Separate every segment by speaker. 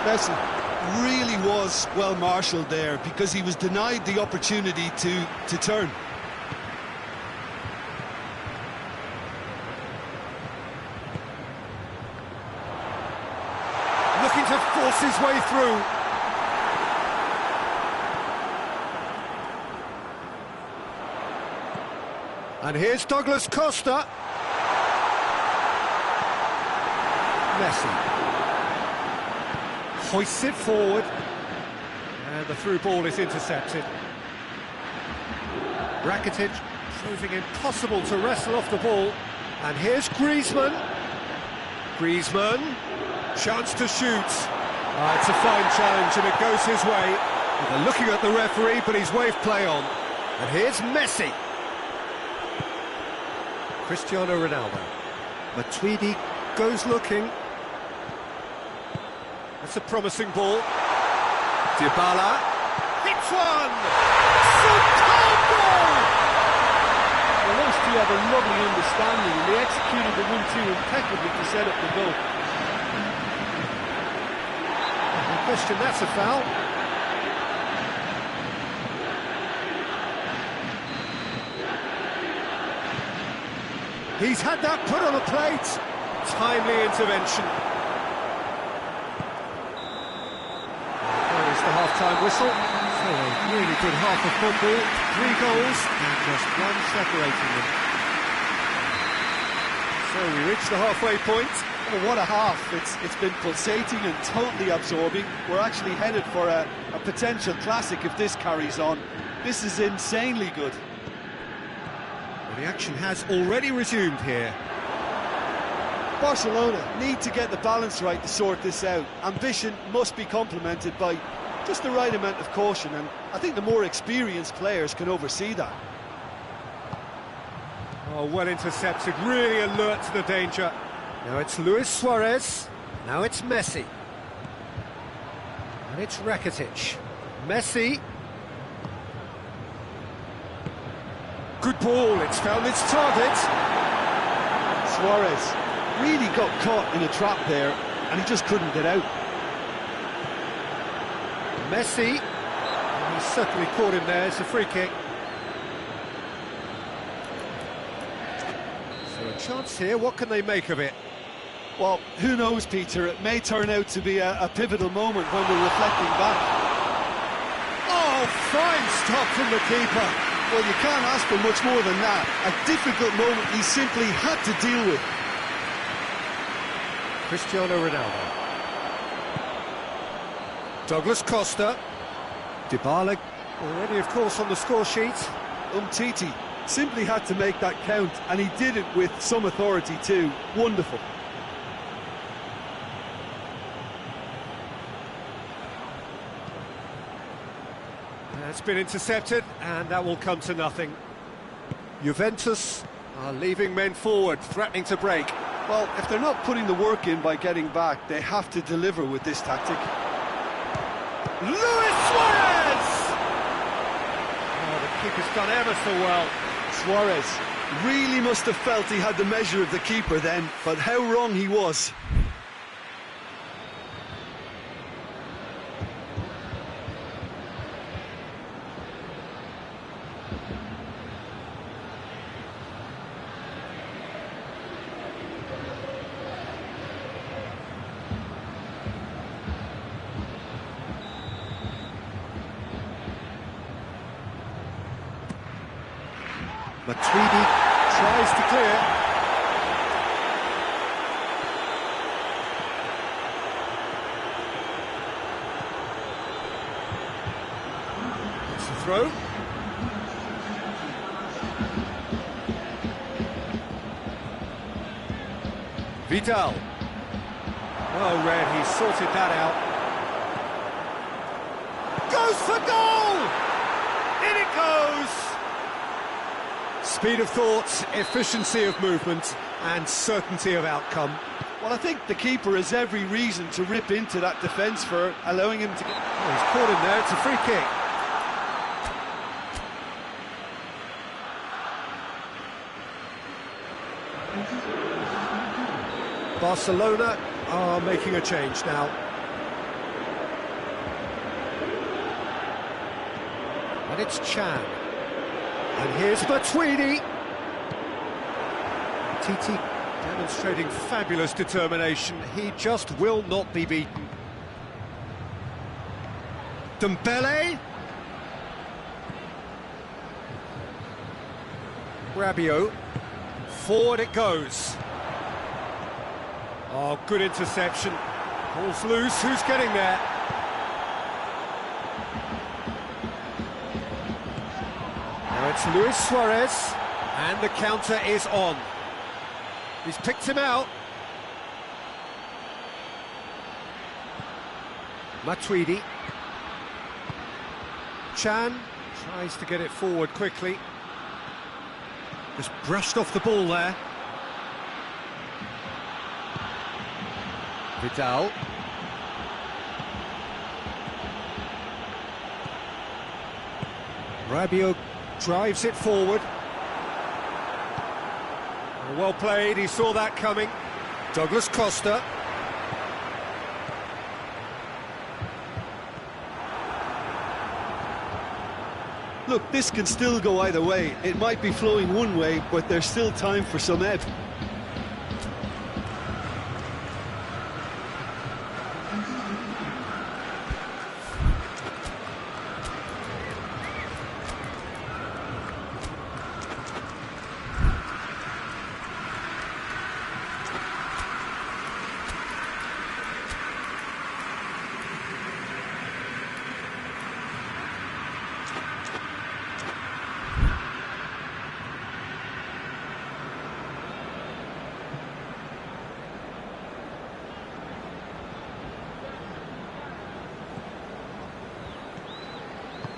Speaker 1: Messi really was well marshalled there because he was denied the opportunity to turn.
Speaker 2: Looking to force his way through. And here's Douglas Costa. Messi hoists it forward, and the through ball is intercepted. Rakitic proving impossible to wrestle off the ball, and here's Griezmann. Griezmann, chance to shoot. It's a fine challenge and it goes his way. They're looking at the referee, but he's waved play on. And here's Messi. Cristiano Ronaldo. Matuidi goes looking. That's a promising ball. Dybala hits one! Superb goal!
Speaker 3: Well, those two have a lovely understanding and they executed the 1-2 impeccably to set up the goal.
Speaker 2: No question, that's a foul. He's had that put on a plate. Timely intervention. There is the half-time whistle. So a really good half of football. 3 goals and just one separating them. So we reach the halfway point.
Speaker 1: Oh, what a half. It's been pulsating and totally absorbing. We're actually headed for a potential classic if this carries on. This is insanely good.
Speaker 2: The action has already resumed here.
Speaker 1: Barcelona need to get the balance right to sort this out. Ambition must be complemented by just the right amount of caution, and I think the more experienced players can oversee that.
Speaker 2: Oh, well intercepted, really alert to the danger. Now it's Luis Suarez, now it's Messi. And it's Rakitic. Messi. Good ball, it's found its target.
Speaker 1: Suarez really got caught in a trap there, and he just couldn't get out.
Speaker 2: Messi, he's certainly caught him there, it's a free kick. So a chance here, what can they make of it?
Speaker 1: Well, who knows, Peter, it may turn out to be a pivotal moment when we're reflecting back.
Speaker 2: Oh, fine stop from the keeper.
Speaker 1: Well, you can't ask for much more than that. A difficult moment he simply had to deal with.
Speaker 2: Cristiano Ronaldo. Douglas Costa. Dybala already, of course, on the score sheet.
Speaker 1: Umtiti simply had to make that count, and he did it with some authority too. Wonderful.
Speaker 2: It's been intercepted, and that will come to nothing. Juventus are leaving men forward, threatening to break.
Speaker 1: Well, if they're not putting the work in by getting back, they have to deliver with this tactic.
Speaker 2: Luis Suarez! Oh, the keeper's done ever so well.
Speaker 1: Suarez really must have felt he had the measure of the keeper then, but how wrong he was.
Speaker 2: Matuidi tries to clear. It's a throw. Vidal. Oh, Red, he sorted that out. Goes for goal! In it goes! Speed of thought, efficiency of movement, and certainty of outcome.
Speaker 1: Well, I think the keeper has every reason to rip into that defence for allowing him to get...
Speaker 2: Oh, he's caught him there, it's a free kick. Barcelona are making a change now. And it's Chan. And here's Matuidi. Titi demonstrating fabulous determination. He just will not be beaten. Dembele. Rabiot. Forward it goes. Oh, good interception. Ball's loose. Who's getting there? Now it's Luis Suarez. And the counter is on. He's picked him out. Matuidi. Chan tries to get it forward quickly. Just brushed off the ball there. Vidal. Rabiot drives it forward. Well played, he saw that coming. Douglas Costa.
Speaker 1: Look, this can still go either way. It might be flowing one way, but there's still time for some ebb.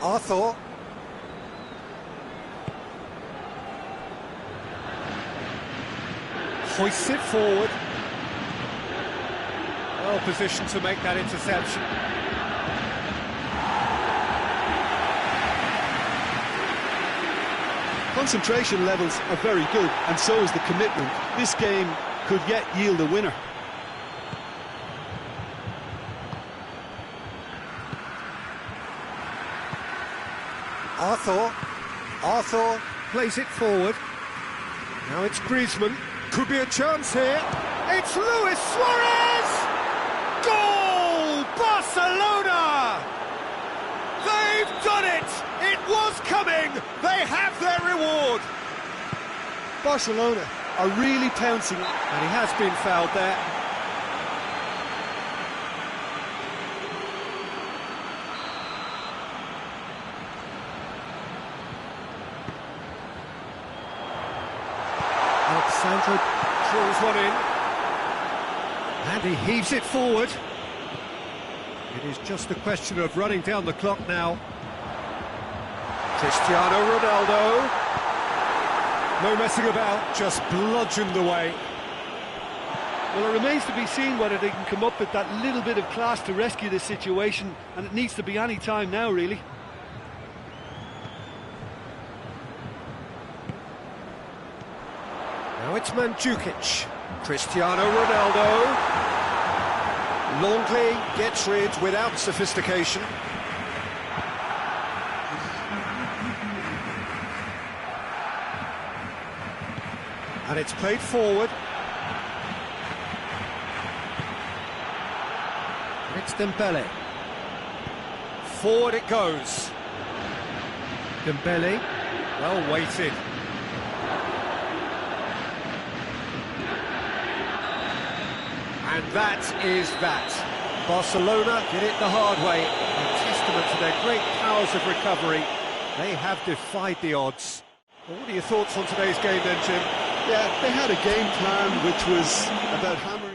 Speaker 2: Arthur. Hoists it forward. Well positioned to make that interception.
Speaker 1: Concentration levels are very good, and so is the commitment. This game could yet yield a winner.
Speaker 2: Arthur plays it forward. Now it's Griezmann. Could be a chance here. It's Luis Suarez! Goal! Barcelona! They've done it! It was coming! They have their reward!
Speaker 1: Barcelona are really pouncing.
Speaker 2: And he has been fouled there. Alexandro draws one in, and he heaves it forward. It is just a question of running down the clock now. Cristiano Ronaldo. No messing about, just bludgeoned away.
Speaker 3: Well, it remains to be seen whether they can come up with that little bit of class to rescue this situation, and it needs to be any time now, really.
Speaker 2: Now it's Mandzukic. Cristiano Ronaldo. Longley gets rid without sophistication. And it's played forward. And it's Dembele. Forward it goes. Dembele, well weighted. And that is that. Barcelona did it the hard way. A testament to their great powers of recovery. They have defied the odds. Well, what are your thoughts on today's game then, Jim?
Speaker 1: Yeah, they had a game plan which was about hammering.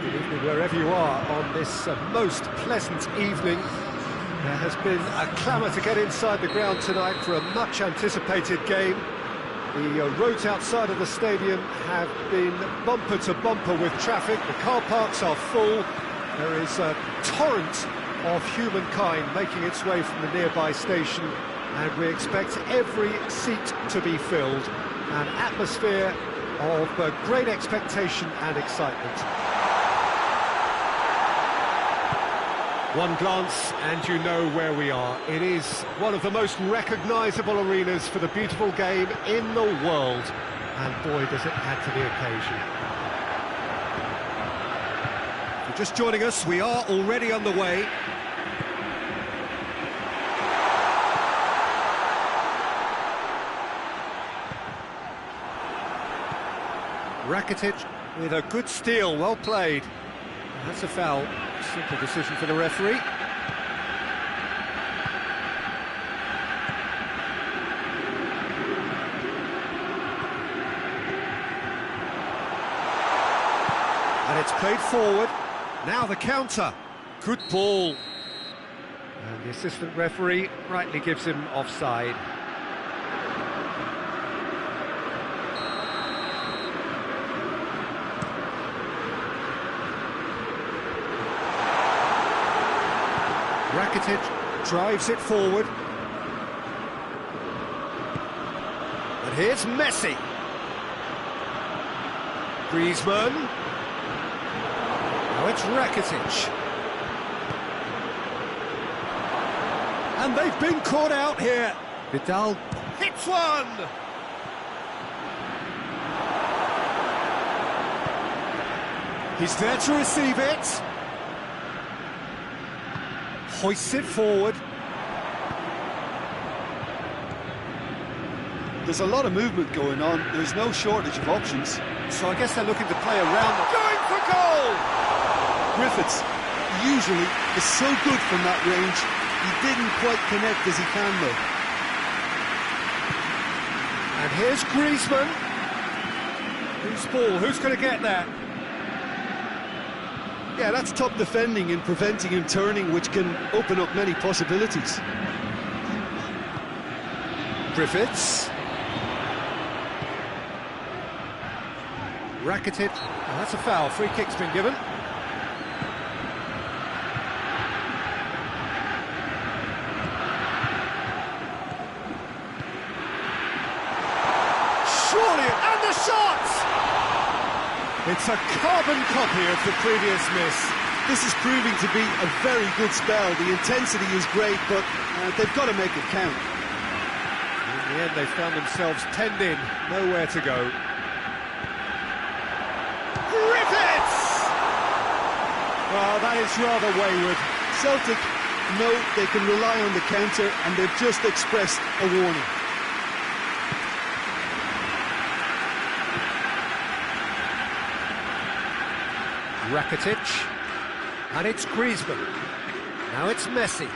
Speaker 2: Good evening wherever you are on this most pleasant evening. There has been a clamour to get inside the ground tonight for a much anticipated game. The roads outside of the stadium have been bumper to bumper with traffic. The car parks are full. There is a torrent of humankind making its way from the nearby station, and we expect every seat to be filled. An atmosphere of great expectation and excitement. One glance and you know where we are. It is one of the most recognisable arenas for the beautiful game in the world. And boy, does it add to the occasion. If you're just joining us, we are already on the way. Rakitic with a good steal, well played. That's a foul. Simple decision for the referee. And it's played forward. Now the counter. Good ball. And the assistant referee rightly gives him offside. Rakitic drives it forward. And here's Messi. Griezmann. Now it's Rakitic. And they've been caught out here. Vidal hits one! He's there to receive it. Hoists it forward.
Speaker 1: There's a lot of movement going on. There's no shortage of options.
Speaker 2: So I guess they're looking to play around them. Going for goal!
Speaker 1: Griffiths usually is so good from that range. He didn't quite connect as he can though.
Speaker 2: And here's Griezmann. Who's ball? Who's going to get that?
Speaker 1: Yeah, that's top defending and preventing him turning, which can open up many possibilities.
Speaker 2: Griffiths. Rakitic. Oh, that's a foul. Free kick's been given. Surely, and the shot! It's a carbon copy of the previous miss.
Speaker 1: This is proving to be a very good spell. The intensity is great, but they've got to make it count.
Speaker 2: In the end, they found themselves penned in, nowhere to go. Griffiths! Well, that is rather wayward.
Speaker 1: Celtic know they can rely on the counter, and they've just expressed a warning.
Speaker 2: Rakitic, and it's Griezmann. Now it's Messi.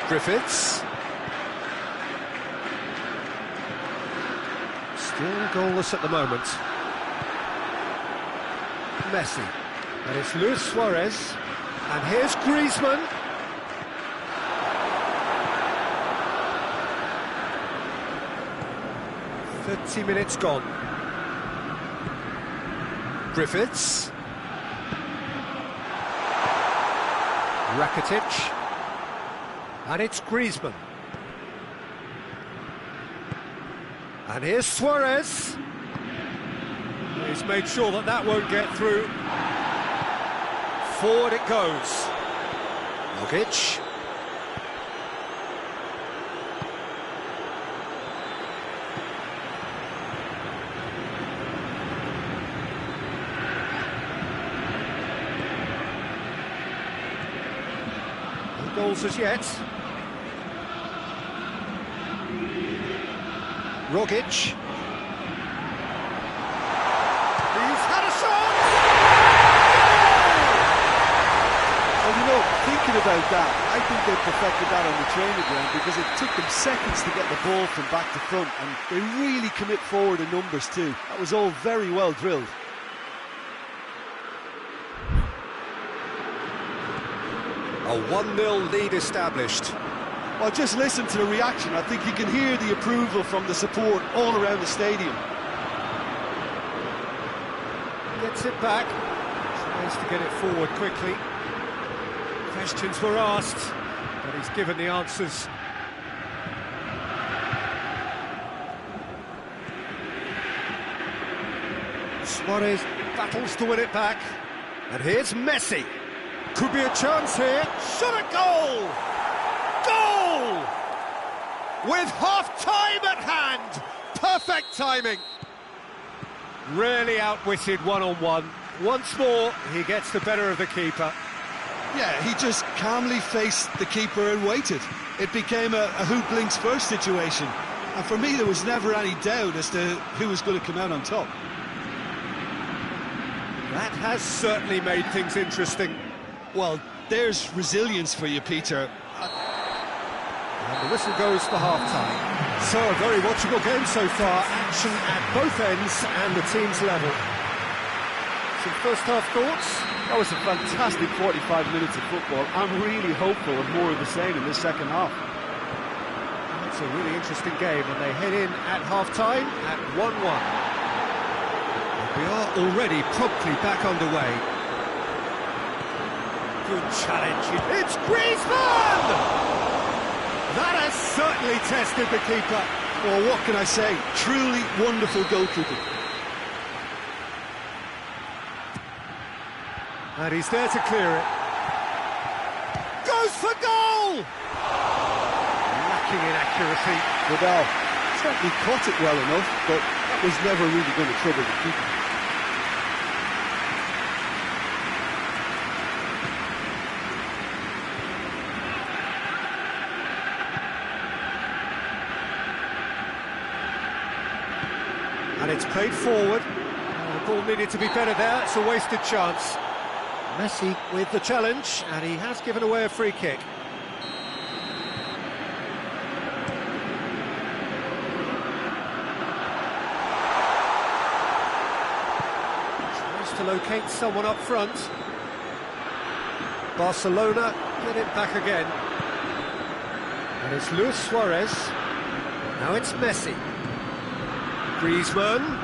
Speaker 2: Griffiths. Still goalless at the moment. Messi. And it's Luis Suarez. And here's Griezmann. Minutes gone. Griffiths. Rakitic. And it's Griezmann. And here's Suarez. He's made sure that that won't get through. Forward it goes. Jokic. Goals as yet. Rogic. He's had a shot!
Speaker 1: Well, you know, thinking of about that. I think they perfected that on the training ground because it took them seconds to get the ball from back to front, and they really commit forward in numbers too. That was all very well drilled.
Speaker 2: A 1-0 lead established.
Speaker 1: Well, just listen to the reaction. I think you can hear the approval from the support all around the stadium.
Speaker 2: Gets it back. Tries to get it forward quickly. Questions were asked, but he's given the answers. Suarez battles to win it back. And here's Messi. Could be a chance here. Shot at goal! Goal! With half-time at hand. Perfect timing. Really outwitted one-on-one. Once more, he gets the better of the keeper.
Speaker 1: Yeah, he just calmly faced the keeper and waited. It became a who blinks first situation. And for me, there was never any doubt as to who was going to come out on top.
Speaker 2: That has certainly made things interesting.
Speaker 1: Well, there's resilience for you, Peter.
Speaker 2: And the whistle goes for half-time. So, a very watchable game so far. Action at both ends and the team's level. Some first-half thoughts?
Speaker 3: That was a fantastic 45 minutes of football. I'm really hopeful of more of the same in this second half.
Speaker 2: It's a really interesting game, and they head in at half-time at 1-1. We are already promptly back underway. Good challenge. It's Griezmann! That has certainly tested the keeper.
Speaker 1: Well, what can I say? Truly wonderful goalkeeping.
Speaker 2: And he's there to clear it. Goes for goal! Lacking in accuracy.
Speaker 1: Vidal certainly caught it well enough, but that was never really going to trouble the keeper.
Speaker 2: And it's played forward. The ball needed to be better there. It's a wasted chance. Messi with the challenge, and he has given away a free kick. Tries to locate someone up front. Barcelona get it back again. And it's Luis Suarez. Now it's Messi. Griezmann.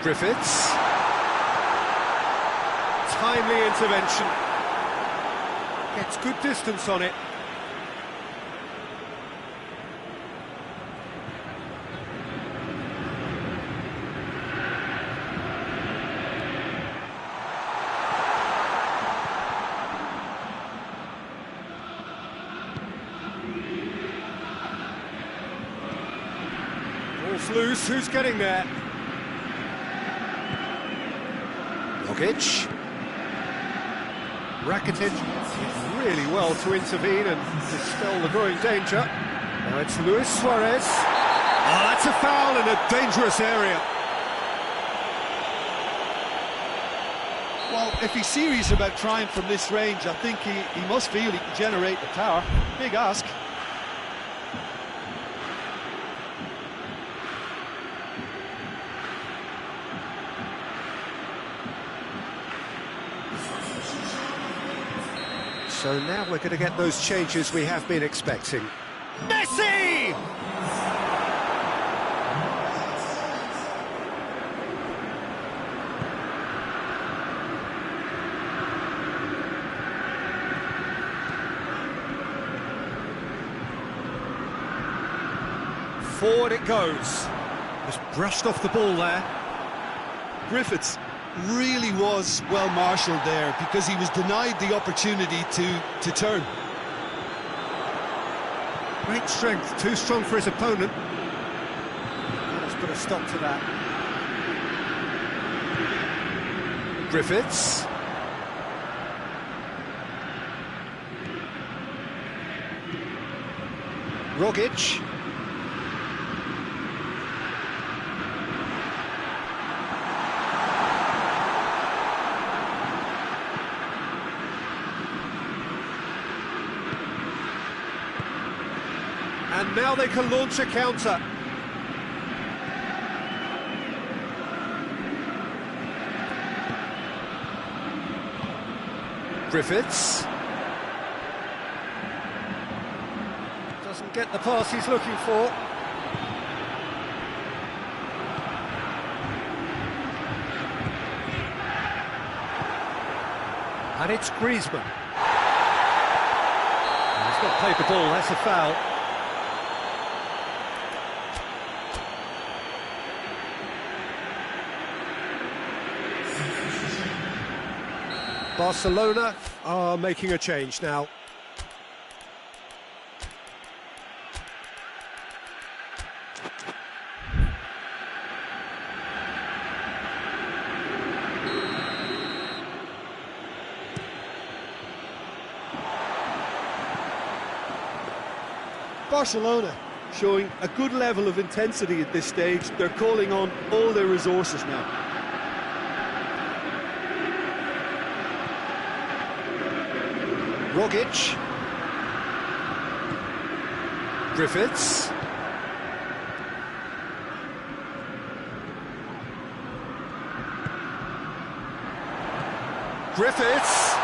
Speaker 2: Griffiths. Timely intervention. Gets good distance on it. Ball's loose, who's getting there? Jokic. Rakitic did really well to intervene and dispel the growing danger. Now it's Luis Suarez. Oh, that's a foul in a dangerous area.
Speaker 1: Well, if he's serious about trying from this range, I think he must feel he can generate the power. Big ask.
Speaker 2: So now we're going to get those changes we have been expecting. Messi! Forward it goes. Just brushed off the ball there.
Speaker 1: Griffiths really was well marshalled there because he was denied the opportunity to turn.
Speaker 2: Great strength, too strong for his opponent. Let's put a stop to that. Griffiths. Rogic. And now they can launch a counter. Griffiths. Doesn't get the pass he's looking for. And it's Griezmann. He's not played the ball, that's a foul. Barcelona are making a change now.
Speaker 1: Barcelona showing a good level of intensity at this stage. They're calling on all their resources now.
Speaker 2: Rogic. Griffiths. Griffiths!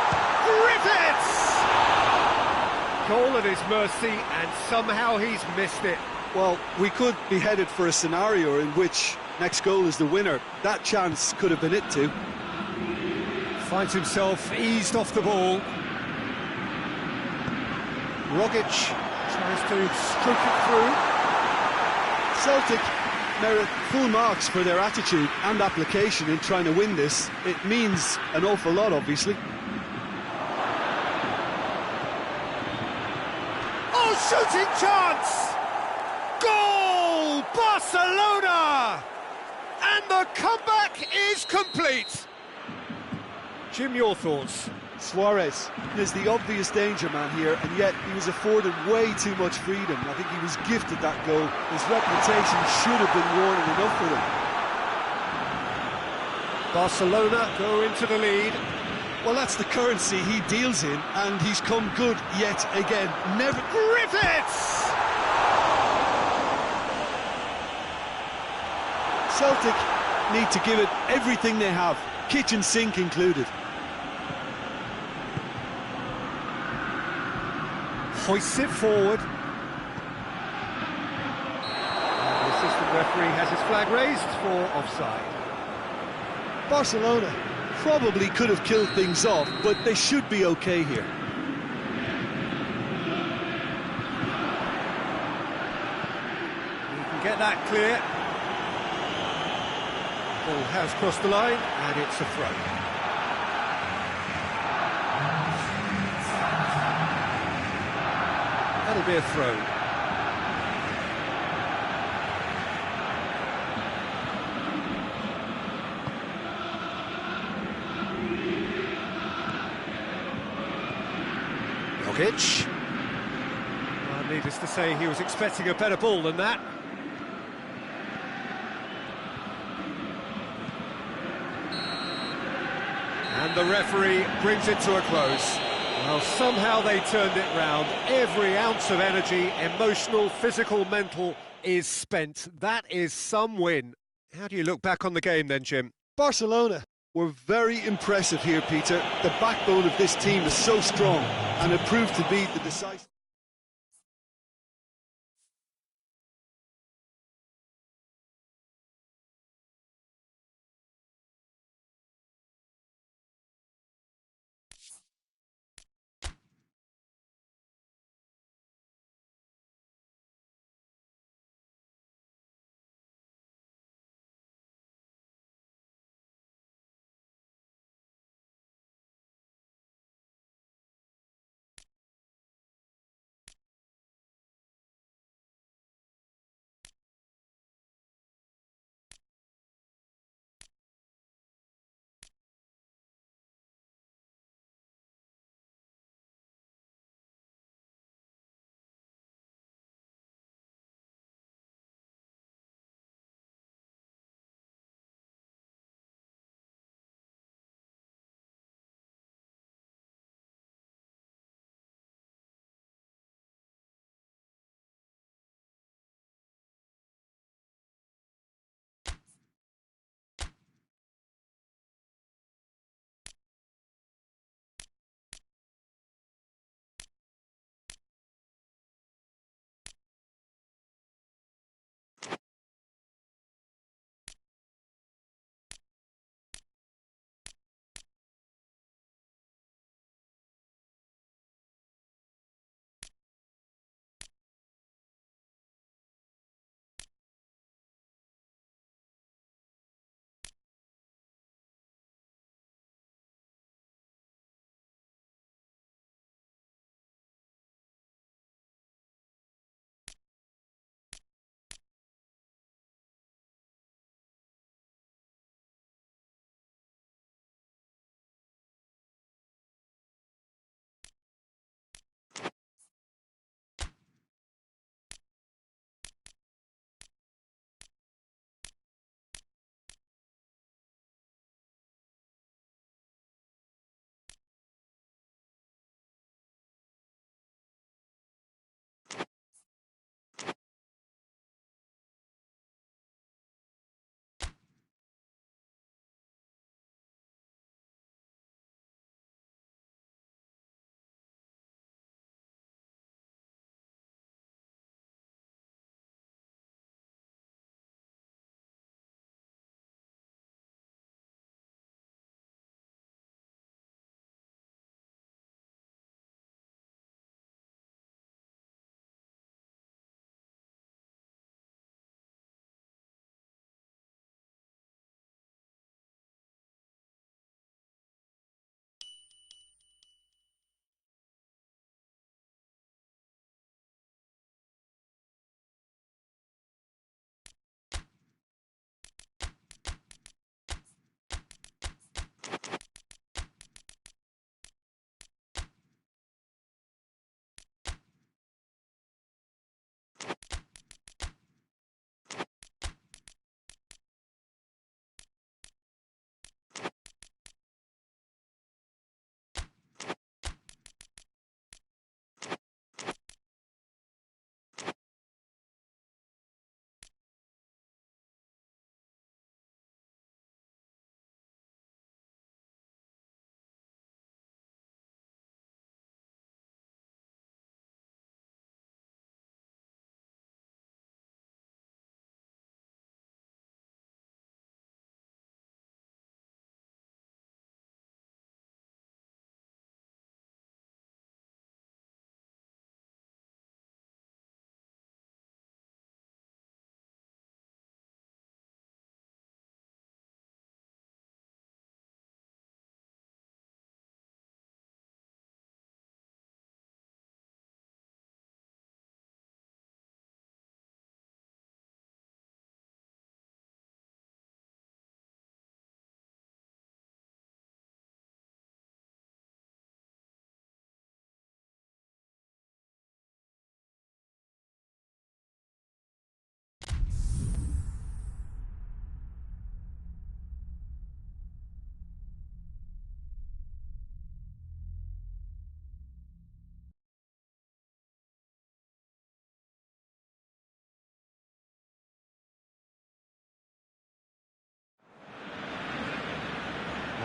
Speaker 3: Goal at his mercy, and somehow he's missed it.
Speaker 1: Well, we could be headed for a scenario in which next goal is the winner. That chance could have been it too.
Speaker 2: Finds himself eased off the ball. Rogic tries to stroke it through.
Speaker 1: Celtic merit full marks for their attitude and application in trying to win this. It means an awful lot, obviously.
Speaker 2: Oh, shooting chance! Goal! Barcelona! And the comeback is complete. Jim, your thoughts?
Speaker 1: Suarez is the obvious danger man here, and yet he was afforded way too much freedom. I think he was gifted that goal. His reputation should have been warning enough for them.
Speaker 2: Barcelona go into the lead.
Speaker 1: Well, that's the currency he deals in, and he's come good yet again. Never...
Speaker 2: Griffiths!
Speaker 1: Celtic need to give it everything they have, kitchen sink included.
Speaker 2: Hoists it forward. The assistant referee has his flag raised for offside.
Speaker 1: Barcelona probably could have killed things off, but they should be okay here.
Speaker 2: You can get that clear. Ball has crossed the line, and it's a throw. That'll be a throw. Rogic. Well, needless to say, he was expecting a better ball than that. And the referee brings it to a close. Well, somehow they turned it round. Every ounce of energy, emotional, physical, mental, is spent. That is some win. How do you look back on the game then, Jim?
Speaker 1: Barcelona were very impressive here, Peter. The backbone of this team is so strong, and it proved to be the decisive...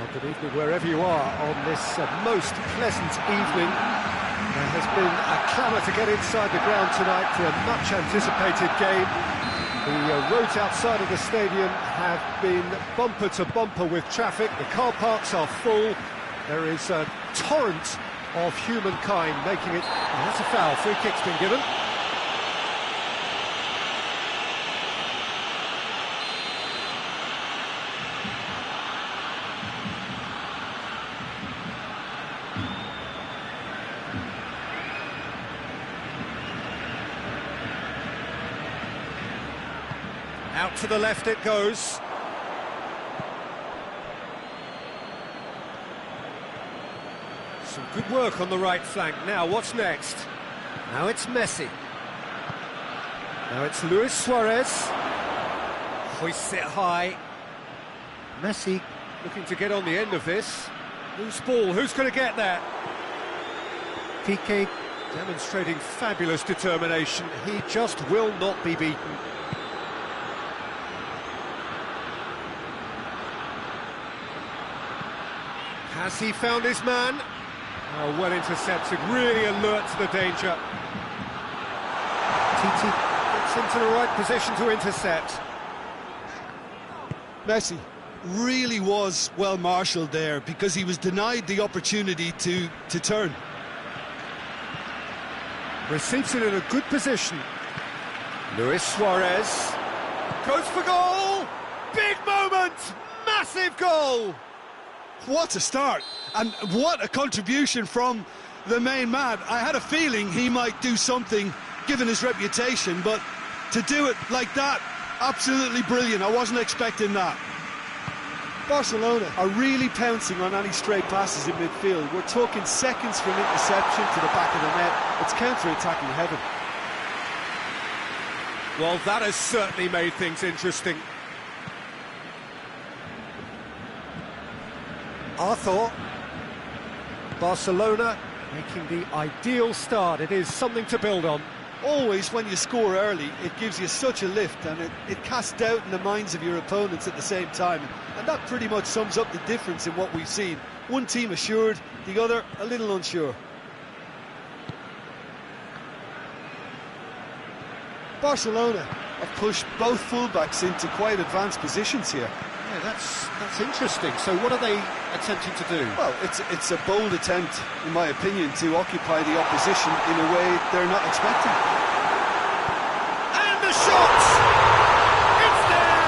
Speaker 2: Good evening wherever you are on this most pleasant evening. There has been a clamour to get inside the ground tonight for a much-anticipated game. The roads outside of the stadium have been bumper to bumper with traffic. The car parks are full. There is a torrent of humankind making it... Oh, that's a foul. Free kick's been given. Out to the left it goes. Some good work on the right flank. Now, what's next? Now it's Messi. Now it's Luis Suarez. Hoists it high. Messi looking to get on the end of this. Loose ball, who's going to get that? Piqué demonstrating fabulous determination. He just will not be beaten. Has he found his man? Oh, well intercepted, really alert to the danger. Titi gets into the right position to intercept.
Speaker 1: Messi really was well marshalled there because he was denied the opportunity to turn.
Speaker 2: Receives it in a good position. Luis Suarez goes for goal! Big moment! Massive goal!
Speaker 1: What a start, and what a contribution from the main man. I had a feeling he might do something, given his reputation, but to do it like that, absolutely brilliant. I wasn't expecting that.
Speaker 3: Barcelona are really pouncing on any stray passes in midfield. We're talking seconds from interception to the back of the net. It's counter-attacking heaven.
Speaker 2: Well, that has certainly made things interesting. Arthur, Barcelona making the ideal start. It is something to build on.
Speaker 3: Always when you score early, it gives you such a lift, and it casts doubt in the minds of your opponents at the same time. And that pretty much sums up the difference in what we've seen. One team assured, the other a little unsure. Barcelona have pushed both fullbacks into quite advanced positions here.
Speaker 2: Yeah, that's interesting. So what are they attempting to do?
Speaker 3: Well, it's a bold attempt, in my opinion, to occupy the opposition in a way they're not expecting.
Speaker 2: And the shot! It's there!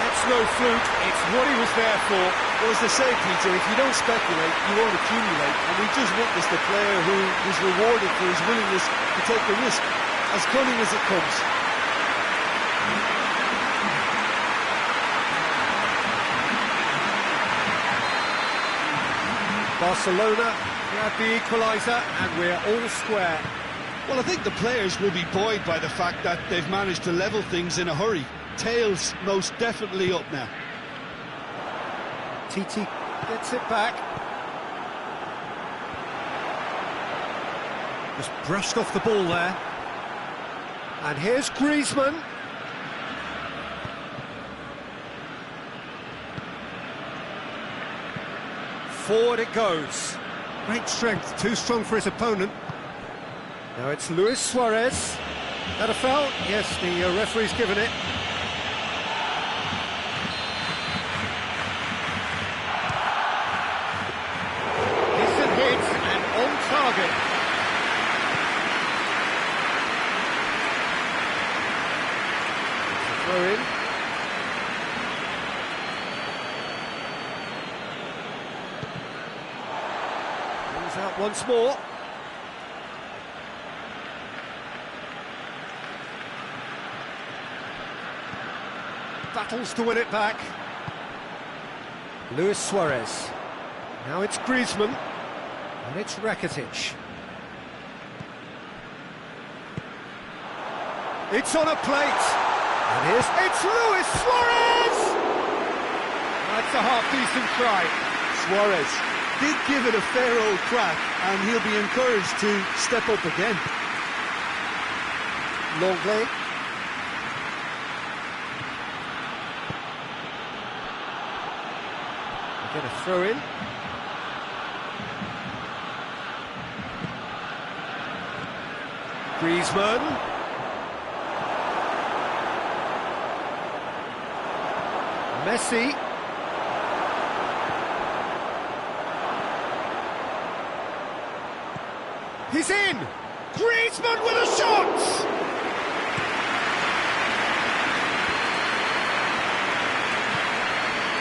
Speaker 2: That's no fluke, it's what he was there for.
Speaker 3: Well, as they say, Peter, if you don't speculate, you won't accumulate. And we've just witnessed a player who was rewarded for his willingness to take the risk, as cunning as it comes.
Speaker 2: Barcelona grab the equaliser, and we're all square.
Speaker 1: Well, I think the players will be buoyed by the fact that they've managed to level things in a hurry. Tails most definitely up now.
Speaker 2: Titi gets it back. Just brushed off the ball there. And here's Griezmann. Forward it goes. Great strength, too strong for his opponent. Now it's Luis Suarez. That a foul? Yes, the referee's given it. Decent hit and on target. Throw in. Brings out once more. Battles to win it back. Luis Suarez. Now it's Griezmann. And it's Rakitic. It's on a plate. And it's Luis Suarez! That's a half-decent try.
Speaker 3: Suarez did give it a fair old crack, and he'll be encouraged to step up again.
Speaker 2: Longley. Get a throw in. Griezmann. Messi. He's in! Griezmann with a shot!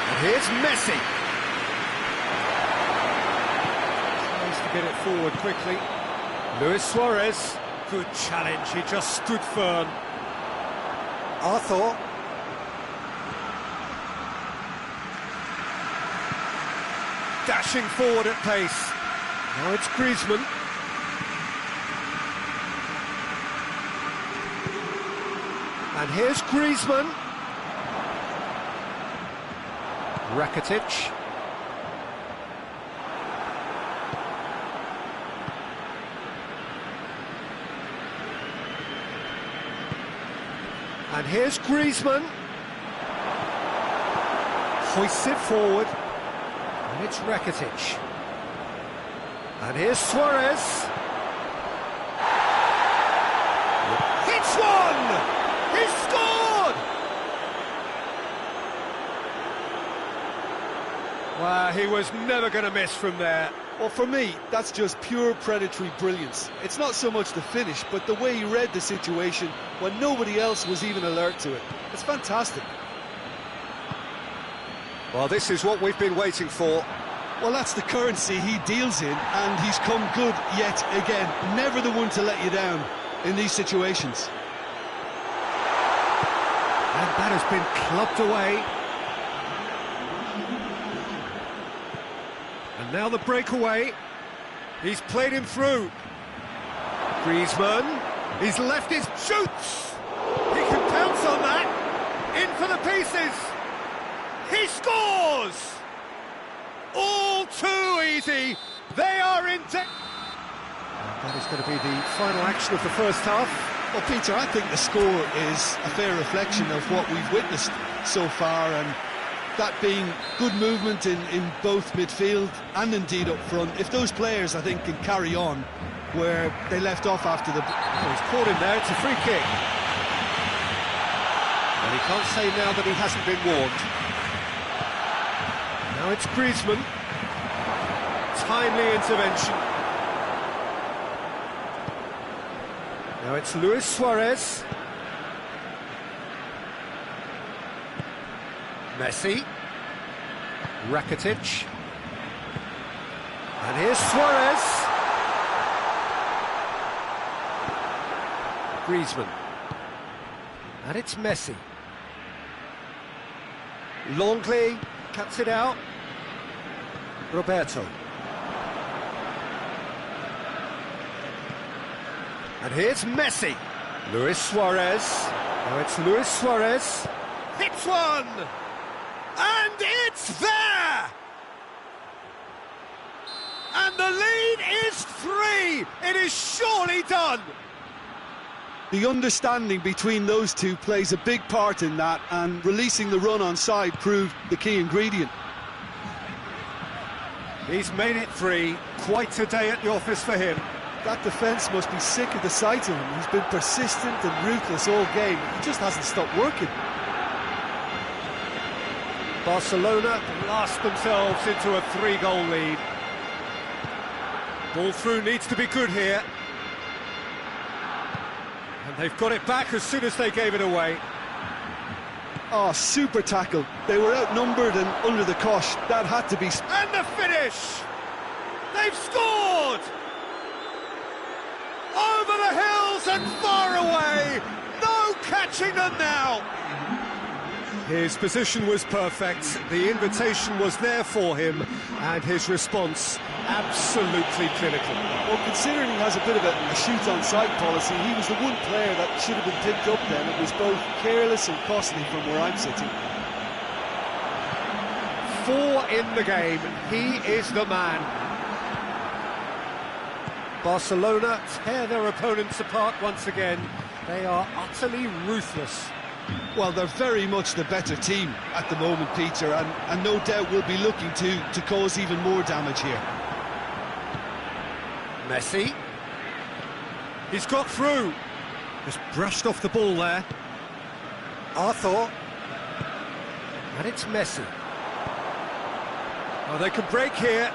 Speaker 2: And here's Messi. Tries to get it forward quickly. Luis Suarez. Good challenge, he just stood firm. Arthur. Dashing forward at pace. Now it's Griezmann. And here's Griezmann. Rakitic. And here's Griezmann. Hoists it forward. And it's Rakitic. And here's Suarez. Hits one! He scored! Wow, he was never going to miss from there.
Speaker 3: Well, for me, that's just pure predatory brilliance. It's not so much the finish, but the way he read the situation when nobody else was even alert to it. It's fantastic.
Speaker 2: Well, this is what we've been waiting for.
Speaker 3: Well, that's the currency he deals in, and he's come good yet again. Never the one to let you down in these situations.
Speaker 2: And that has been clubbed away. And now the breakaway. He's played him through. Griezmann. He's left his shoots. He can pounce on that. In for the pieces. He scores! All too easy. They are in debt. That is going to be the final action of the first half.
Speaker 3: Well, Peter, I think the score is a fair reflection of what we've witnessed so far, and that being good movement in both midfield and indeed up front. If those players, I think, can carry on where they left off after the...
Speaker 2: Oh, he's caught him there, it's a free kick. And he can't say now that he hasn't been warned. Now it's Griezmann. Timely intervention. Now it's Luis Suarez. Messi. Rakitic. And here's Suarez. Griezmann. And it's Messi. Longley cuts it out. Roberto. And here's Messi. Luis Suarez. Now it's Luis Suarez. Hits one! And it's there! And the lead is 3! It is surely done!
Speaker 3: The understanding between those two plays a big part in that, and releasing the run on side proved the key ingredient.
Speaker 2: He's made it 3. Quite a day at the office for him.
Speaker 3: That defence must be sick of the sight of him. He's been persistent and ruthless all game. He just hasn't stopped working.
Speaker 2: Barcelona blast themselves into a 3-goal lead. Ball through needs to be good here. And they've got it back as soon as they gave it away.
Speaker 3: Oh, super tackle. They were outnumbered and under the cosh. That had to be...
Speaker 2: And the finish! They've scored! Over the hills and far away! No catching them now! His position was perfect, the invitation was there for him, and his response absolutely clinical.
Speaker 3: Well, considering he has a bit of a shoot-on-sight policy, he was the one player that should have been picked up then. It was both careless and costly from where I'm sitting.
Speaker 2: 4 in the game, he is the man. Barcelona tear their opponents apart once again. They are utterly ruthless.
Speaker 1: Well, they're very much the better team at the moment, Peter, and no doubt will be looking to cause even more damage here.
Speaker 2: Messi. He's got through. Just brushed off the ball there. Arthur. And it's Messi. Oh, they can break here.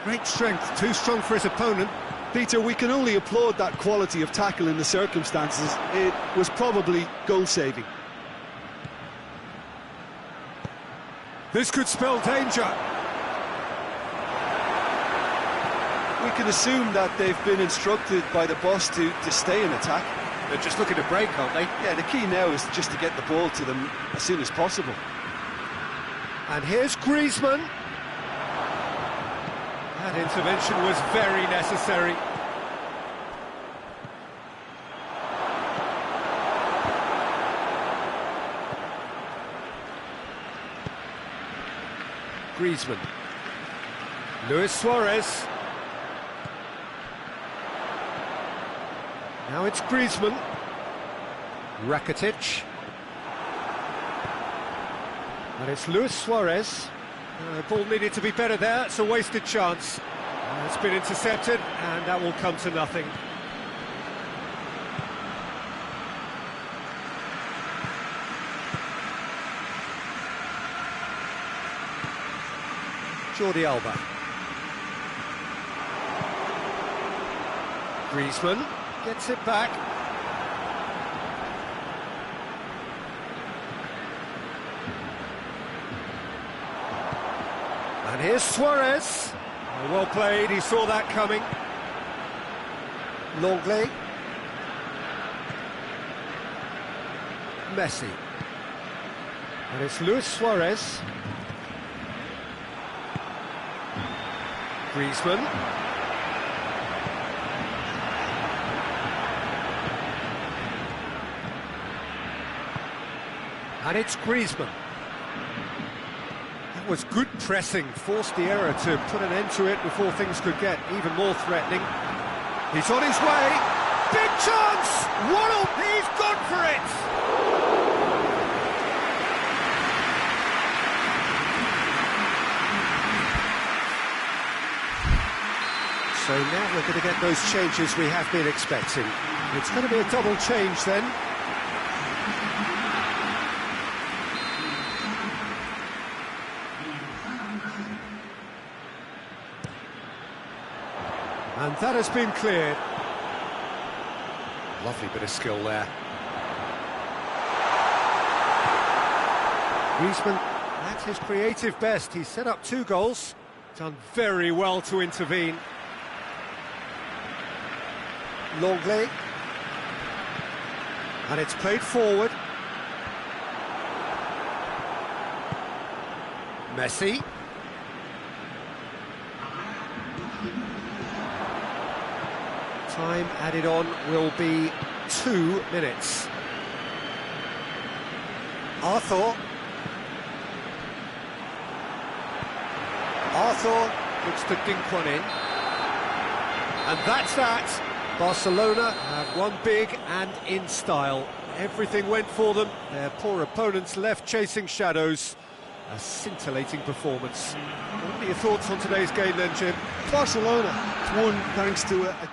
Speaker 2: Great strength, too strong for his opponent.
Speaker 1: Peter, we can only applaud that quality of tackle in the circumstances. It was probably goal-saving.
Speaker 2: This could spell danger.
Speaker 1: We can assume that they've been instructed by the boss to stay in attack.
Speaker 2: They're just looking to break, aren't they?
Speaker 1: Yeah, the key now is just to get the ball to them as soon as possible.
Speaker 2: And here's Griezmann. That intervention was very necessary. Griezmann. Luis Suarez. Now it's Griezmann. Rakitic. And it's Luis Suarez. The ball needed to be better there, it's a wasted chance. It's been intercepted, and that will come to nothing. Jordi Alba. Griezmann gets it back. And here's Suarez. Oh, well played, he saw that coming. Longley. Messi. And it's Luis Suarez. Griezmann. And it's Griezmann. That was good pressing, forced the error to put an end to it before things could get even more threatening. He's on his way. Big chance! Waddle, he's gone for it! So now we're going to get those changes we have been expecting. It's going to be a double change then. And that has been cleared. Lovely bit of skill there. Griezmann at his creative best. He's set up 2 goals. Done very well to intervene. Longley. And it's played forward. Messi. Time added on will be 2 minutes. Arthur. Arthur looks to dink one in. And that's that. Barcelona have won big and in style. Everything went for them. Their poor opponents left chasing shadows. A scintillating performance. What are your thoughts on today's game then, Jim?
Speaker 1: Barcelona won thanks to a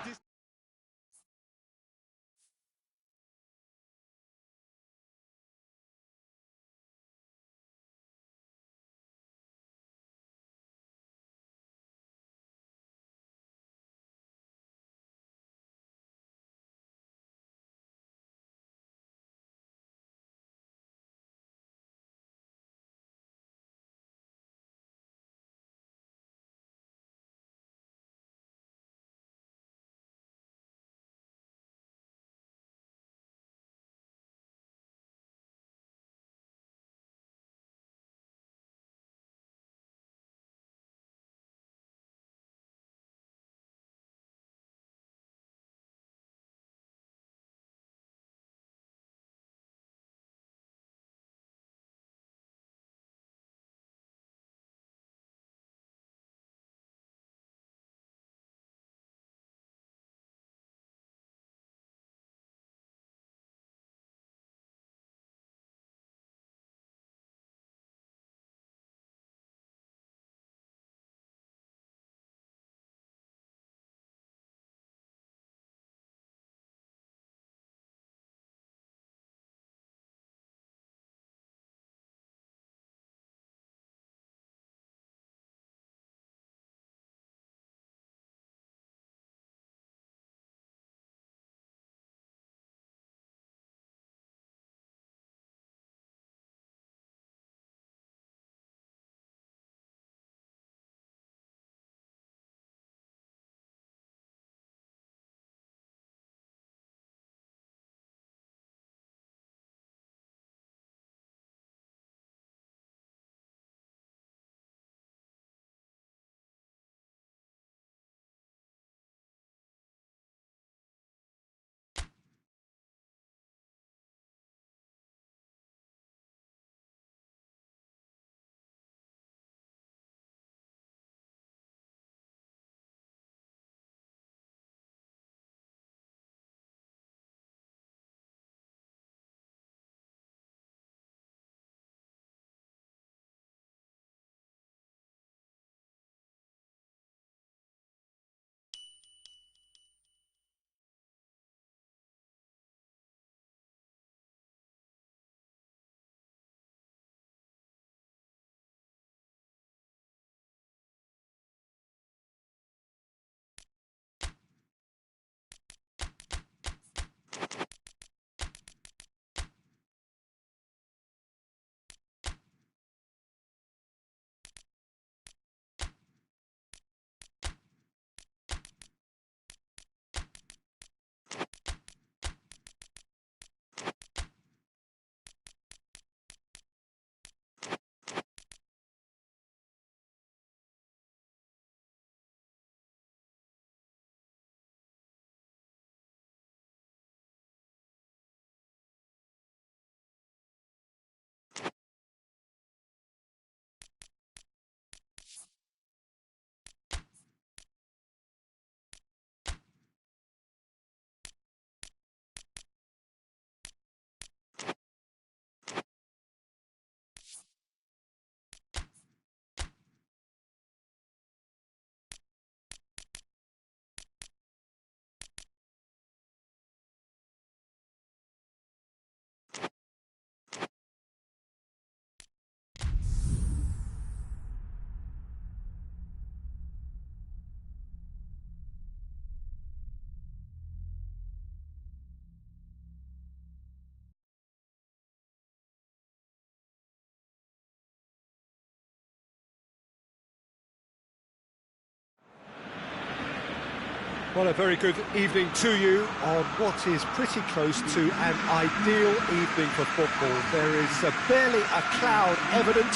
Speaker 2: Well, a very good evening to you on what is pretty close to an ideal evening for football. There is barely a cloud evident.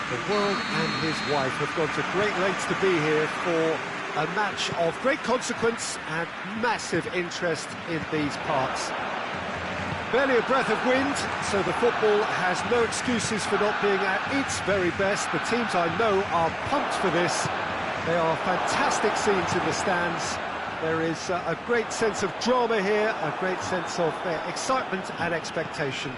Speaker 2: The world and his wife have gone to great lengths to be here for a match of great consequence and massive interest in these parts. Barely a breath of wind, so the football has no excuses for not being at its very best. The teams I know are pumped for this. They are fantastic scenes in the stands. There is a great sense of drama here, a great sense of excitement and expectation.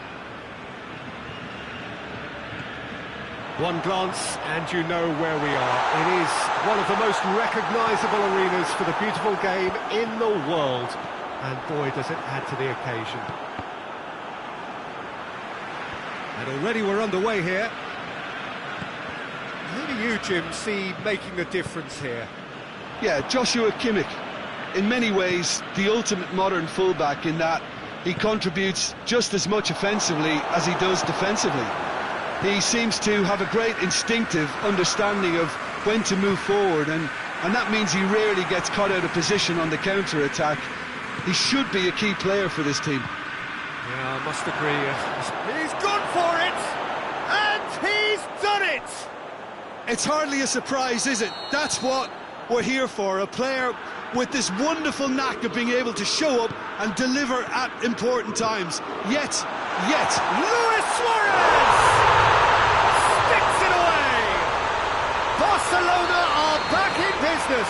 Speaker 2: One glance and you know where we are. It is one of the most recognisable arenas for the beautiful game in the world. And boy, does it add to the occasion. And already we're underway here. Who do you, Jim, see making the difference here?
Speaker 1: Yeah, Joshua Kimmich. In many ways, the ultimate modern fullback in that he contributes just as much offensively as he does defensively. He seems to have a great instinctive understanding of when to move forward, and that means he rarely gets caught out of position on the counter-attack. He should be a key player for this team.
Speaker 2: Yeah, I must agree. He's gone for it! And he's done it!
Speaker 1: It's hardly a surprise, is it? That's what we're here for, a player with this wonderful knack of being able to show up and deliver at important times. Yet,
Speaker 2: Luis Suarez sticks it away! Barcelona are back in business!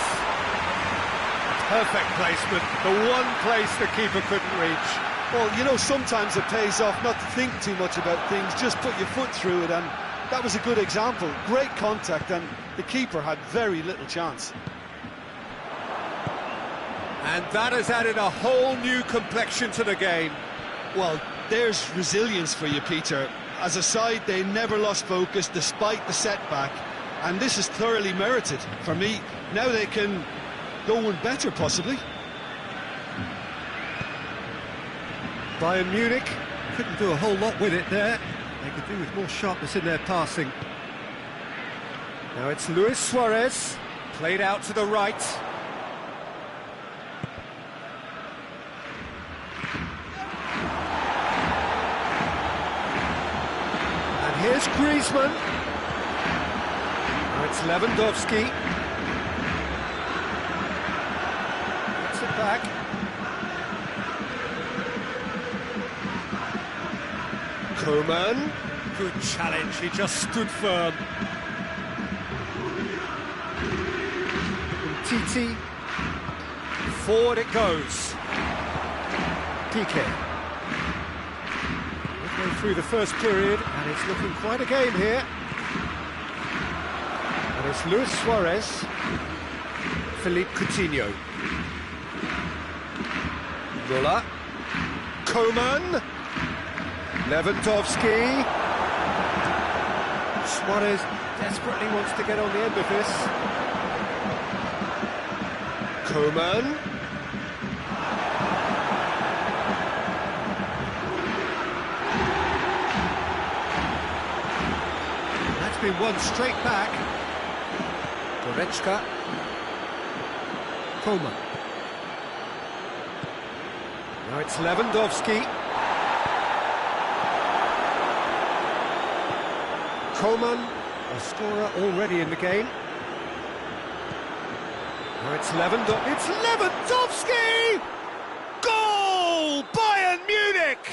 Speaker 2: Perfect placement, the one place the keeper couldn't reach.
Speaker 3: Well, you know, sometimes it pays off not to think too much about things, just put your foot through it, and that was a good example. Great contact, and the keeper had very little chance.
Speaker 2: And that has added a whole new complexion to the game.
Speaker 1: Well, there's resilience for you, Peter. As a side, they never lost focus despite the setback, and this is thoroughly merited. For me, now they can go one better, possibly.
Speaker 2: Bayern Munich couldn't do a whole lot with it there. They could do with more sharpness in their passing. Now it's Luis Suarez, played out to the right. And here's Griezmann. Now it's Lewandowski. Gets it back. Coman, good challenge, he just stood firm. Titi, forward it goes. Piqué. Midway through the first period, and it's looking quite a game here. And it's Luis Suarez, Philippe Coutinho. Müller, Coman. Lewandowski. Suarez desperately wants to get on the end of this. Coman. That's been won straight back. Goretzka. Coman. Now it's Lewandowski. Coman, a scorer already in the game. Now it's Lewandowski! Goal! Bayern Munich!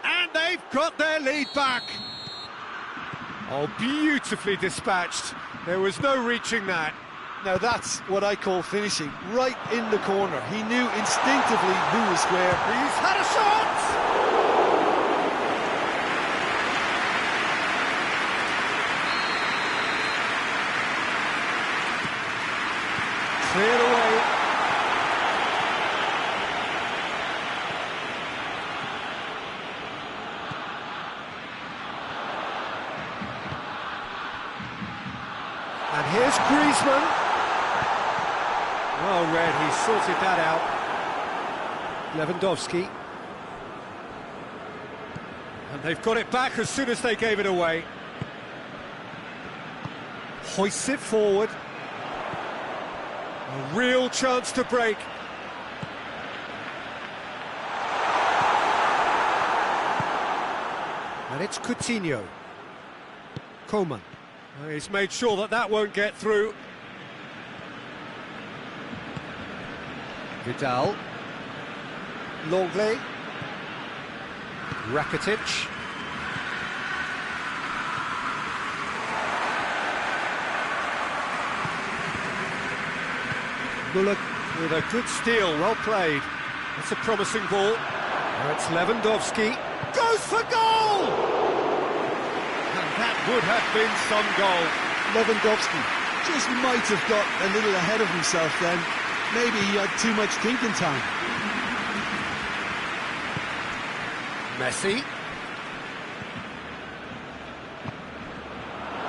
Speaker 2: And they've got their lead back. Oh, beautifully dispatched. There was no reaching that.
Speaker 3: Now that's what I call finishing, right in the corner. He knew instinctively who was where.
Speaker 2: He's had a shot! Cleared away. And here's Griezmann. Well read, he sorted that out. Lewandowski. And they've got it back as soon as they gave it away. Hoists it forward. A real chance to break. And it's Coutinho. Coman. He's made sure that that won't get through. Vidal. Longley. Rakitic. Muller with a good steal, well played. That's a promising ball. Now it's Lewandowski. Goes for goal! And that would have been some goal.
Speaker 1: Lewandowski just might have got a little ahead of himself then. Maybe he had too much thinking time.
Speaker 2: Messi.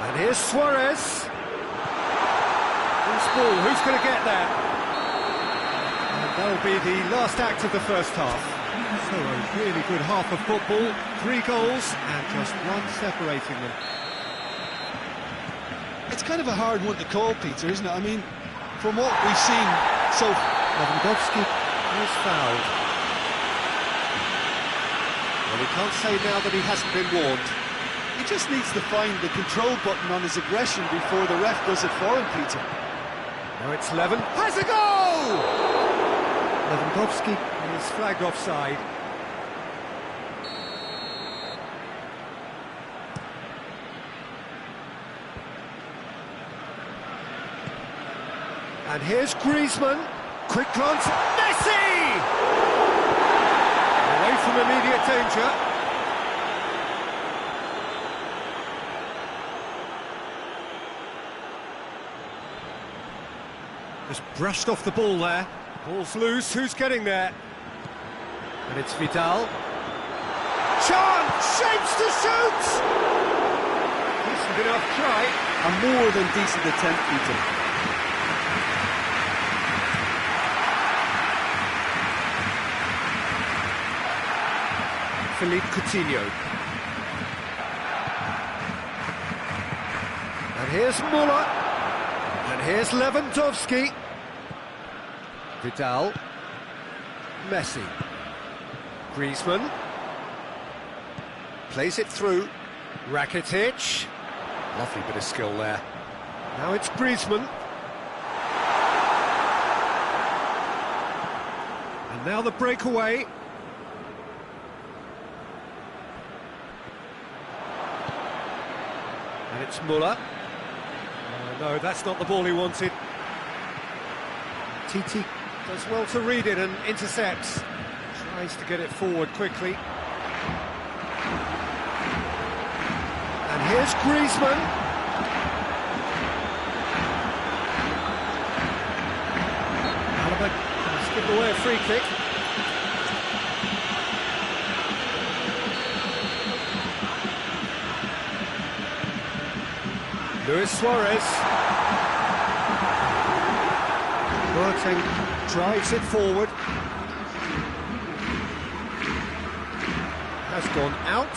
Speaker 2: And here's Suarez. Who's ball? Who's going to get there? And that'll be the last act of the first half. So a really good half of football. 3 goals and just one separating them.
Speaker 1: It's kind of a hard one to call, Peter, isn't it? I mean, from what we've seen so...
Speaker 2: Lewandowski is fouled. Well, he can't say now that he hasn't been warned.
Speaker 1: He just needs to find the control button on his aggression before the ref does it for him, Peter.
Speaker 2: Now it's Levin. Has a goal! Lewandowski is flagged offside. And here's Griezmann. Quick glance. Messi! Away from immediate danger. Just brushed off the ball there. Ball's loose. Who's getting there? And it's Vidal. Chance! Shapes to shoot! Decent enough try.
Speaker 1: A more than decent attempt, Peter.
Speaker 2: Philippe Coutinho. And here's Muller. And here's Lewandowski. Vidal. Messi. Griezmann. Plays it through. Rakitic. Lovely bit of skill there. Now it's Griezmann. And now the breakaway. And it's Muller. No, that's not the ball he wanted. Titi does well to read it and intercepts. Tries to get it forward quickly. And here's Griezmann. Alaba has given away a free kick. Luis Suarez. Boateng drives it forward. Has gone out.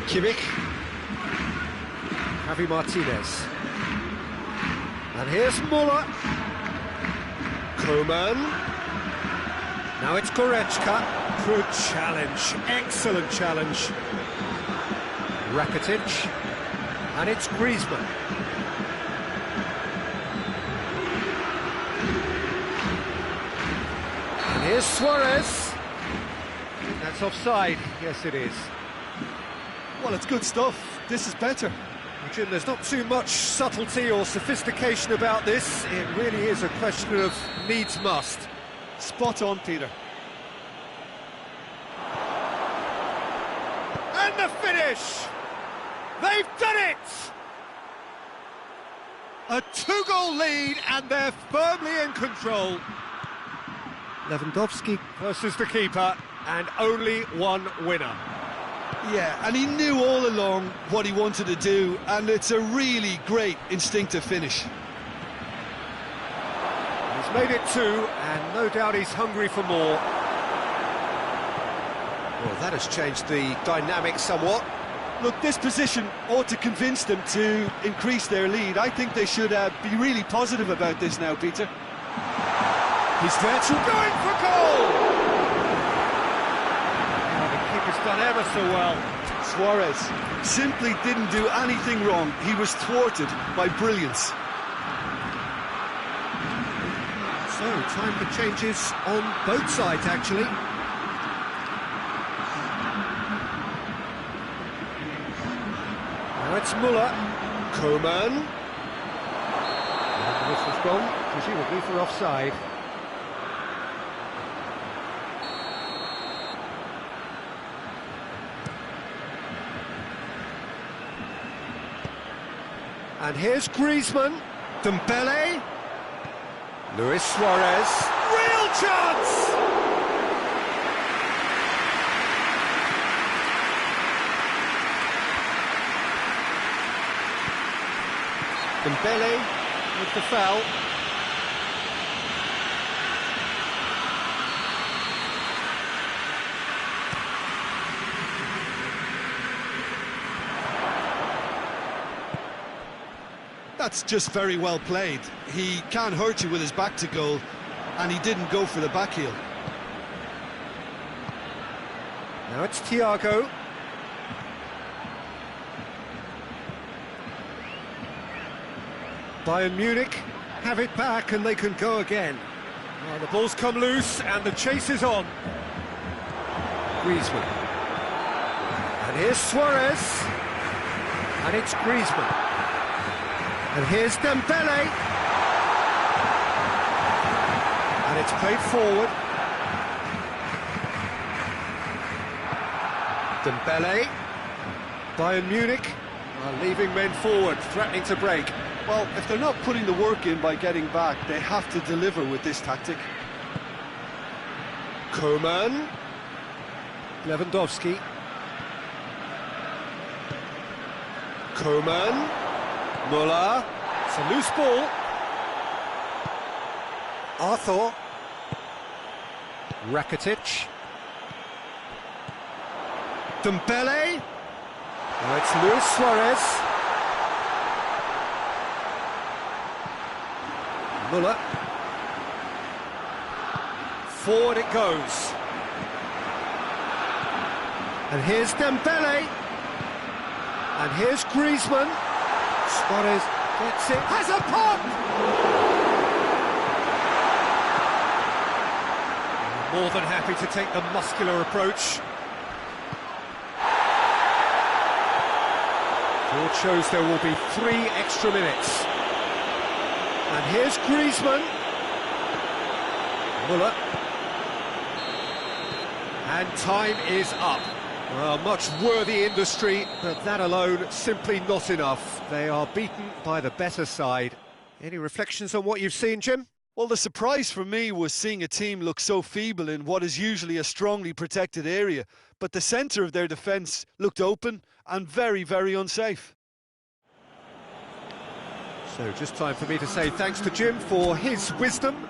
Speaker 2: Kimmich. Javi Martinez. And here's Muller. Coman. Now it's Goretzka. Good challenge, excellent challenge. Rakitic. And it's Griezmann. And here's Suarez. That's offside. Yes, it is.
Speaker 1: Well, it's good stuff. This is better.
Speaker 2: Jim, there's not too much subtlety or sophistication about this. It really is a question of needs must.
Speaker 1: Spot on, Peter.
Speaker 2: And the finish! They've done it! A 2-goal lead and they're firmly in control. Lewandowski versus the keeper and only one winner.
Speaker 1: Yeah, and he knew all along what he wanted to do, and it's a really great instinctive finish.
Speaker 2: He's made it 2, and no doubt he's hungry for more. Well, that has changed the dynamic somewhat.
Speaker 1: Look, this position ought to convince them to increase their lead. I think they should be really positive about this now, Peter.
Speaker 2: He's there to going for goal! Oh, the keeper's done ever so well.
Speaker 1: Suarez simply didn't do anything wrong. He was thwarted by brilliance.
Speaker 2: So, time for changes on both sides, actually. Now it's Muller. Coman. And this has gone, presumably for offside. And here's Griezmann. Dembele. Luis Suarez. Real chance! Dembele with the foul.
Speaker 1: That's just very well played. He can't hurt you with his back to goal, and he didn't go for the back heel.
Speaker 2: Now it's Thiago. Bayern Munich have it back and they can go again. Well, the ball's come loose and the chase is on. Griezmann. And here's Suarez. And it's Griezmann. And here's Dembele. And it's played forward. Dembele. Bayern Munich are leaving men forward, threatening to break.
Speaker 1: Well, if they're not putting the work in by getting back, they have to deliver with this tactic.
Speaker 2: Coman. Lewandowski. Coman. Muller. It's a loose ball. Arthur. Rakitic. Dembele. Now it's Luis Suarez. Muller. Forward it goes. And here's Dembele. And here's Griezmann. Suarez gets it. Has a pop! More than happy to take the muscular approach. George shows there will be 3 extra minutes. And here's Griezmann. Muller. And time is up. Well, much worthy industry, but that alone simply not enough. They are beaten by the better side. Any reflections on what you've seen, Jim?
Speaker 1: Well, the surprise for me was seeing a team look so feeble in what is usually a strongly protected area. But the centre of their defence looked open and very, very unsafe.
Speaker 2: So just time for me to say thanks to Jim for his wisdom.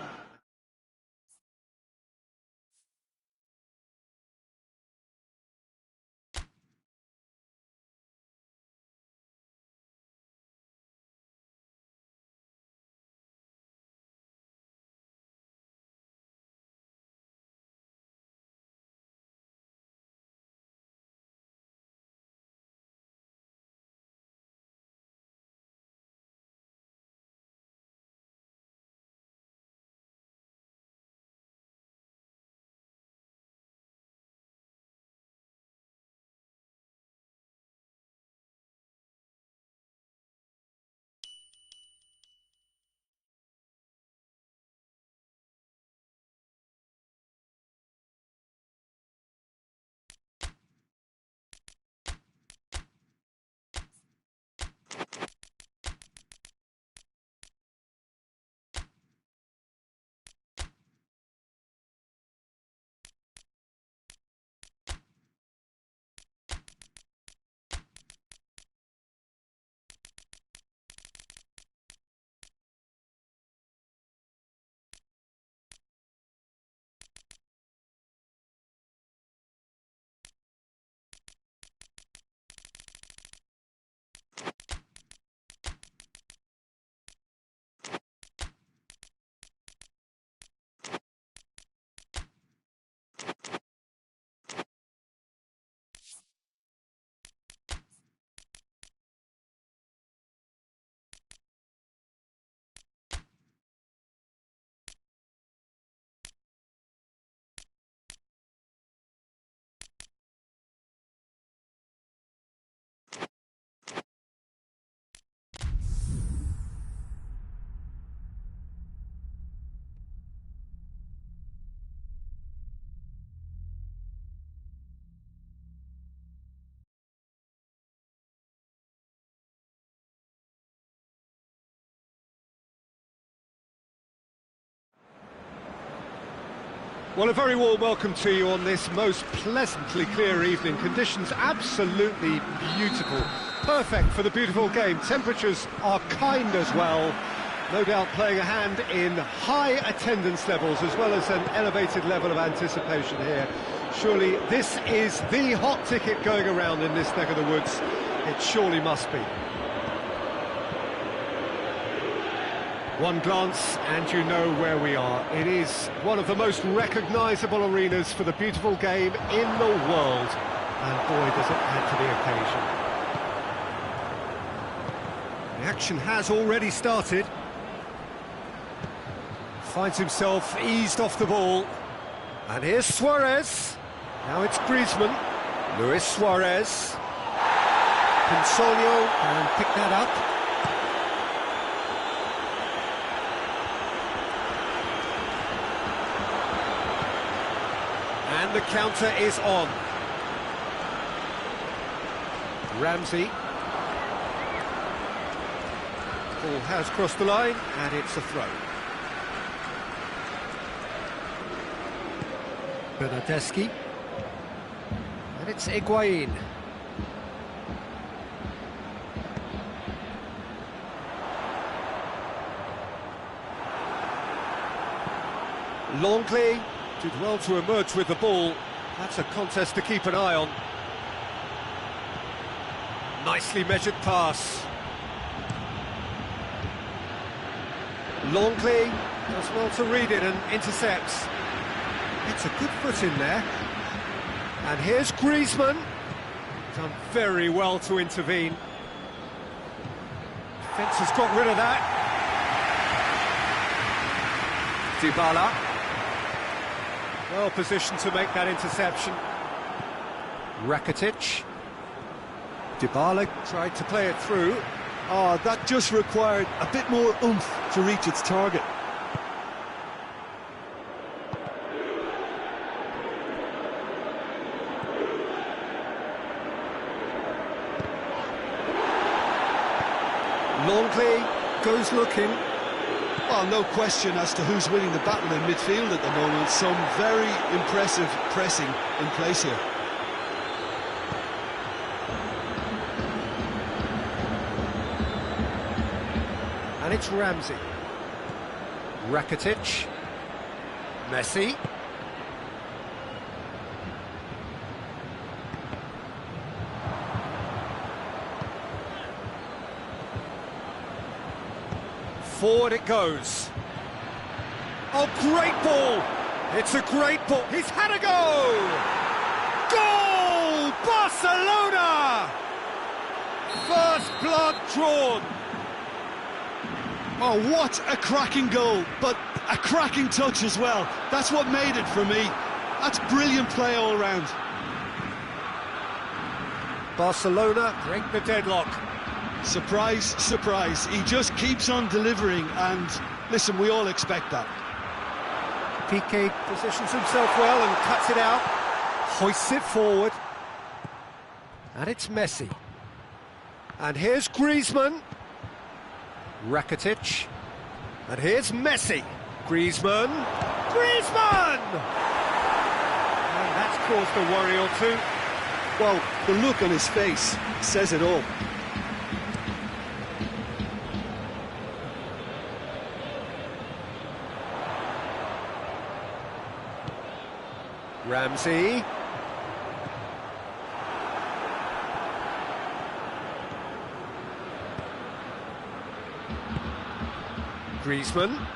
Speaker 2: Well, a very warm welcome to you on this most pleasantly clear evening. Conditions absolutely beautiful. Perfect for the beautiful game. Temperatures are kind as well. No doubt playing a hand in high attendance levels as well as an elevated level of anticipation here. Surely this is the hot ticket going around in this neck of the woods. It surely must be. One glance and you know where we are. It is one of the most recognisable arenas for the beautiful game in the world. And boy, does it add to the occasion. The action has already started. Finds himself eased off the ball. And here's Suarez. Now it's Griezmann. Luis Suarez. Pinsolio can pick that up. And the counter is on. Ramsey. Ball has crossed the line, and it's a throw. Bernardeschi. And it's Higuain. Longley did well to emerge with the ball. That's a contest to keep an eye on. Nicely measured pass. Longley does well to read it and intercepts. It's a good foot in there. And here's Griezmann. Done very well to intervene. Defence has got rid of that. Dybala. Well positioned to make that interception. Rakitic. Dybala tried to play it through.
Speaker 3: Oh, that just required a bit more oomph to reach its target.
Speaker 2: Longley goes looking.
Speaker 3: Well, no question as to who's winning the battle in midfield at the moment. Some very impressive pressing in place here.
Speaker 2: And it's Ramsey. Rakitic. Messi. Forward it goes. Oh, great ball! It's a great ball. He's had a go! Goal! Barcelona! First blood drawn.
Speaker 3: Oh, what a cracking goal, but a cracking touch as well. That's what made it for me. That's brilliant play all round.
Speaker 2: Barcelona break the deadlock.
Speaker 3: Surprise, surprise. He just keeps on delivering, and listen, we all expect that.
Speaker 2: Piqué positions himself well and cuts it out. Hoists it forward. And it's Messi. And here's Griezmann. Rakitic. And here's Messi. Griezmann. Griezmann! And that's caused a worry or two.
Speaker 3: Well, the look on his face says it all.
Speaker 2: Ramsey. Griezmann.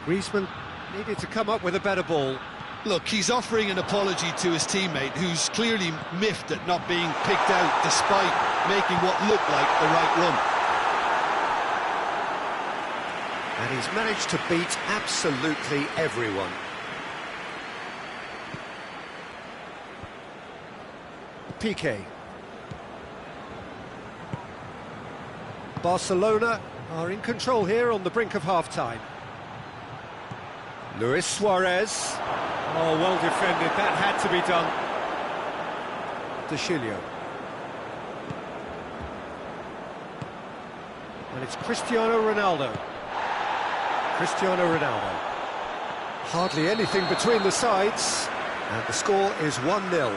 Speaker 2: Griezmann needed to come up with a better ball.
Speaker 3: Look, he's offering an apology to his teammate, who's clearly miffed at not being picked out despite making what looked like the right run.
Speaker 2: And he's managed to beat absolutely everyone. Piqué. Barcelona are in control here on the brink of half-time. Luis Suarez. Oh, well defended. That had to be done. De Chilio. And it's Cristiano Ronaldo. Cristiano Ronaldo. Hardly anything between the sides, and the score is 1-0.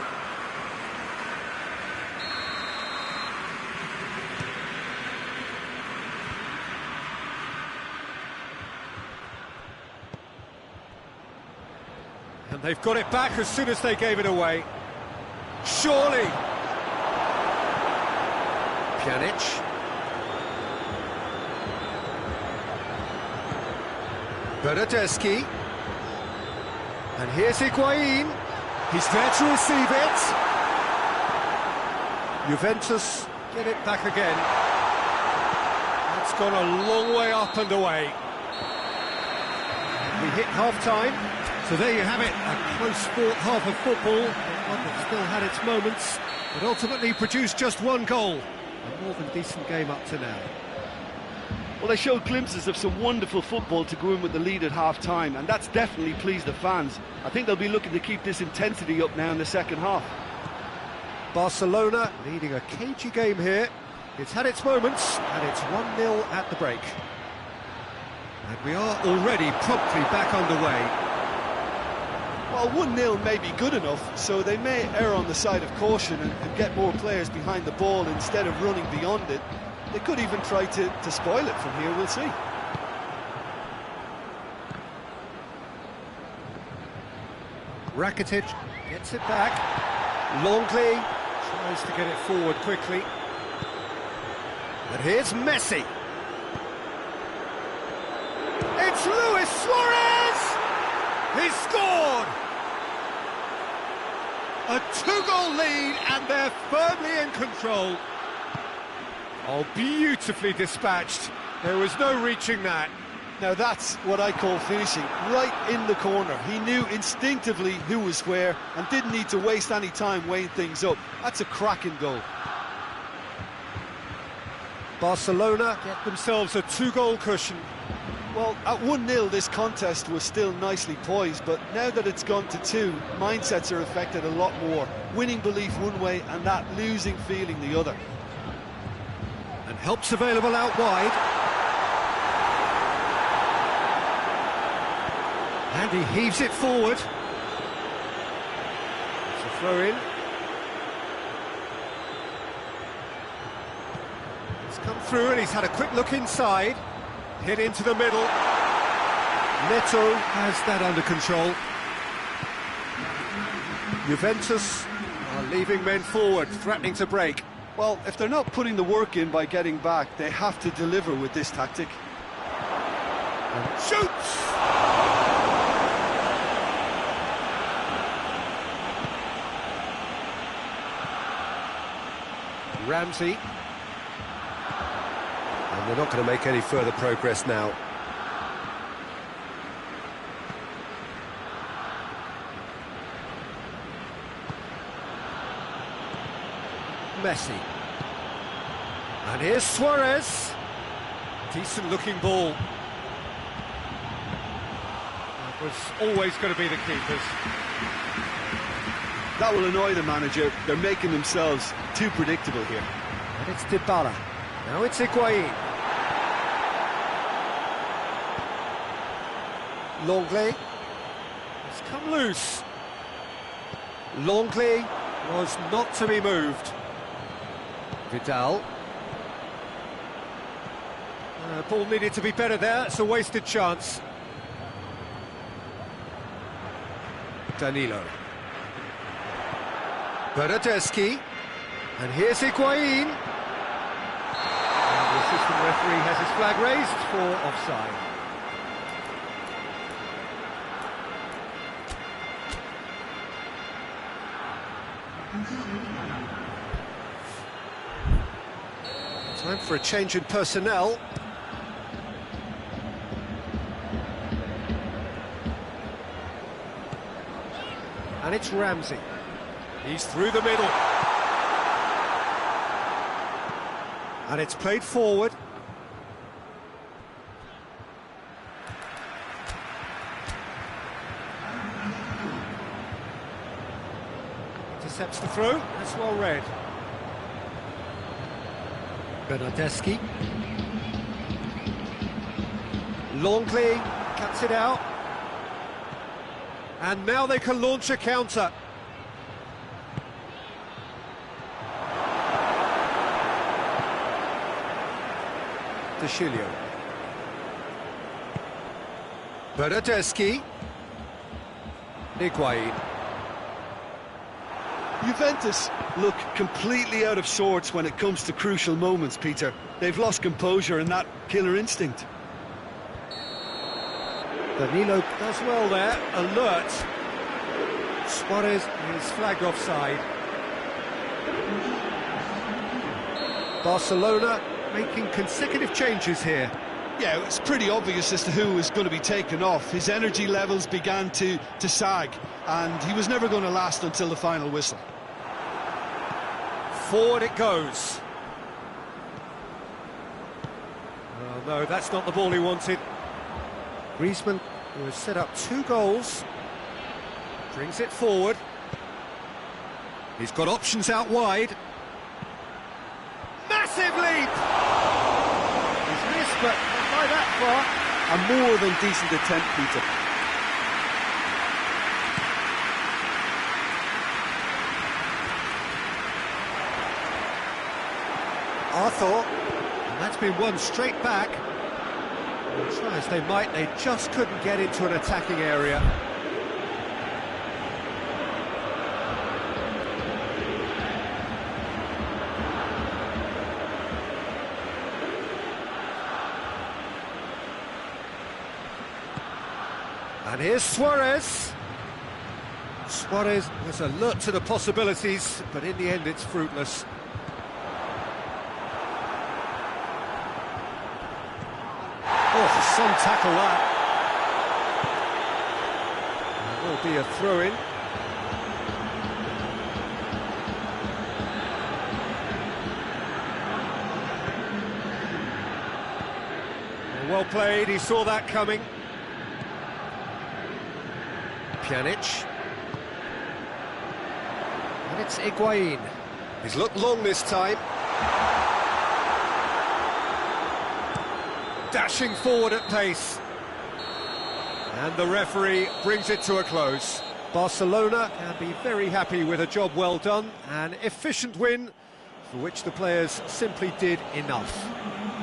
Speaker 2: And they've got it back as soon as they gave it away. Surely! Pjanic. Bernardeschi. And here's Higuain. He's there to receive it. Juventus get it back again. It's gone a long way up and away. We hit half-time. So there you have it, a close-fought half of football, one that still had its moments, but ultimately produced just one goal. A more than decent game up to now.
Speaker 3: Well, they showed glimpses of some wonderful football to go in with the lead at half-time, and that's definitely pleased the fans. I think they'll be looking to keep this intensity up now in the second half.
Speaker 2: Barcelona leading a cagey game here. It's had its moments, and it's 1-0 at the break. And we are already promptly back underway.
Speaker 3: Well, 1-0 may be good enough, so they may err on the side of caution and get more players behind the ball instead of running beyond it. They could even try to spoil it from here, we'll see.
Speaker 2: Rakitic gets it back. Longley tries to get it forward quickly. But here's Messi. It's Luis Suarez! He's scored! A 2-goal lead, and they're firmly in control. Oh, beautifully dispatched. There was no reaching that.
Speaker 3: Now that's what I call finishing, right in the corner. He knew instinctively who was where and didn't need to waste any time weighing things up. That's a cracking goal.
Speaker 2: Barcelona get themselves a 2-goal cushion.
Speaker 3: Well, at 1-0 this contest was still nicely poised, but now that it's gone to 2, mindsets are affected a lot more. Winning belief one way and that losing feeling the other.
Speaker 2: And help's available out wide. And he heaves it forward. It's a throw in. He's come through and he's had a quick look inside. Hit into the middle. Neto has that under control. Juventus are leaving men forward, threatening to break.
Speaker 3: Well, if they're not putting the work in by getting back, they have to deliver with this tactic.
Speaker 2: And shoots! Ramsey. And they're not going to make any further progress now. Messi. And here's Suarez. Decent looking ball. That was always going to be the keepers.
Speaker 3: That will annoy the manager. They're making themselves too predictable here.
Speaker 2: And it's Dybala. Now it's Higuain. Longley. It's come loose. Longley was not to be moved. Vidal. Ball needed to be better there. It's a wasted chance. Danilo. Bernardeschi. And here's Higuain. And the assistant referee has his flag raised for offside. Time for a change in personnel. And it's Ramsey. He's through the middle. And it's played forward. Intercepts the throw. That's well read. Bernardeschi. Longley cuts it out. And now they can launch a counter. De Chilio. Bernardeschi. Higuain.
Speaker 3: Juventus look completely out of sorts when it comes to crucial moments, Peter. They've lost composure and that killer instinct.
Speaker 2: Danilo does well there, alert. Suarez is flagged offside. Barcelona making consecutive changes here.
Speaker 3: Yeah, it's pretty obvious as to who was going to be taken off. His energy levels began to sag, and he was never going to last until the final whistle.
Speaker 2: Forward it goes. Oh no, that's not the ball he wanted. Griezmann, who has set up 2 goals, brings it forward. He's got options out wide. Massive leap! He's missed, but not by that far.
Speaker 3: A more than decent attempt, Peter.
Speaker 2: Arthur, and that's been won straight back. Try as they might, they just couldn't get into an attacking area. And here's Suarez. Suarez was alert to the possibilities, but in the end it's fruitless. Oh, some tackle that. There will be a throw-in. Well played, he saw that coming. Pjanic. And it's Higuain. He's looked long this time. Dashing forward at pace. And the referee brings it to a close. Barcelona can be very happy with a job well done, an efficient win for which the players simply did enough.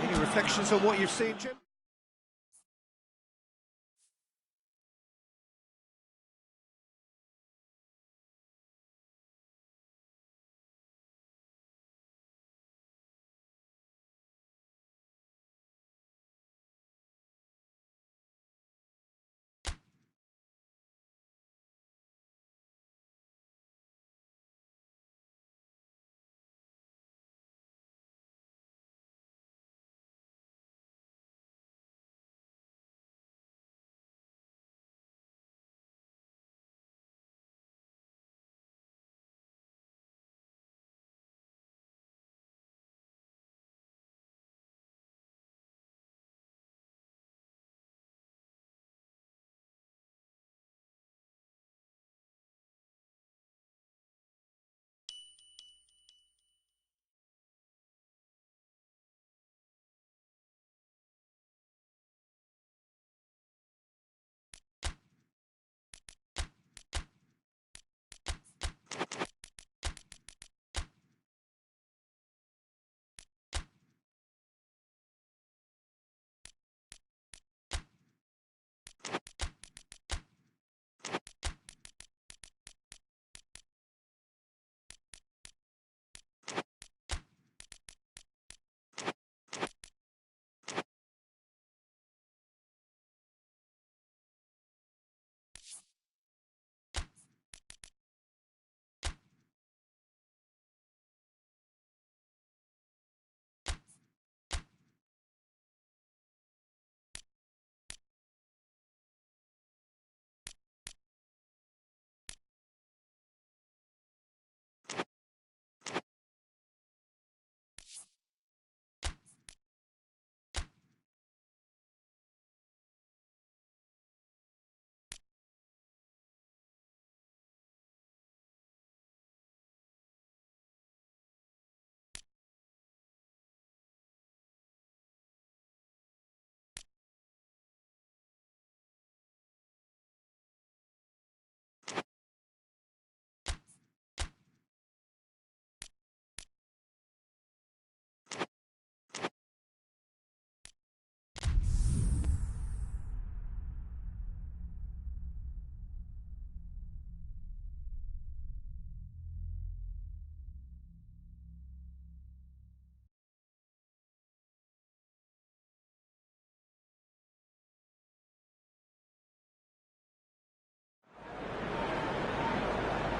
Speaker 2: Any reflections on what you've seen, Jim?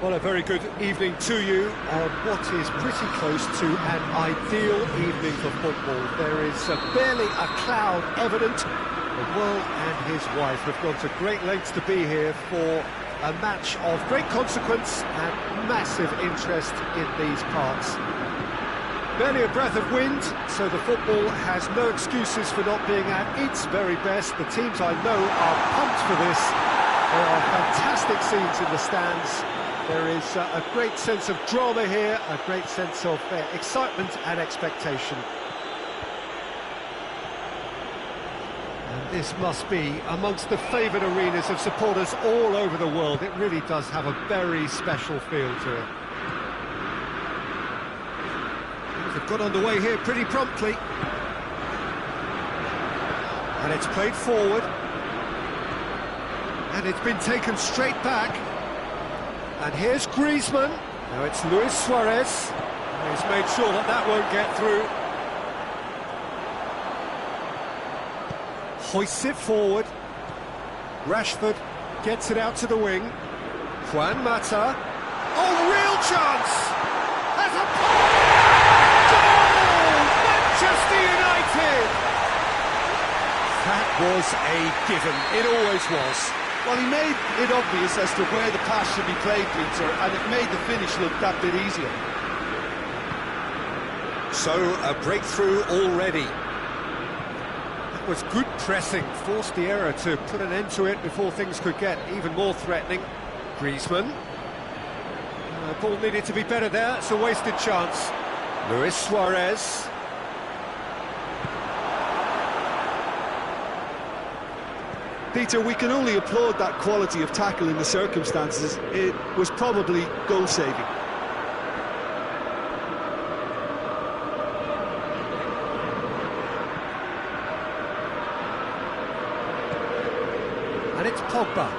Speaker 2: Well, a very good evening to you on what is pretty close to an ideal evening for football. There is barely a cloud evident. The world and his wife have gone to great lengths to be here for a match of great consequence and massive interest in these parts. Barely a breath of wind, so the football has no excuses for not being at its very best. The teams I know are pumped for this. There are fantastic scenes in the stands. There is a great sense of drama here, a great sense of excitement and expectation. And this must be amongst the favoured arenas of supporters all over the world. It really does have a very special feel to it. They've got underway here pretty promptly. And it's played forward. And it's been taken straight back. And here's Griezmann. Now it's Luis Suarez. He's made sure that that won't get through. Hoists it forward. Rashford gets it out to the wing. Juan Mata. Oh, real chance! Has a goal! Manchester United! That was a given. It always was.
Speaker 1: Well, he made it obvious as to where the pass should be played, Peter, and it made the finish look that bit easier.
Speaker 2: So, a breakthrough already. That was good pressing, forced the error to put an end to it before things could get even more threatening. Griezmann. Ball needed to be better there, it's a wasted chance. Luis Suarez.
Speaker 1: Peter, we can only applaud that quality of tackle in the circumstances. It was probably goal-saving.
Speaker 2: And it's Pogba.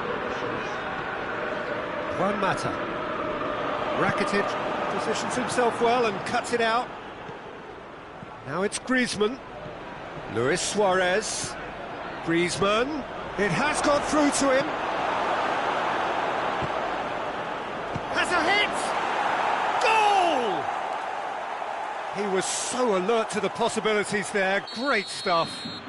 Speaker 2: Juan Mata. Rakitic positions himself well and cuts it out. Now it's Griezmann. Luis Suarez. Griezmann. It has got through to him. Has a hit! Goal! He was so alert to the possibilities there. Great stuff.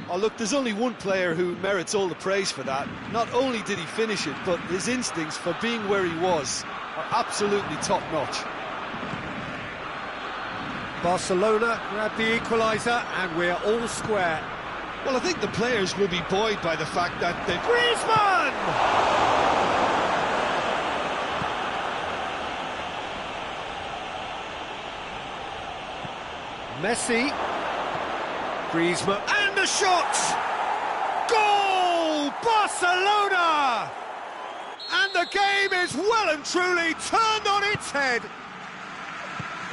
Speaker 1: Oh, look, there's only one player who merits all the praise for that. Not only did he finish it, but his instincts for being where he was are absolutely top-notch.
Speaker 2: Barcelona grabbed the equaliser and we're all square.
Speaker 1: Well, I think the players will be buoyed by the fact that they've...
Speaker 2: Griezmann! Messi. Griezmann. And the shot! Goal! Barcelona! And the game is well and truly turned on its head.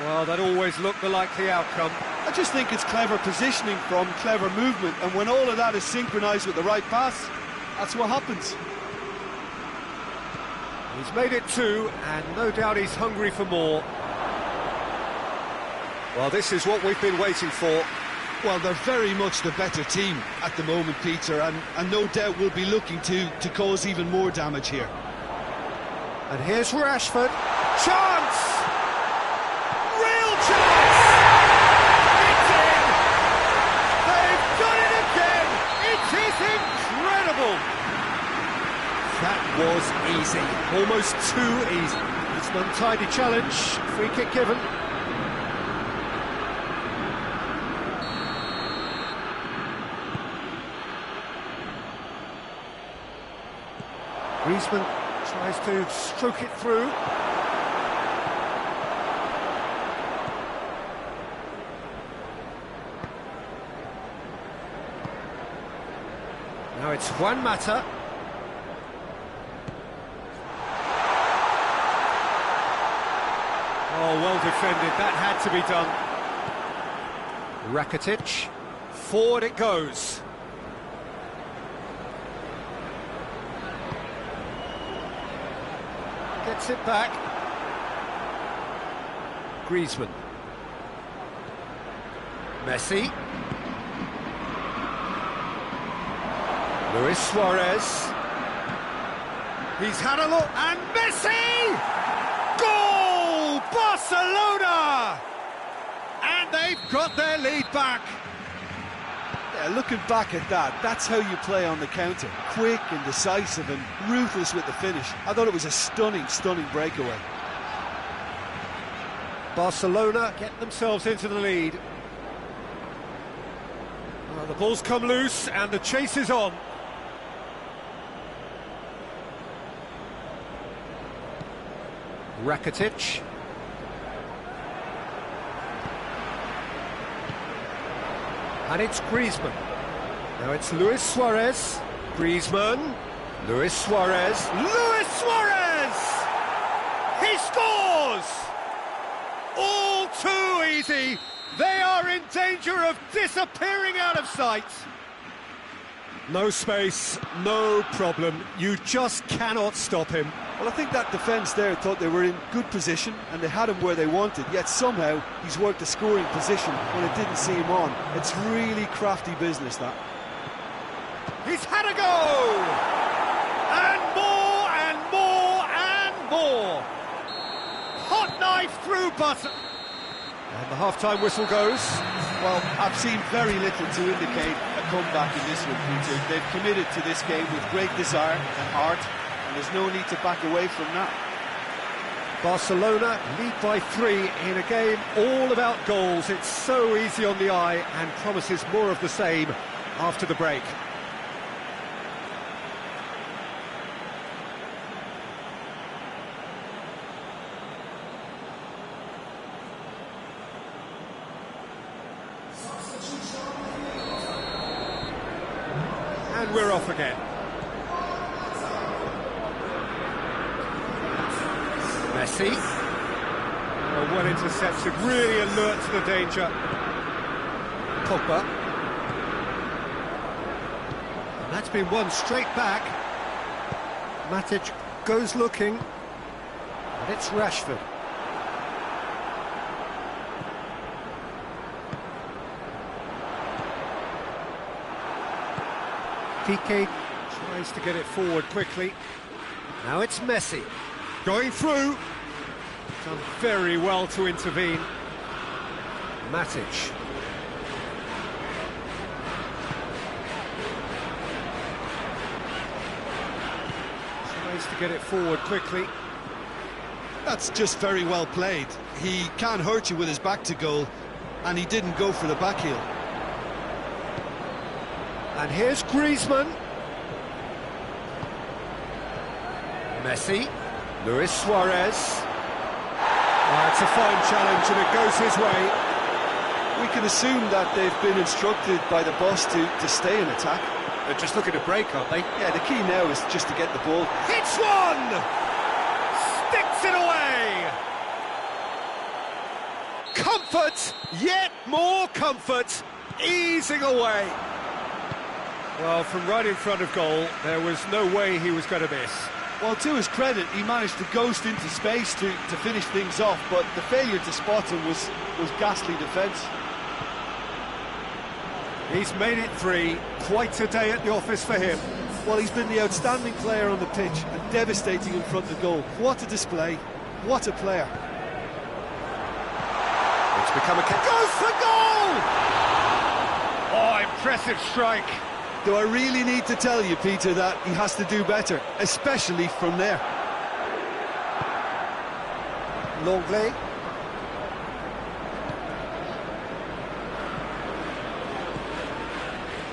Speaker 2: Well, that always looked the likely outcome.
Speaker 1: I just think it's clever positioning from clever movement, and when all of that is synchronised with the right pass, that's what happens.
Speaker 2: He's made it two, and no doubt he's hungry for more. Well, this is what we've been waiting for.
Speaker 1: Well, they're very much the better team at the moment, Peter, and no doubt will be looking to cause even more damage here.
Speaker 2: And here's Rashford. Chance! Real chance! It's in! They've done it again! It is incredible! That was easy. Almost too easy. It's an untidy challenge. Free kick given. Griezmann tries to stroke it through. Now it's Juan Mata. Oh, well defended, that had to be done. Rakitic, forward it goes. Gets it back. Griezmann. Messi. Luis Suarez. He's had a look, and Messi! Barcelona! And they've got their lead back.
Speaker 3: Yeah, looking back at that, that's how you play on the counter. Quick and decisive and ruthless with the finish. I thought it was a stunning, stunning breakaway.
Speaker 2: Barcelona get themselves into the lead. Well, the ball's come loose and the chase is on. Rakitic. And it's Griezmann. Now it's Luis Suarez. Griezmann. Luis Suarez. Luis Suarez! He scores! All too easy. They are in danger of disappearing out of sight. No space, no problem. You just cannot stop him.
Speaker 3: Well, I think that defence there thought they were in good position and they had him where they wanted, yet somehow he's worked a scoring position when it didn't see him on. It's really crafty business, that.
Speaker 2: He's had a go! And more and more and more! Hot knife through butter! And the half-time whistle goes.
Speaker 3: Well, I've seen very little to indicate a comeback in this one, Peter. They've committed to this game with great desire and heart, and there's no need to back away from that.
Speaker 2: Barcelona lead by 3 in a game all about goals. It's so easy on the eye and promises more of the same after the break. And we're off again. Messi. Oh, well intercepted, really alert to the danger. Pogba. And that's been won straight back. Matic goes looking. And it's Rashford. Piqué tries to get it forward quickly. Now it's Messi. Going through. Done very well to intervene. Matic. Tries to get it forward quickly.
Speaker 1: That's just very well played. He can't hurt you with his back to goal, and he didn't go for the back heel.
Speaker 2: And here's Griezmann. Messi. Luis Suarez. Oh, it's a fine challenge and it goes his way.
Speaker 3: We can assume that they've been instructed by the boss to stay in attack.
Speaker 2: They're just looking to break, aren't they?
Speaker 3: Yeah, the key now is just to get the ball.
Speaker 2: Hits one! Sticks it away! Comfort! Yet more comfort! Easing away! Well, from right in front of goal, there was no way he was going to miss.
Speaker 3: Well, to his credit, he managed to ghost into space to finish things off, but the failure to spot him was ghastly defence.
Speaker 2: He's made it 3. Quite a day at the office for him.
Speaker 3: Well, he's been the outstanding player on the pitch and devastating in front of goal. What a display. What a player.
Speaker 2: It's become a... Goes for goal! Oh, impressive strike.
Speaker 3: Do I really need to tell you, Peter, that he has to do better, especially from there?
Speaker 2: Longley.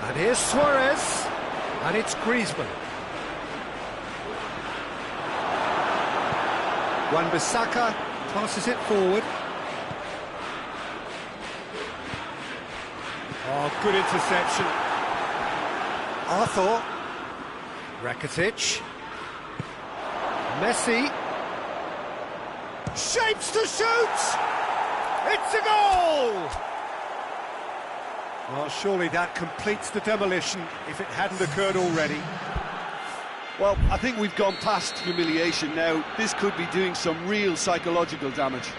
Speaker 2: And here's Suarez. And it's Griezmann. Wan-Bissaka passes it forward. Oh, good interception. Arthur. Rakitic. Messi. Shapes to shoot! It's a goal! Well, surely that completes the demolition if it hadn't occurred already.
Speaker 3: Well, I think we've gone past humiliation now. This could be doing some real psychological damage.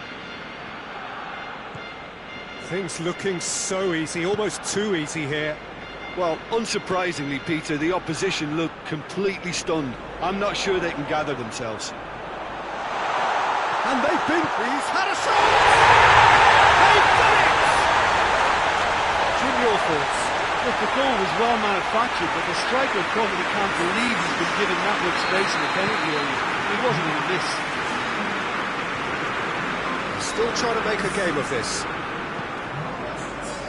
Speaker 2: Things looking so easy, almost too easy here.
Speaker 3: Well, unsurprisingly, Peter, the opposition look completely stunned. I'm not sure they can gather themselves.
Speaker 2: And they've been... He's had a shot! They've done it! Jim, your thoughts?
Speaker 3: Look, the goal was well manufactured, but the striker probably can't believe he's been given that much space in the penalty area. It wasn't even a miss.
Speaker 2: Still trying to make a game of this.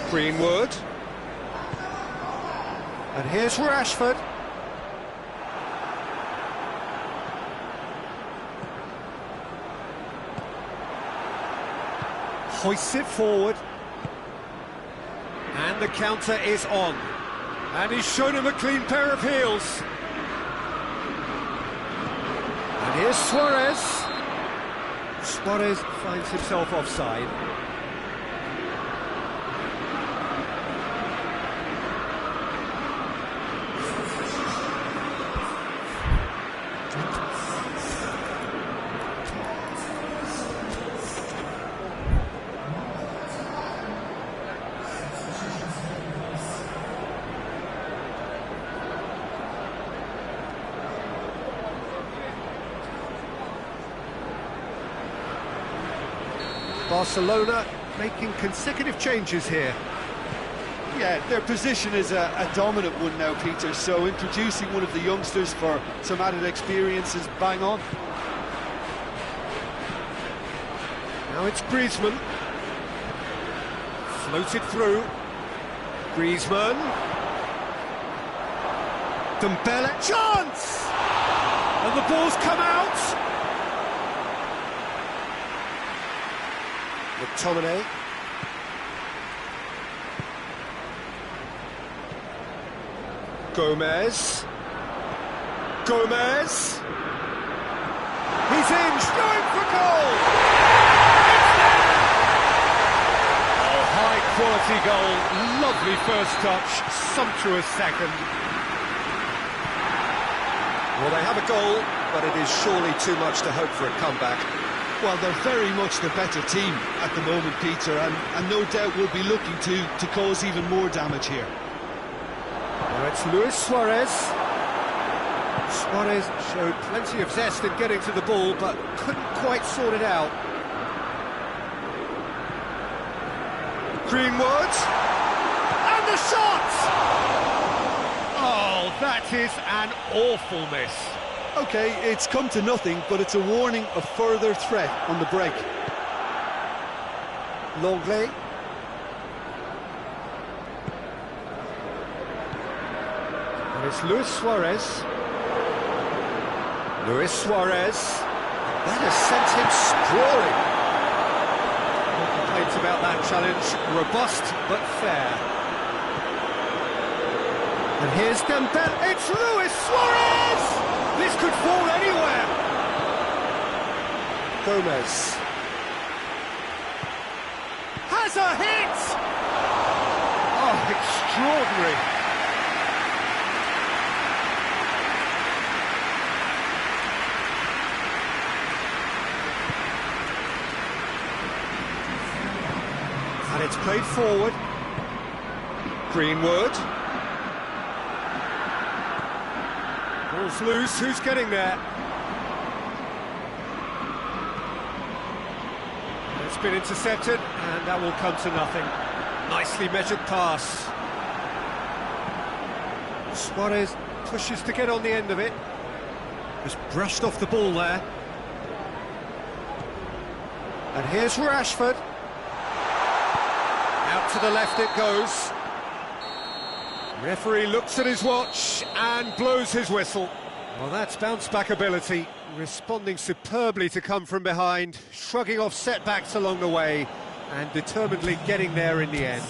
Speaker 2: Greenwood. And here's Rashford. Hoists it forward. And the counter is on. And he's shown him a clean pair of heels. And here's Suarez. Suarez finds himself offside. Barcelona making consecutive changes here.
Speaker 3: Yeah, their position is a dominant one now, Peter, so introducing one of the youngsters for some added experience is bang on.
Speaker 2: Now it's Griezmann. Floated through. Griezmann. Dembele. Chance! And the ball's come out! McTominay. Gomez. Gomez. He's in, going for goal! Oh, high quality goal, lovely first touch, sumptuous second. Well, they have a goal, but it is surely too much to hope for a comeback.
Speaker 3: Well, they're very much the better team at the moment, Peter, and no doubt will be looking to cause even more damage here.
Speaker 2: Now it's Luis Suarez. Suarez showed plenty of zest in getting to the ball, but couldn't quite sort it out. Greenwood. And the shot! Oh, that is an awful miss.
Speaker 3: OK, it's come to nothing, but it's a warning of further threat on the break.
Speaker 2: Longley. And it's Luis Suarez. Luis Suarez. That has sent him sprawling. No complaints about that challenge. Robust but fair. And here's Dembele. It's Luis Suarez! This could fall anywhere. Gomez. Has a hit! Oh, extraordinary. And it's played forward. Greenwood. Ball's loose, who's getting there? It's been intercepted, and that will come to nothing. Nicely measured pass. Suarez pushes to get on the end of it. Just brushed off the ball there. And here's Rashford. Out to the left it goes. Referee looks at his watch and blows his whistle. Well, that's bounce-back ability, responding superbly to come from behind, shrugging off setbacks along the way, and determinedly getting there in the end.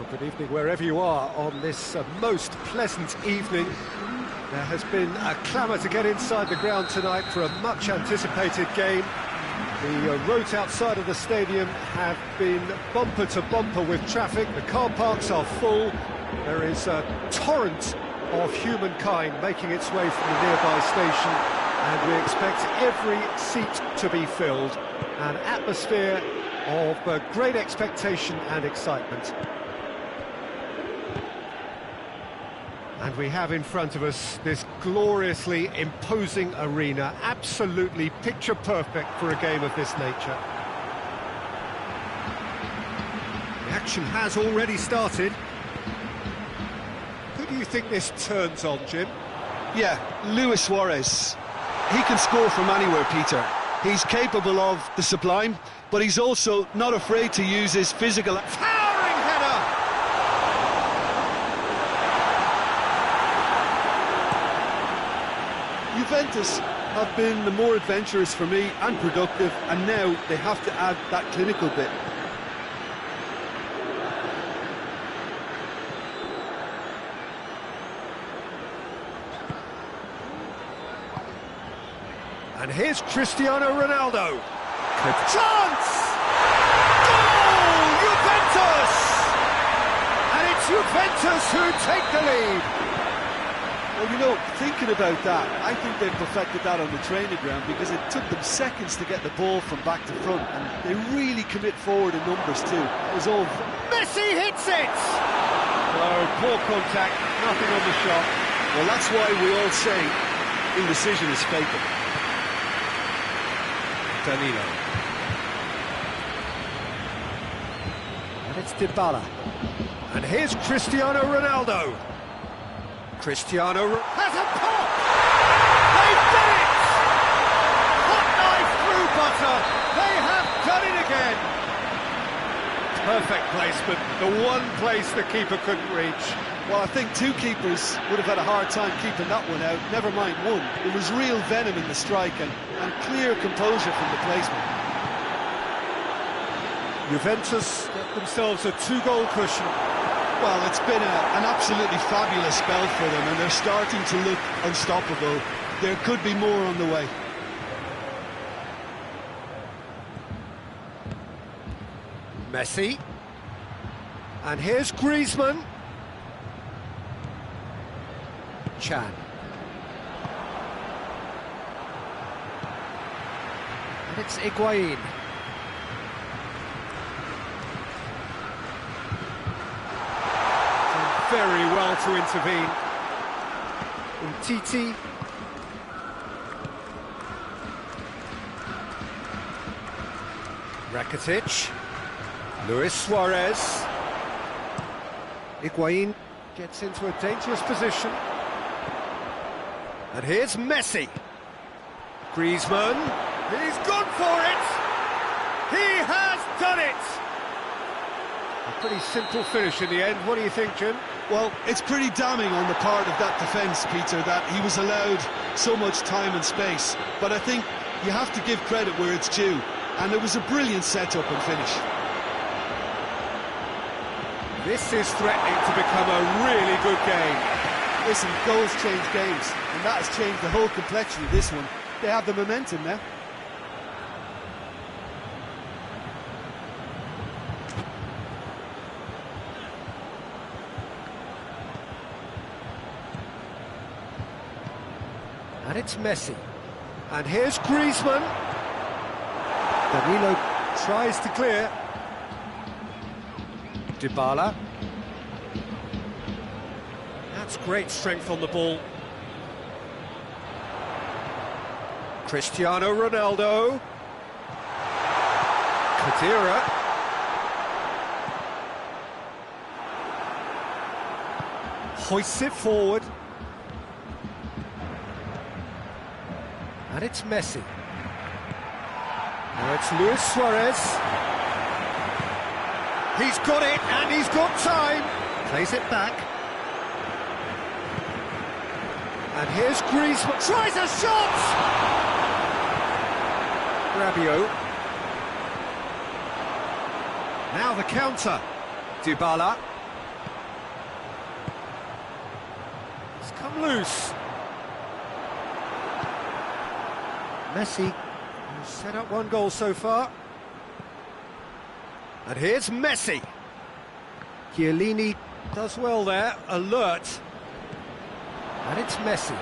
Speaker 2: Well, good evening wherever you are on this most pleasant evening. There has been a clamour to get inside the ground tonight for a much-anticipated game. The roads outside of the stadium have been bumper to bumper with traffic. The car parks are full. There is a torrent of humankind making its way from the nearby station, and we expect every seat to be filled. An atmosphere of great expectation and excitement. And we have in front of us this gloriously imposing arena, absolutely picture perfect for a game of this nature. The action has already started. Who do you think this turns on, Jim?
Speaker 1: Yeah, Luis Suarez. He can score from anywhere, Peter. He's capable of the sublime, but he's also not afraid to use his physical...
Speaker 2: Towering header!
Speaker 3: Juventus have been the more adventurous for me and productive, and now they have to add that clinical bit.
Speaker 2: And here's Cristiano Ronaldo. Chance! Goal! Juventus! And it's Juventus who take the lead.
Speaker 3: Well, you know, thinking about that, I think they've perfected that on the training ground, because it took them seconds to get the ball from back to front, and they really commit forward in numbers too. It was all...
Speaker 2: Messi hits it! Oh, poor contact, nothing on the shot.
Speaker 3: Well, that's why we all say indecision is fatal.
Speaker 2: Danilo. And it's Dybala. And here's Cristiano Ronaldo. Cristiano has a pop! They've done it! Hot knife through butter! They have done it again! Perfect placement, the one place the keeper couldn't reach.
Speaker 3: Well, I think two keepers would have had a hard time keeping that one out, never mind one. There was real venom in the strike and clear composure from the placement.
Speaker 2: Juventus get themselves a two-goal cushion.
Speaker 3: Well, it's been an absolutely fabulous spell for them, and they're starting to look unstoppable. There could be more on the way.
Speaker 2: Messi. And here's Griezmann. Chan. And it's Higuain. Done very well to intervene. Umtiti. Rakitic. Luis Suarez. Higuain gets into a dangerous position. And here's Messi. Griezmann. He's gone for it! He has done it! A pretty simple finish in the end. What do you think, Jim?
Speaker 3: Well, it's pretty damning on the part of that defence, Peter, that he was allowed so much time and space. But I think you have to give credit where it's due. And it was a brilliant set-up and finish.
Speaker 2: This is threatening to become a really good game.
Speaker 3: Listen, goals change games, and that has changed the whole complexion of this one. They have the momentum now.
Speaker 2: And it's Messi. And here's Griezmann. Danilo tries to clear. Dybala. That's great strength on the ball. Cristiano Ronaldo. Khedira. Hoists it forward. And it's Messi. Now it's Luis Suarez. He's got it, and he's got time. Plays it back. And here's Griezmann. Tries a shot! Rabiot. Now the counter. Dybala. him loose. Messi has set up one goal so far. And here's Messi. Chiellini does well there, alert. And it's Messi.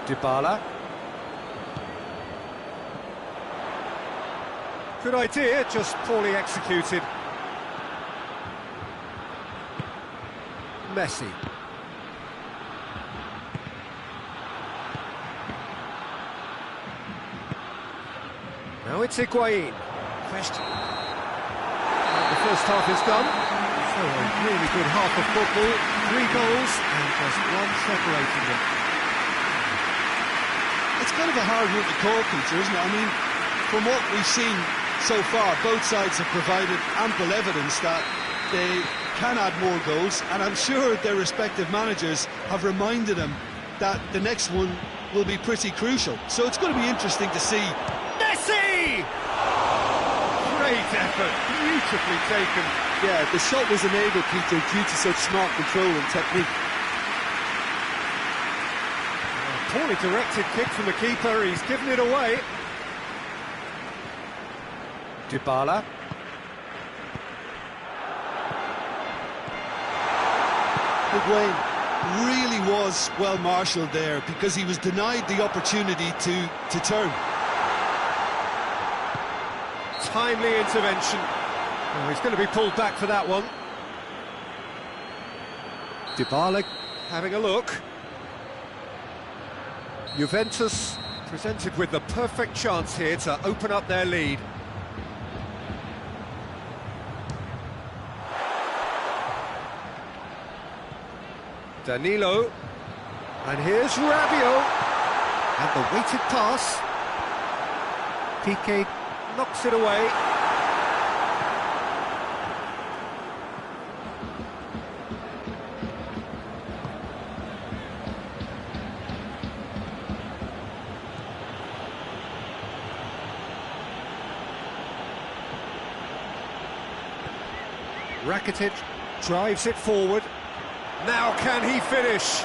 Speaker 2: Dybala. Good idea, just poorly executed. Messi. Now it's Higuain. Question. The first half is done. So a really good half of football. 3 goals and just one separating them.
Speaker 1: It's kind of a hard one to call, Peter, isn't it? I mean, from what we've seen so far, both sides have provided ample evidence that they can add more goals, and I'm sure their respective managers have reminded them that the next one will be pretty crucial. So it's going to be interesting to see.
Speaker 2: Messi! Great effort, beautifully taken.
Speaker 3: Yeah, the shot was enabled, Peter, due to such smart control and technique.
Speaker 2: Poorly directed kick from the keeper, he's given it away. Dybala.
Speaker 1: Higuain really was well marshalled there because he was denied the opportunity to turn.
Speaker 2: Timely intervention. Oh, he's going to be pulled back for that one. Dybala having a look. Juventus presented with the perfect chance here to open up their lead. Danilo, and here's Rabiot, and the weighted pass. Piqué knocks it away. Rakitic drives it forward. Now can he finish?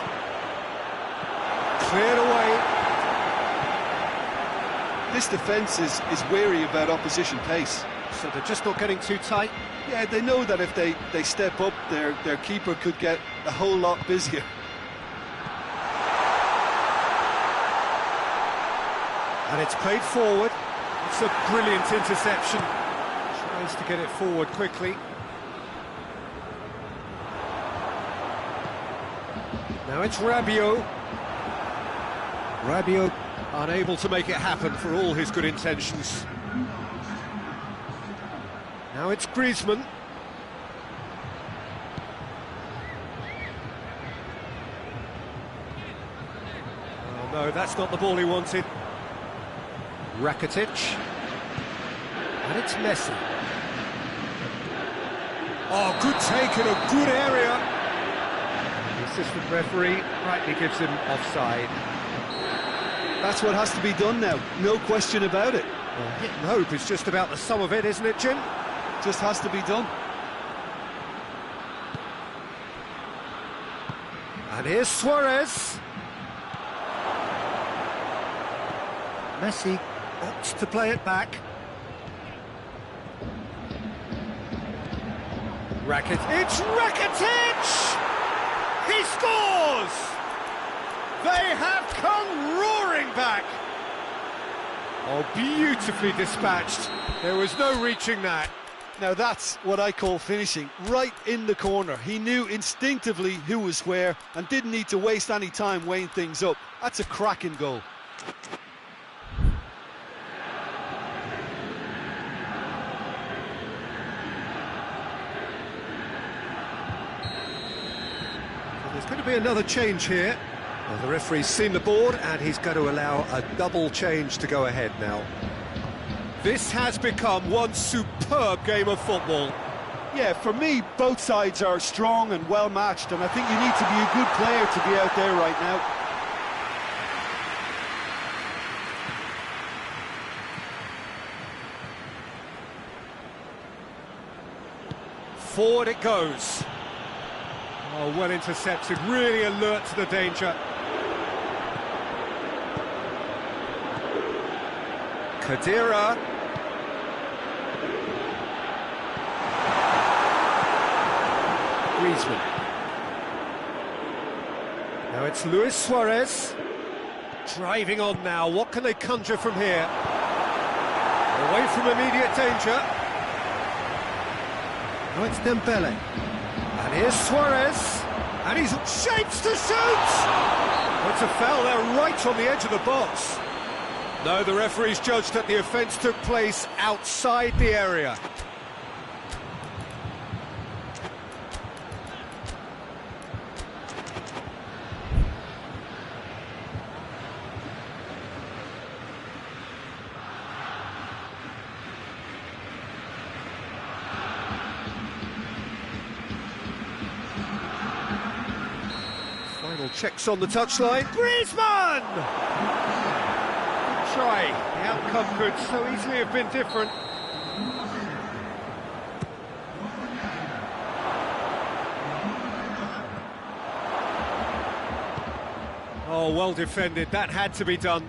Speaker 2: Cleared away.
Speaker 3: This defence is wary about opposition pace.
Speaker 2: So they're just not getting too tight.
Speaker 3: Yeah, they know that if they step up, their keeper could get a whole lot busier.
Speaker 2: And it's played forward. It's a brilliant interception. Tries to get it forward quickly. Now it's Rabiot. Rabiot unable to make it happen for all his good intentions. Now it's Griezmann. Oh no, that's not the ball he wanted. Rakitic. And it's Messi. Oh, good take in a good area. The assistant referee rightly gives him offside.
Speaker 3: That's what has to be done now, no question about it.
Speaker 2: Well, hit and hope is just about the sum of it, isn't it, Jim?
Speaker 3: Just has to be done.
Speaker 2: And here's Suarez. Messi opts to play it back. Rakitic. It's Rakitic! He scores! They have come roaring back. Oh, beautifully dispatched. There was no reaching that.
Speaker 3: Now that's what I call finishing, right in the corner. He knew instinctively who was where and didn't need to waste any time weighing things up. That's a cracking goal.
Speaker 2: There's going to be another change here. Well, the referee's seen the board and he's going to allow a double change to go ahead now. This has become one superb game of football.
Speaker 3: Yeah, for me, both sides are strong and well matched, and I think you need to be a good player to be out there right now.
Speaker 2: Forward it goes. Oh, well intercepted, really alert to the danger. Khedira. Griezmann. Now it's Luis Suarez. Driving on now, what can they conjure from here? Away from immediate danger. Now it's Dembele. And here's Suarez. And he's shapes to shoot! It's a foul there right on the edge of the box. No, the referee's judged that the offence took place outside the area. Final checks on the touchline. Griezmann! Good try. The outcome could so easily have been different. Oh, well defended. That had to be done.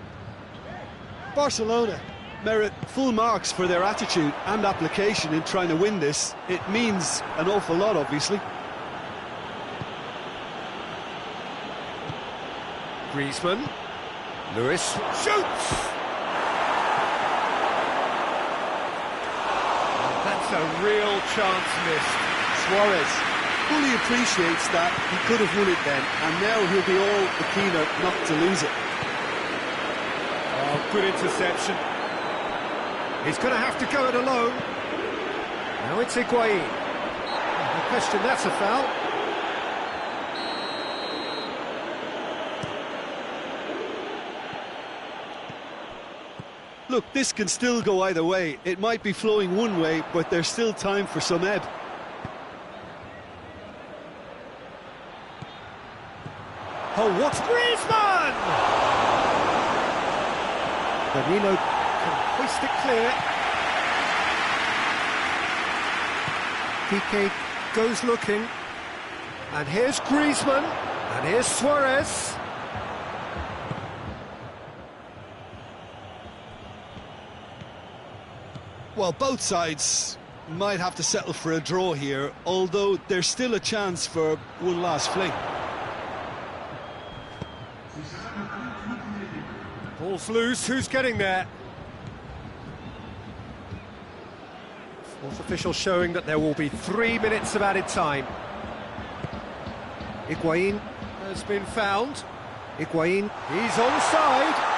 Speaker 3: Barcelona merit full marks for their attitude and application in trying to win this. It means an awful lot, obviously.
Speaker 2: Griezmann. Lewis shoots! That's a real chance missed.
Speaker 3: Suarez fully appreciates that he could have won it then, and now he'll be all the keener not to lose it.
Speaker 2: Oh, good interception. He's going to have to go it alone. Now it's Higuain. No question, that's a foul.
Speaker 3: Look, this can still go either way. It might be flowing one way, but there's still time for some ebb.
Speaker 2: Oh, what's Griezmann? Danilo can hoist it clear. Piqué goes looking. And here's Griezmann. And here's Suarez.
Speaker 3: Well, both sides might have to settle for a draw here, although there's still a chance for one last fling.
Speaker 2: Ball's loose, who's getting there? Fourth official showing that there will be 3 minutes of added time. Higuain has been found. Higuain, he's onside.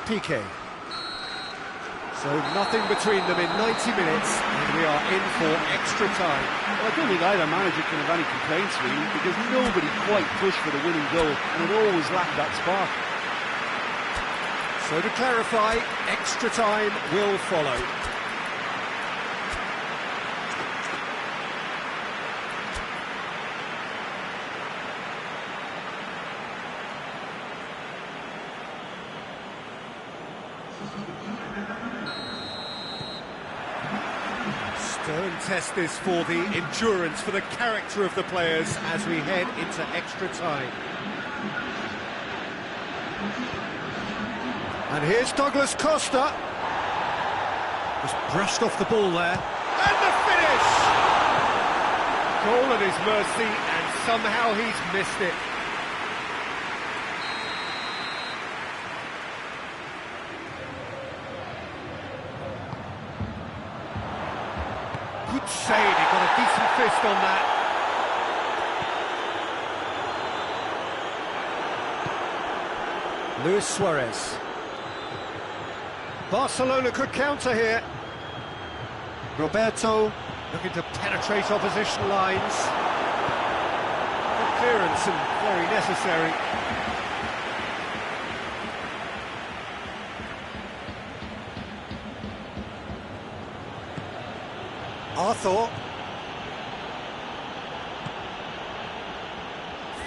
Speaker 2: Piqué. So nothing between them in 90 minutes, and we are in for extra time.
Speaker 3: Well, I don't think either manager can have any complaints, really, because nobody quite pushed for the winning goal, and it always lacked that spark.
Speaker 2: So to clarify, extra time will follow. Stern test this for the endurance, for the character of the players as we head into extra time. And here's Douglas Costa. Just brushed off the ball there. And the finish! Goal at his mercy, and somehow he's missed it. Good save, he got a decent fist on that. Luis Suarez. Barcelona could counter here. Roberto looking to penetrate opposition lines. Good clearance and very necessary. Arthur.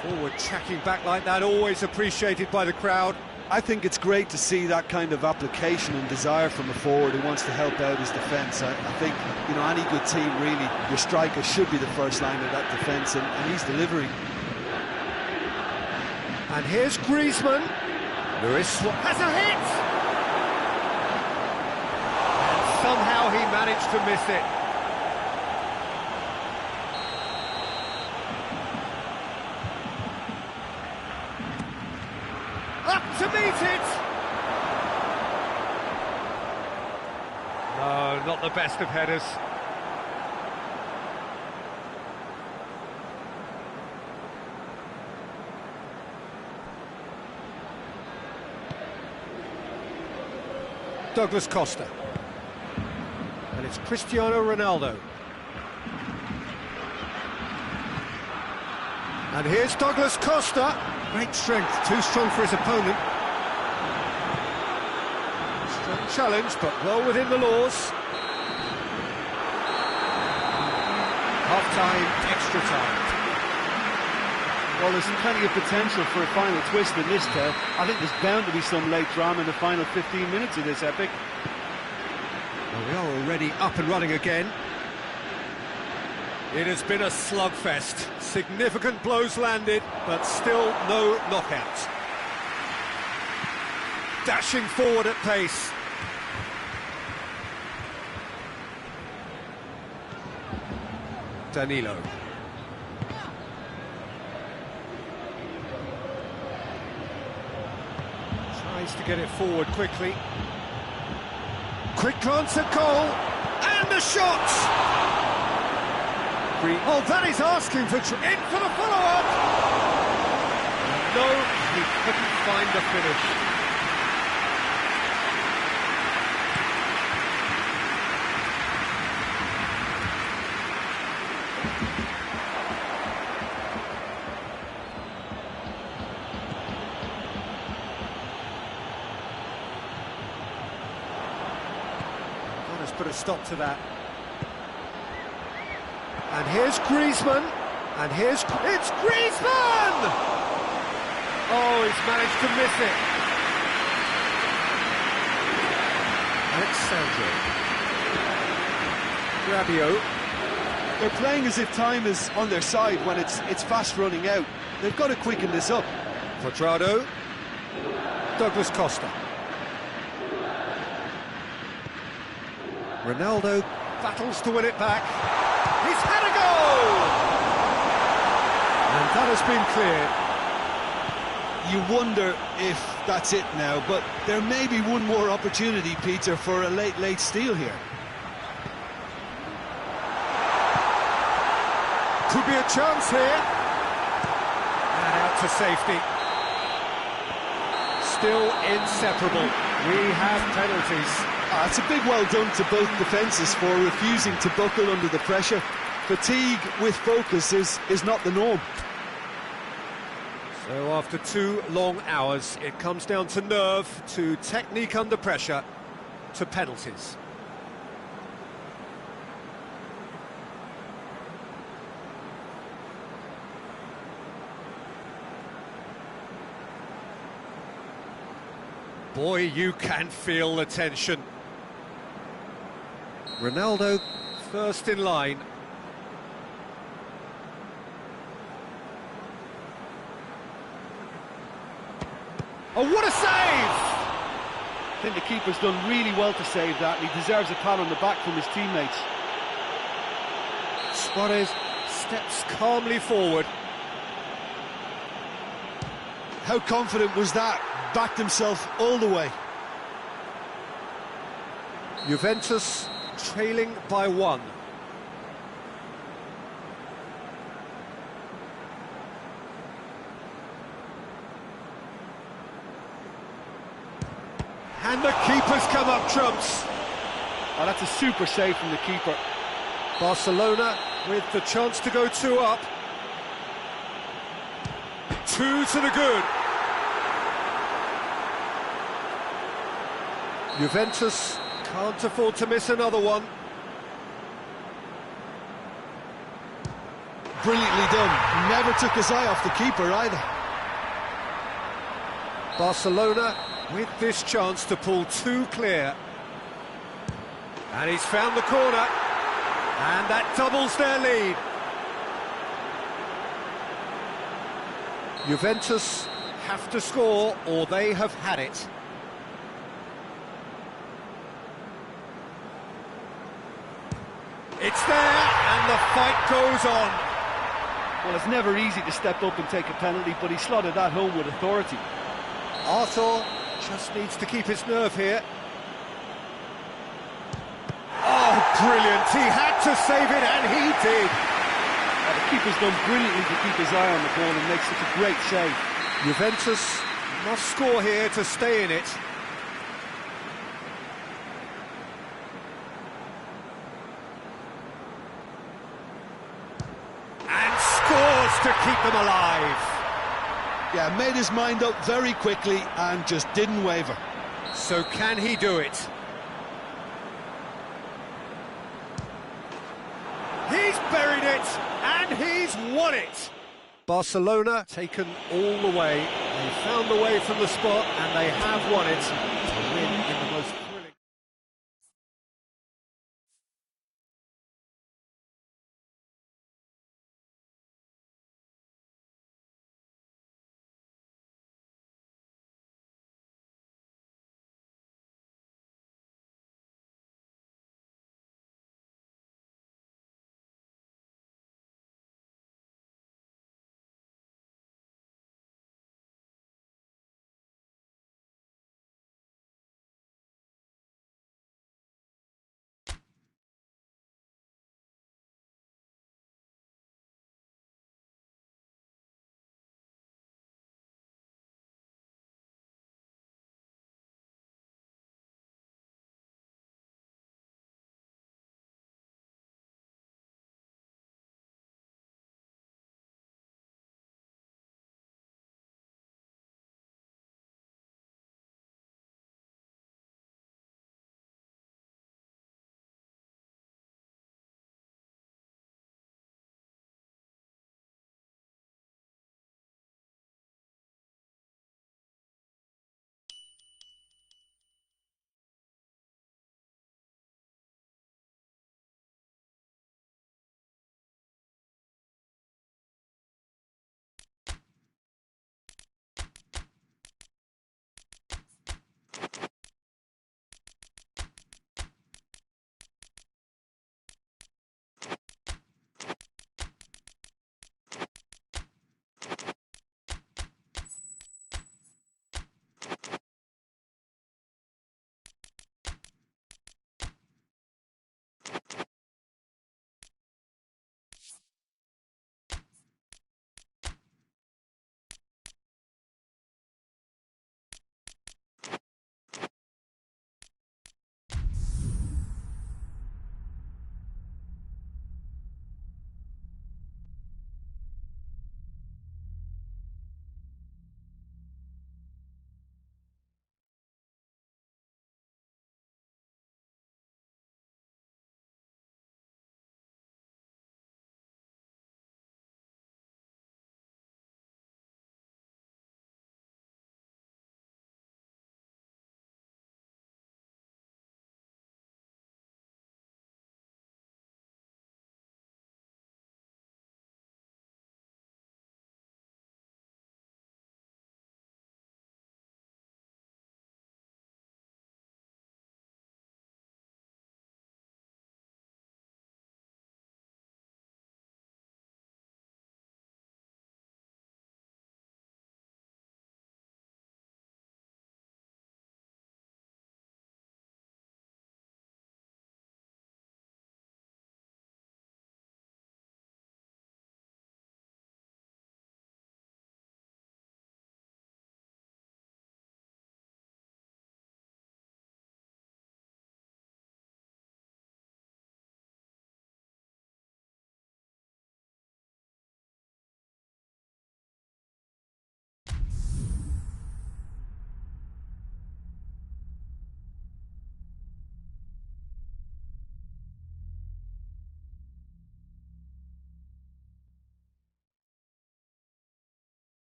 Speaker 2: Forward tracking back like that, always appreciated by the crowd.
Speaker 1: I think it's great to see that kind of application and desire from a forward who wants to help out his defence. I think, you know, any good team, really, your striker should be the first line of that defence, and he's delivering.
Speaker 2: And here's Griezmann. Luis has a hit! And somehow he managed to miss it. Up to meet it! No, not the best of headers. Douglas Costa. And it's Cristiano Ronaldo. And here's Douglas Costa. Great strength, too strong for his opponent. Strong challenge, but well within the laws. Half-time, extra time.
Speaker 3: Well, there's plenty of potential for a final twist in this tale. I think there's bound to be some late drama in the final 15 minutes of this epic.
Speaker 2: Well, we are already up and running again. It has been a slugfest. Significant blows landed, but still no knockout. Dashing forward at pace. Danilo. Tries to get it forward quickly. Quick glance at goal, and the shot! Oh, that is asking for... in for the follow-up! No, he couldn't find the finish. Let's put a stop to that. And here's Griezmann, and it's Griezmann! Oh, he's managed to miss it. Alexandro. Rabiot.
Speaker 1: They're playing as if time is on their side when it's fast running out. They've got to quicken this up.
Speaker 2: Quadrado. Douglas Costa. Ronaldo battles to win it back. He's had a goal! And that has been cleared.
Speaker 1: You wonder if that's it now, but there may be one more opportunity, Peter, for a late steal here.
Speaker 2: Could be a chance here. And out to safety. Still inseparable. We have penalties.
Speaker 1: It's a big well done to both defences for refusing to buckle under the pressure. Fatigue with focus is not the norm.
Speaker 2: So after 2 long hours, it comes down to nerve, to technique under pressure, to penalties. Boy, you can feel the tension. Ronaldo first in line. Oh, what a save!
Speaker 3: I think the keeper's done really well to save that, and he deserves a pat on the back from his teammates.
Speaker 2: Suarez steps calmly forward.
Speaker 1: How confident was that? Backed himself all the way.
Speaker 2: Juventus trailing by 1. And the keeper's come up trumps.
Speaker 3: Oh, that's a super save from the keeper.
Speaker 2: Barcelona with the chance to go 2 up. 2 to the good. Juventus can't afford to miss another one.
Speaker 1: Brilliantly done. Never took his eye off the keeper either.
Speaker 2: Barcelona with this chance to pull two clear. And he's found the corner. And that doubles their lead. Juventus have to score or they have had it. It's there and the fight goes on.
Speaker 3: Well, it's never easy to step up and take a penalty, but he slotted that home with authority.
Speaker 2: Arthur just needs to keep his nerve here. Oh, brilliant. He had to save it, and he did.
Speaker 3: The keeper's done brilliantly to keep his eye on the ball and make such a great save.
Speaker 2: Juventus must score here to stay in it. And scores to keep them alive.
Speaker 1: Yeah, made his mind up very quickly and just didn't waver.
Speaker 2: So can he do it? He's buried it, and he's won it! Barcelona taken all the way. They found the way from the spot, and they have won it to win in the most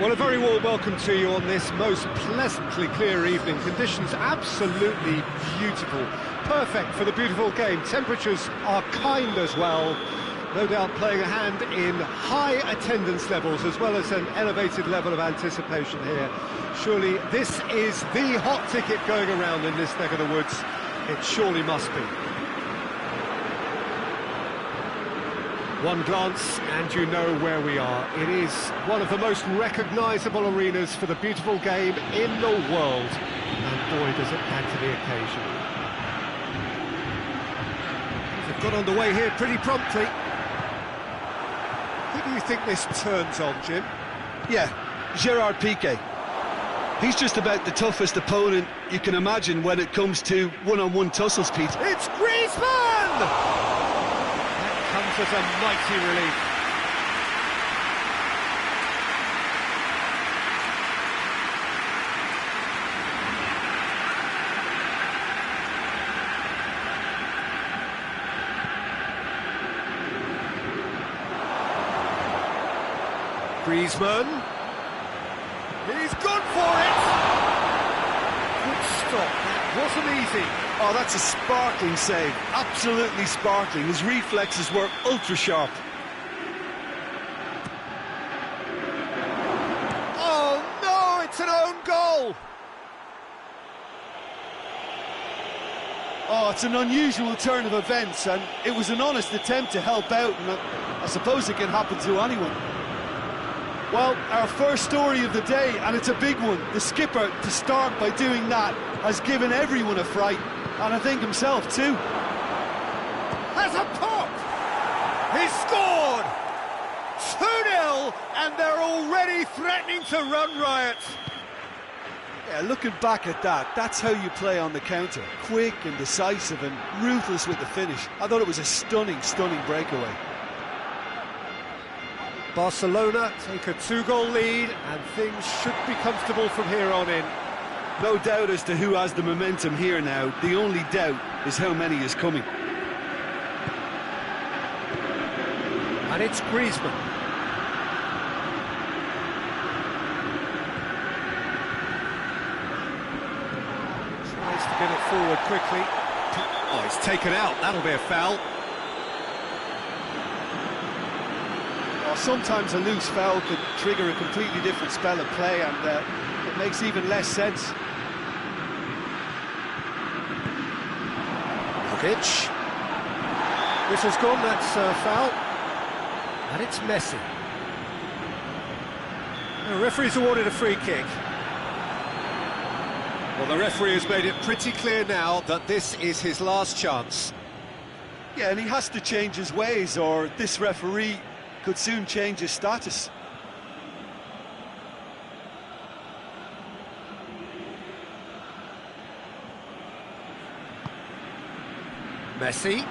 Speaker 2: Well, a very warm welcome to you on this most pleasantly clear evening. Conditions absolutely beautiful. Perfect for the beautiful game. Temperatures are kind as well. No doubt playing a hand in high attendance levels as well as an elevated level of anticipation here. Surely this is the hot ticket going around in this neck of the woods. It surely must be. One glance and you know where we are. It is one of the most recognisable arenas for the beautiful game in the world. And boy, does it add to the occasion. They've got underway here pretty promptly. Who do you think this turns on, Jim?
Speaker 1: Yeah, Gerard Piqué. He's just about the toughest opponent you can imagine when it comes to one-on-one tussles, Pete.
Speaker 2: It's Griezmann! That comes as a mighty relief. Griezmann. He's gone for it! Good stop, that wasn't easy.
Speaker 1: Oh, that's a sparkling save, absolutely sparkling. His reflexes were ultra sharp.
Speaker 2: Oh no, it's an own goal!
Speaker 3: Oh, it's an unusual turn of events, and it was an honest attempt to help out, and I suppose it can happen to anyone. Well, our first story of the day, and it's a big one. The skipper, to start by doing that, has given everyone a fright, and I think himself too.
Speaker 2: Has a pop! He scored! 2-0, and they're already threatening to run riot.
Speaker 3: Yeah, looking back at that, that's how you play on the counter. Quick and decisive and ruthless with the finish. I thought it was a stunning, stunning breakaway.
Speaker 2: Barcelona take a 2-goal lead, and things should be comfortable from here on in.
Speaker 1: No doubt as to who has the momentum here now. The only doubt is how many is coming.
Speaker 2: And it's Griezmann. Tries to get it forward quickly. Oh, it's taken out. That'll be a foul.
Speaker 3: Sometimes a loose foul could trigger a completely different spell of play, and it makes even less sense.
Speaker 2: Jokic. Whistle's gone, that's a foul. And it's Messi. The referee's awarded a free kick. Well, the referee has made it pretty clear now that this is his last chance.
Speaker 3: Yeah, and he has to change his ways, or this referee could soon change his status.
Speaker 2: Messi.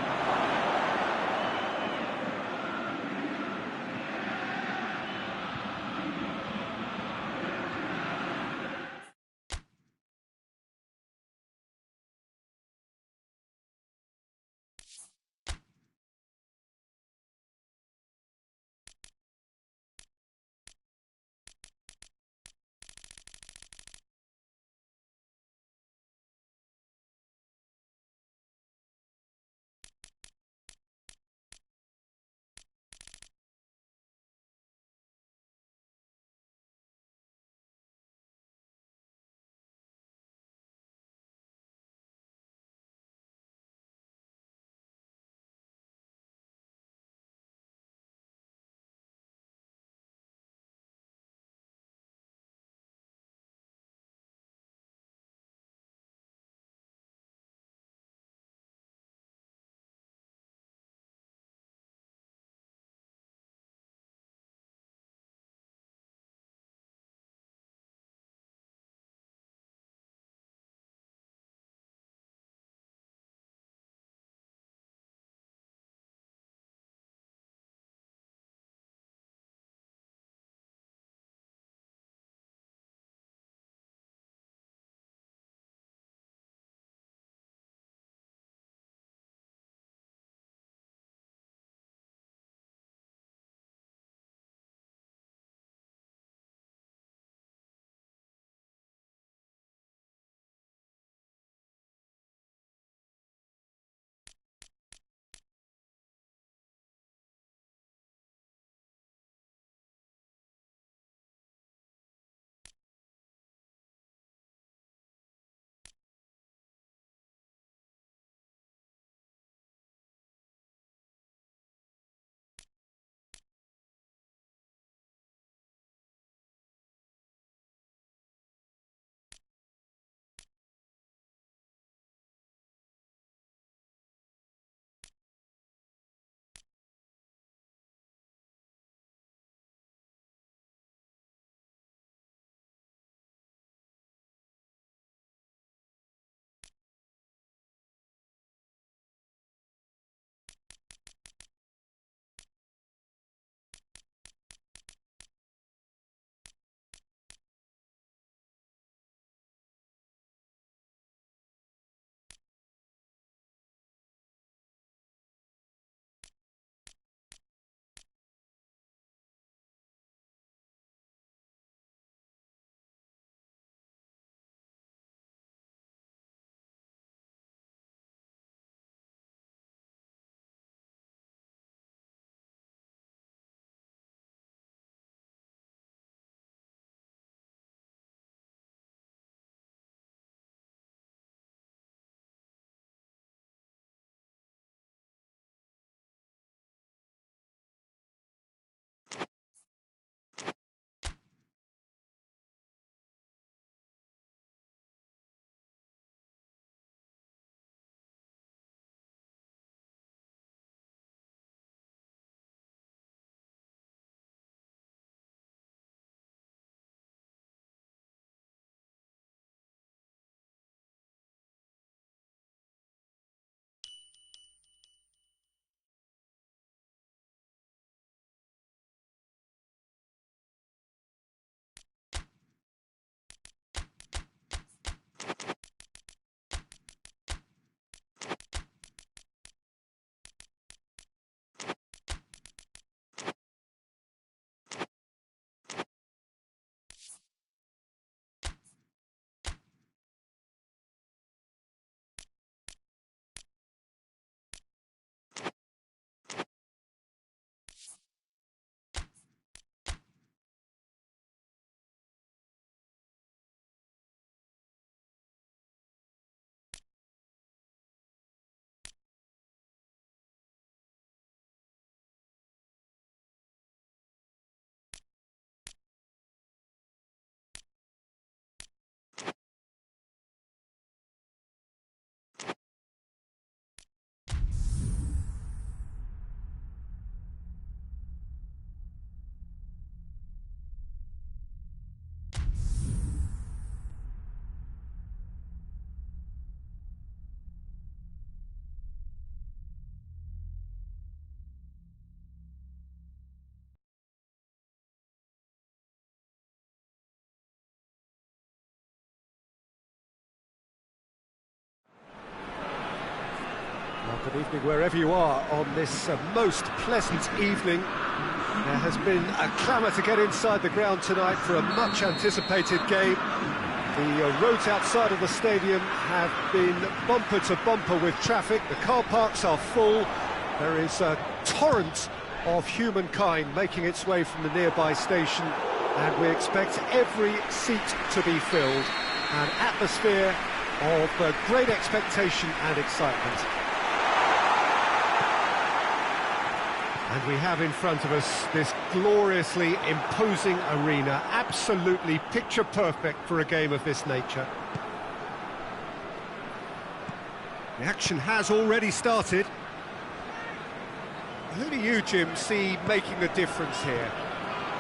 Speaker 2: Good evening wherever you are on this most pleasant evening. There has been a clamour to get inside the ground tonight for a much-anticipated game. The roads outside of the stadium have been bumper to bumper with traffic. The car parks are full. There is a torrent of humankind making its way from the nearby station, and we expect every seat to be filled. An atmosphere of great expectation and excitement. And we have in front of us this gloriously imposing arena, absolutely picture perfect for a game of this nature. The action has already started. Who do you, Jim, see making the difference here?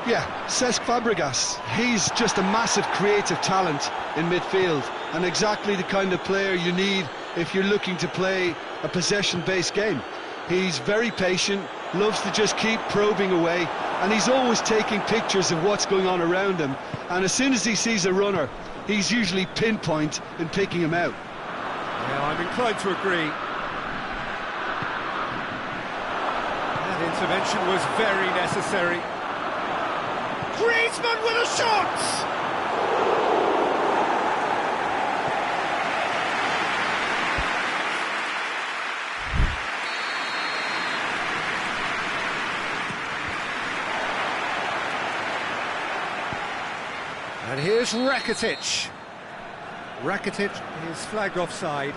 Speaker 1: Yeah, Cesc Fabregas. He's just a massive creative talent in midfield, and exactly the kind of player you need if you're looking to play a possession-based game. He's very patient, loves to just keep probing away, and he's always taking pictures of what's going on around him, and as soon as he sees a runner, he's usually pinpoint in picking him out.
Speaker 2: Yeah, I'm inclined to agree. That intervention was very necessary. Griezmann with a shot! And here's Rakitic. Rakitic is flagged offside.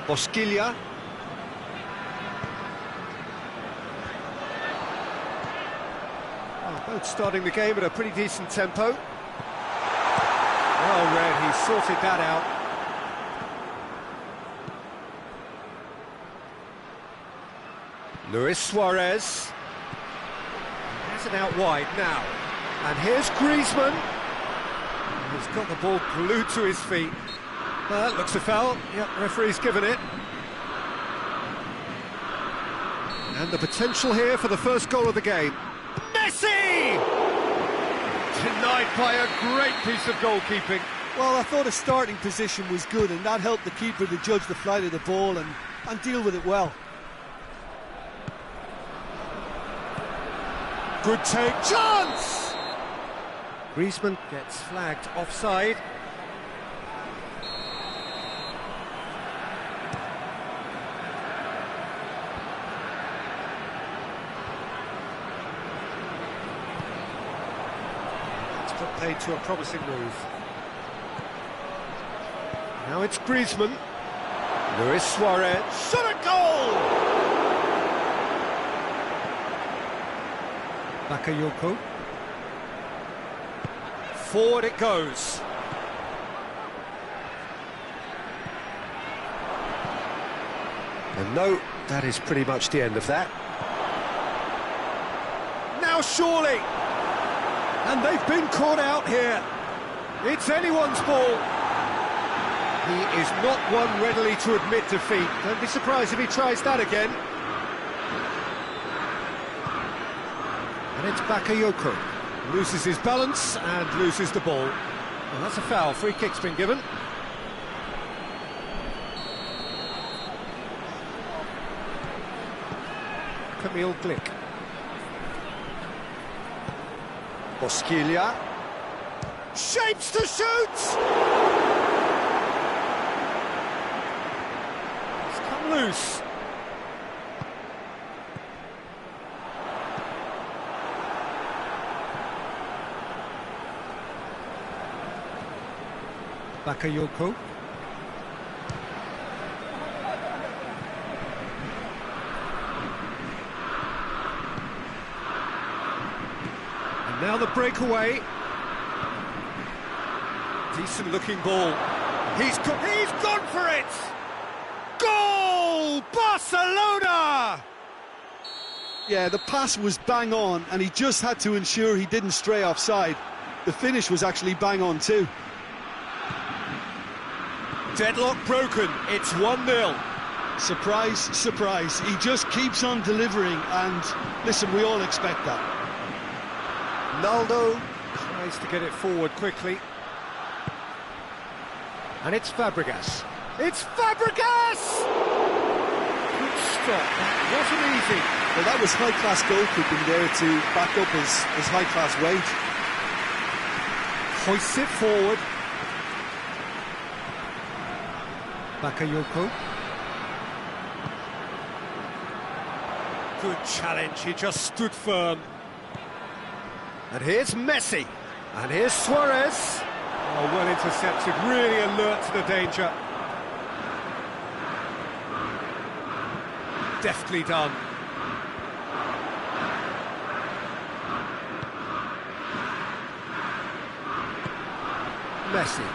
Speaker 2: Bosquilha. Oh, both starting the game at a pretty decent tempo. Well read, he sorted that out. Luis Suarez. Has it out wide now. And here's Griezmann. He's got the ball glued to his feet. That looks a foul. Yep, referee's given it. And the potential here for the first goal of the game. Messi! Denied by a great piece of goalkeeping.
Speaker 3: Well, I thought his starting position was good, and that helped the keeper to judge the flight of the ball and deal with it well.
Speaker 2: Good take, chance! Griezmann gets flagged offside. It's put paid to a promising move. Now it's Griezmann. Luis Suarez. Shot a goal! Bakayoko. Forward it goes. And no, that is pretty much the end of that. Now surely! And they've been caught out here. It's anyone's ball. He is not one readily to admit defeat. Don't be surprised if he tries that again. And it's Bakayoko. Loses his balance and loses the ball. And that's a foul. Free kick's been given. Kamil Glik. Bosquilha. Shapes to shoot! It's come loose. Bakayoko. And now the breakaway. Decent looking ball. He's gone for it! Goal! Barcelona!
Speaker 1: Yeah, the pass was bang on, and he just had to ensure he didn't stray offside. The finish was actually bang on too.
Speaker 2: Deadlock broken, it's 1-0.
Speaker 1: Surprise, surprise, he just keeps on delivering, and listen, we all expect that.
Speaker 2: Naldo tries to get it forward quickly. And it's Fabregas. It's Fabregas! Good stop, that wasn't easy.
Speaker 3: Well, that was high-class goalkeeping there to back up his high-class weight.
Speaker 2: Hoists it forward. Bakayoko. Good challenge, he just stood firm. And here's Messi. And here's Suarez. Oh, well intercepted, really alert to the danger. Deftly done. Messi.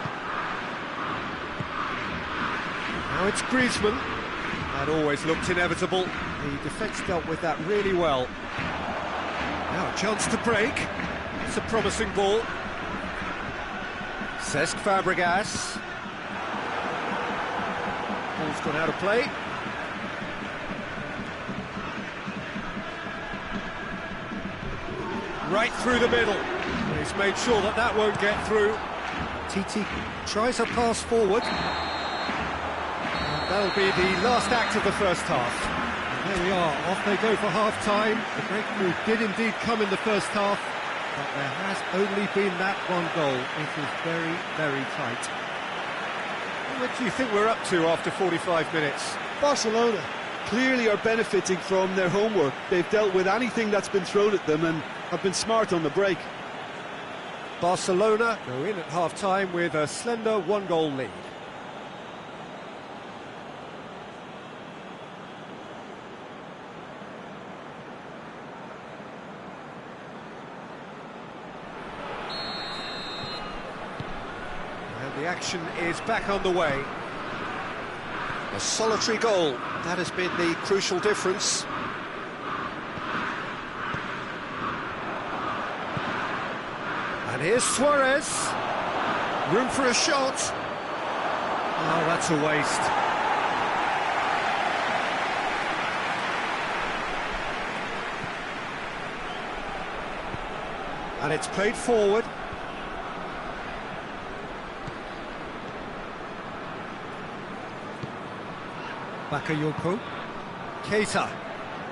Speaker 2: Now it's Griezmann. That always looked inevitable. The defence dealt with that really well. Now a chance to break. It's a promising ball. Cesc Fabregas. Ball's gone out of play. Right through the middle. He's made sure that that won't get through. Titi tries a pass forward. That'll be the last act of the first half. And there we are, off they go for half-time. The breakthrough did indeed come in the first half, but there has only been that one goal. It is very, very tight. What do you think we're up to after 45 minutes?
Speaker 3: Barcelona clearly are benefiting from their homework. They've dealt with anything that's been thrown at them and have been smart on the break.
Speaker 2: Barcelona go in at half-time with a slender one-goal lead. The action is back on the way. A solitary goal, that has been the crucial difference. And here's Suarez. Room for a shot. Oh, that's a waste. And it's played forward. Bakayoko. Keita.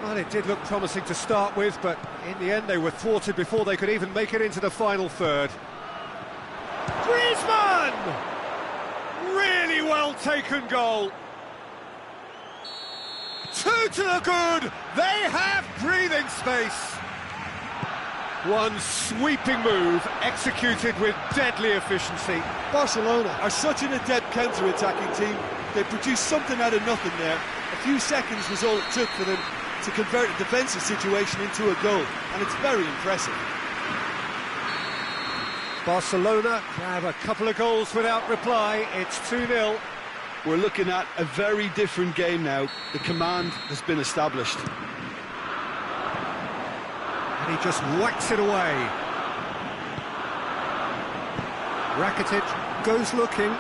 Speaker 2: Well, it did look promising to start with, but in the end they were thwarted before they could even make it into the final third. Griezmann! Really well taken goal. 2 to the good. They have breathing space. One sweeping move executed with deadly efficiency.
Speaker 3: Barcelona are such an adept counter-attacking team. They produced something out of nothing there. A few seconds was all it took for them to convert a defensive situation into a goal, and it's very impressive.
Speaker 2: Barcelona grab a couple of goals without reply. It's 2-0.
Speaker 3: We're looking at a very different game now. The command has been established.
Speaker 2: And he just whacks it away. Rakitic goes looking.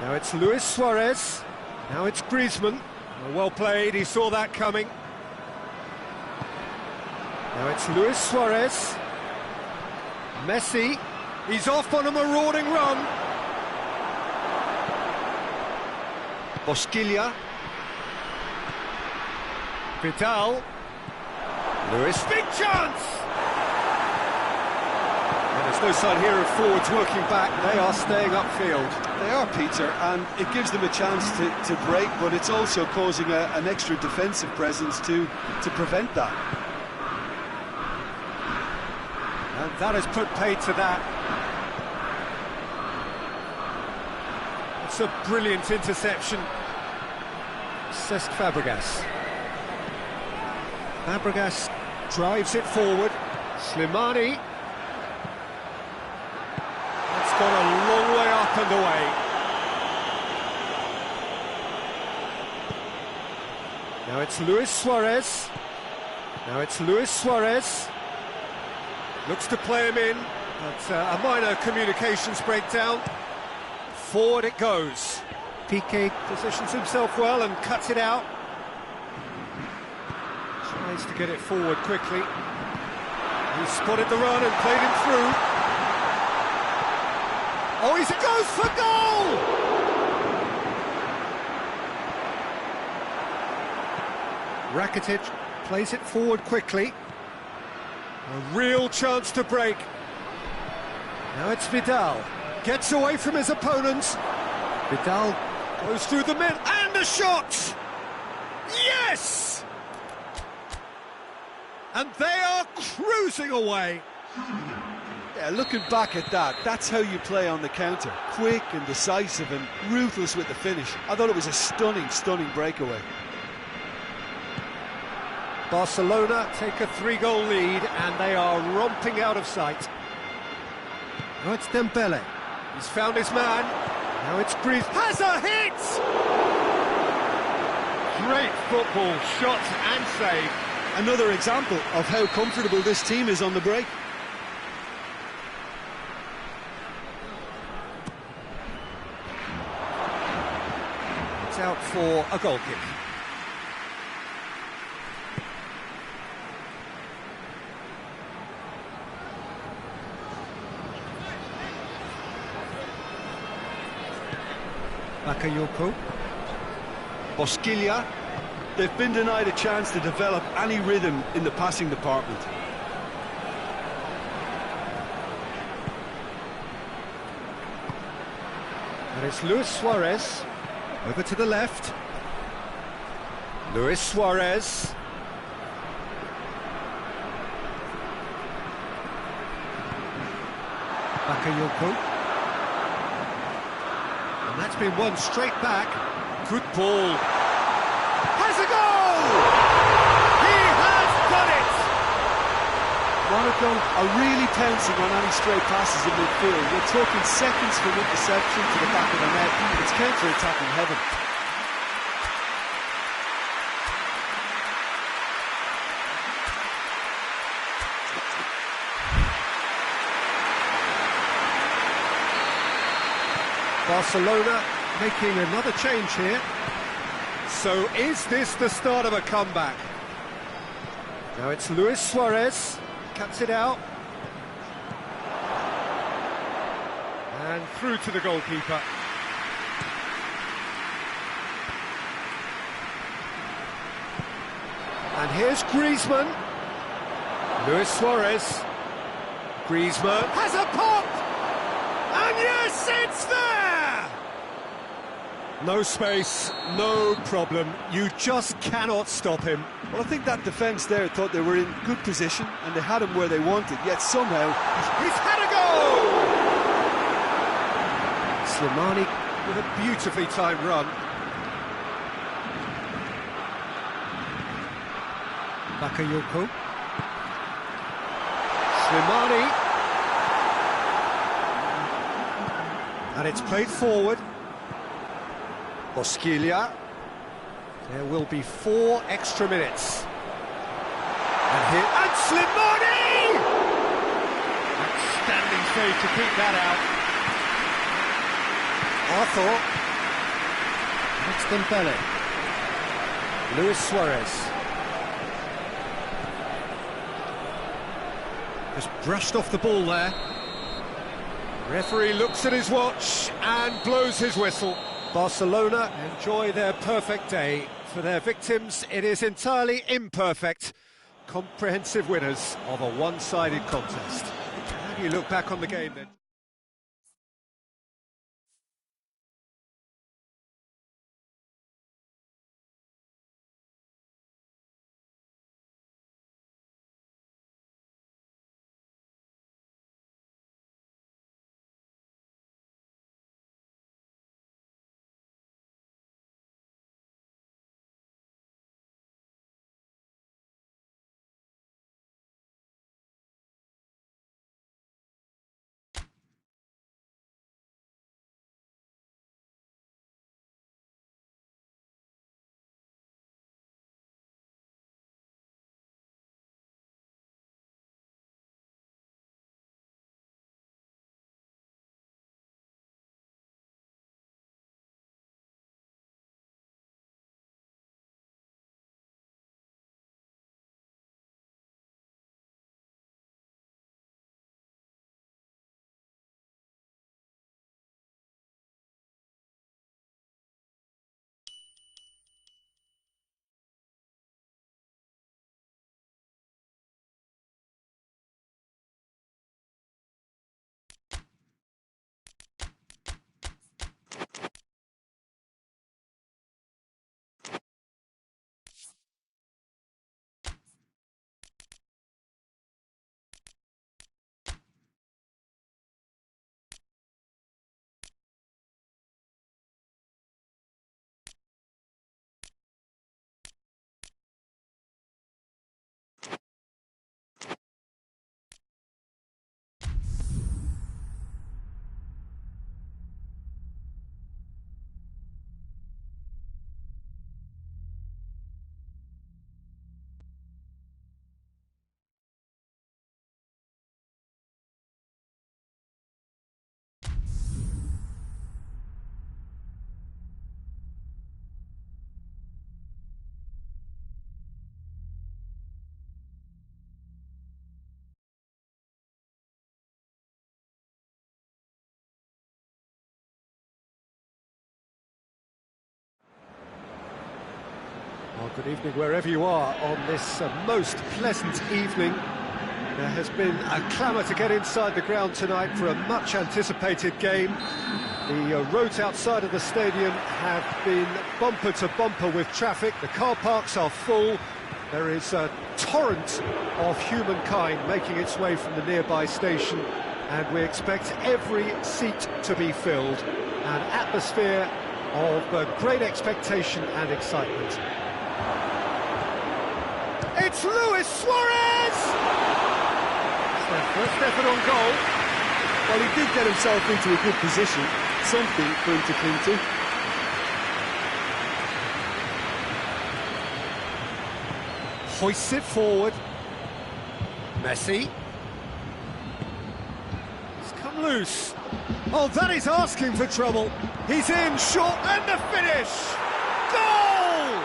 Speaker 2: Now it's Luis Suarez. Now it's Griezmann. Well played, he saw that coming. Now it's Luis Suarez. Messi. He's off on a marauding run. Bosquilla. Vidal. Luis. Big chance! And there's no sign here of forwards working back. They are staying upfield.
Speaker 3: They are, Peter, and it gives them a chance to break, but it's also causing an extra defensive presence to prevent that.
Speaker 2: And that has put paid to that. It's a brilliant interception. Cesc Fabregas. Fabregas drives it forward. Slimani. That's gone a long way up and away. Now it's Luis Suarez. Now it's Luis Suarez. Looks to play him in, but a minor communications breakdown. Forward it goes. Piqué positions himself well and cuts it out. Tries to get it forward quickly. He spotted the run and played him through. Oh, he goes for goal! Rakitic plays it forward quickly. A real chance to break. Now it's Vidal. Gets away from his opponents. Vidal goes through the middle and a shot! Yes! And they are cruising away.
Speaker 3: Yeah, looking back at that, that's how you play on the counter. Quick and decisive and ruthless with the finish. I thought it was a stunning, stunning breakaway.
Speaker 2: Barcelona take a 3-goal lead and they are romping out of sight. Now it's Dembele. He's found his man. Now it's Griezmann. Has a hit! Great football, shot and save.
Speaker 3: Another example of how comfortable this team is on the break.
Speaker 2: It's out for a goal kick. Bakayoko.
Speaker 3: Bosquilla, they've been denied a chance to develop any rhythm in the passing department.
Speaker 2: And it's Luis Suarez, over to the left. Luis Suarez. Bakayoko. And that's been won straight back. Good ball. Has a goal! He has done it!
Speaker 3: Monaco are really pouncing on any stray passes in midfield. We're talking seconds from interception to the back of the net. It's counter-attacking heaven.
Speaker 2: Barcelona making another change here. So is this the start of a comeback? Now it's Luis Suarez, cuts it out. And through to the goalkeeper. And here's Griezmann. Luis Suarez. Griezmann has a pop! And yes, it's there! No space, no problem. You just cannot stop him.
Speaker 3: Well, I think that defence there thought they were in good position and they had him where they wanted, yet somehow...
Speaker 2: He's had a goal! Slimani with a beautifully timed run. Bakayoko. Slimani. And it's played forward. Bosquilla. There will be 4 extra minutes. And here, and Slimani! Outstanding save to keep that out. Arthur. That's Dembele. Luis Suarez. Just brushed off the ball there. Referee looks at his watch and blows his whistle. Barcelona enjoy their perfect day. For their victims, it is entirely imperfect. Comprehensive winners of a one-sided contest. How do you look back on the game then? Well, good evening wherever you are on this most pleasant evening. There has been a clamour to get inside the ground tonight for a much-anticipated game. The roads outside of the stadium have been bumper to bumper with traffic. The car parks are full. There is a torrent of humankind making its way from the nearby station, and we expect every seat to be filled. An atmosphere of great expectation and excitement. It's Luis Suarez! It's their first effort on goal.
Speaker 3: Well, he did get himself into a good position, something for him to cling to.
Speaker 2: Hoists it forward. Messi. It's come loose. Oh, that is asking for trouble. He's in, short, and the finish! Goal!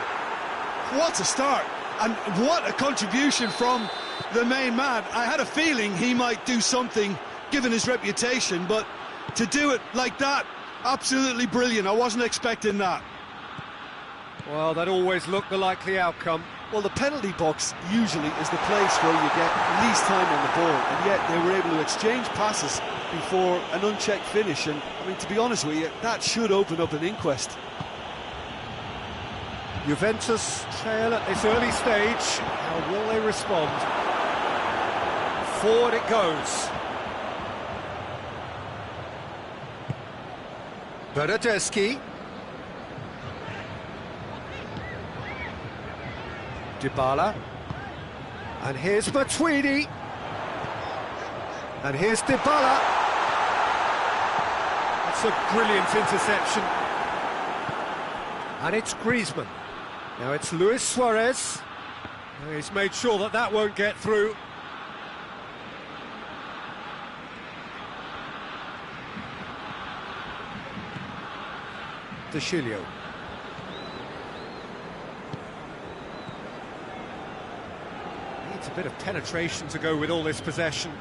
Speaker 1: What a start, and what a contribution from the main man. I had a feeling he might do something, given his reputation, but to do it like that, absolutely brilliant. I wasn't expecting that.
Speaker 2: Well, that always looked the likely outcome.
Speaker 3: Well, the penalty box usually is the place where you get least time on the ball, and yet they were able to exchange passes before an unchecked finish, and I mean, to be honest with you, that should open up an inquest.
Speaker 2: Juventus trail at this early stage. How will they respond? Forward it goes. Bernardeschi. Dybala. And here's Matuidi. And here's Dybala. That's a brilliant interception. And it's Griezmann. Now it's Luis Suarez. He's made sure that that won't get through. De Chilio. Needs a bit of penetration to go with all this possession.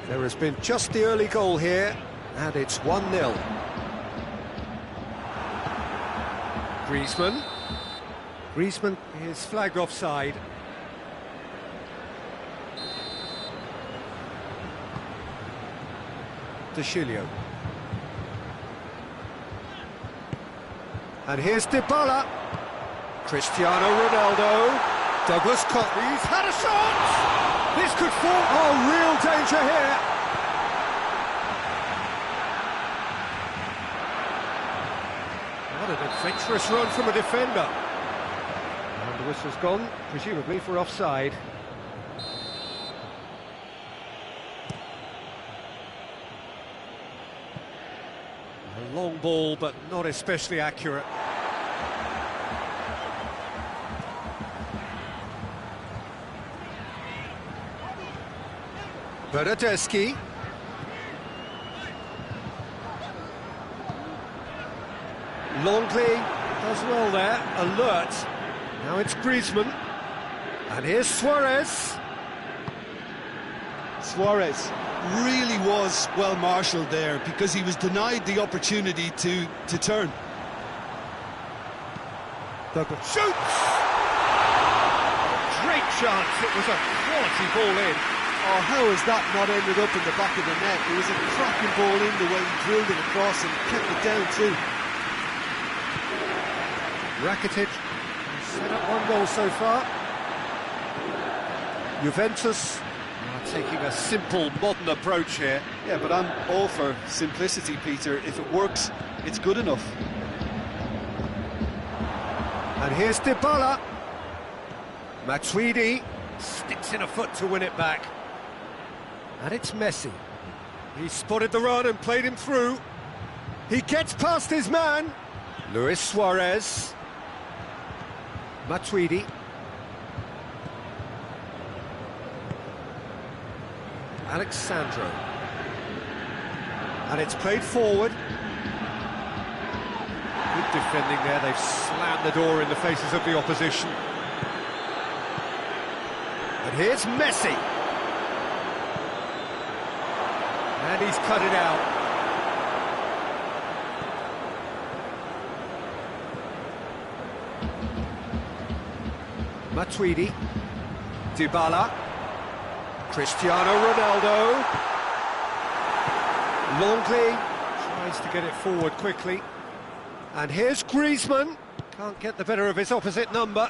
Speaker 2: There has been just the early goal here, and it's 1-0. Griezmann. Griezmann is flagged offside. De Chilio. And here's Dybala. Cristiano Ronaldo. Douglas Costa. He's had a shot! This could fall. Oh, real danger here. What an adventurous run from a defender. And the whistle's gone, presumably for offside. A long ball, but not especially accurate. Bernardeschi. Longley does well there, alert. Now it's Griezmann. And here's Suarez.
Speaker 1: Suarez really was well marshalled there because he was denied the opportunity to turn.
Speaker 2: Douglas shoots! Great chance, it was a quality ball in.
Speaker 3: Oh, how has that not ended up in the back of the net? It was a cracking ball in, the way he drilled it across and kept it down too.
Speaker 2: Rakitic set up one goal so far. Juventus are taking a simple, modern approach here.
Speaker 3: Yeah, but I'm all for simplicity, Peter. If it works, it's good enough.
Speaker 2: And here's Dybala. Matuidi sticks in a foot to win it back. And it's Messi. He spotted the run and played him through. He gets past his man. Luis Suarez. Matuidi. Alexandro. And it's played forward. Good defending there, they've slammed the door in the faces of the opposition. And here's Messi. And he's cut it out. Matuidi, Dybala, Cristiano Ronaldo, Longley tries to get it forward quickly, and here's Griezmann, can't get the better of his opposite number.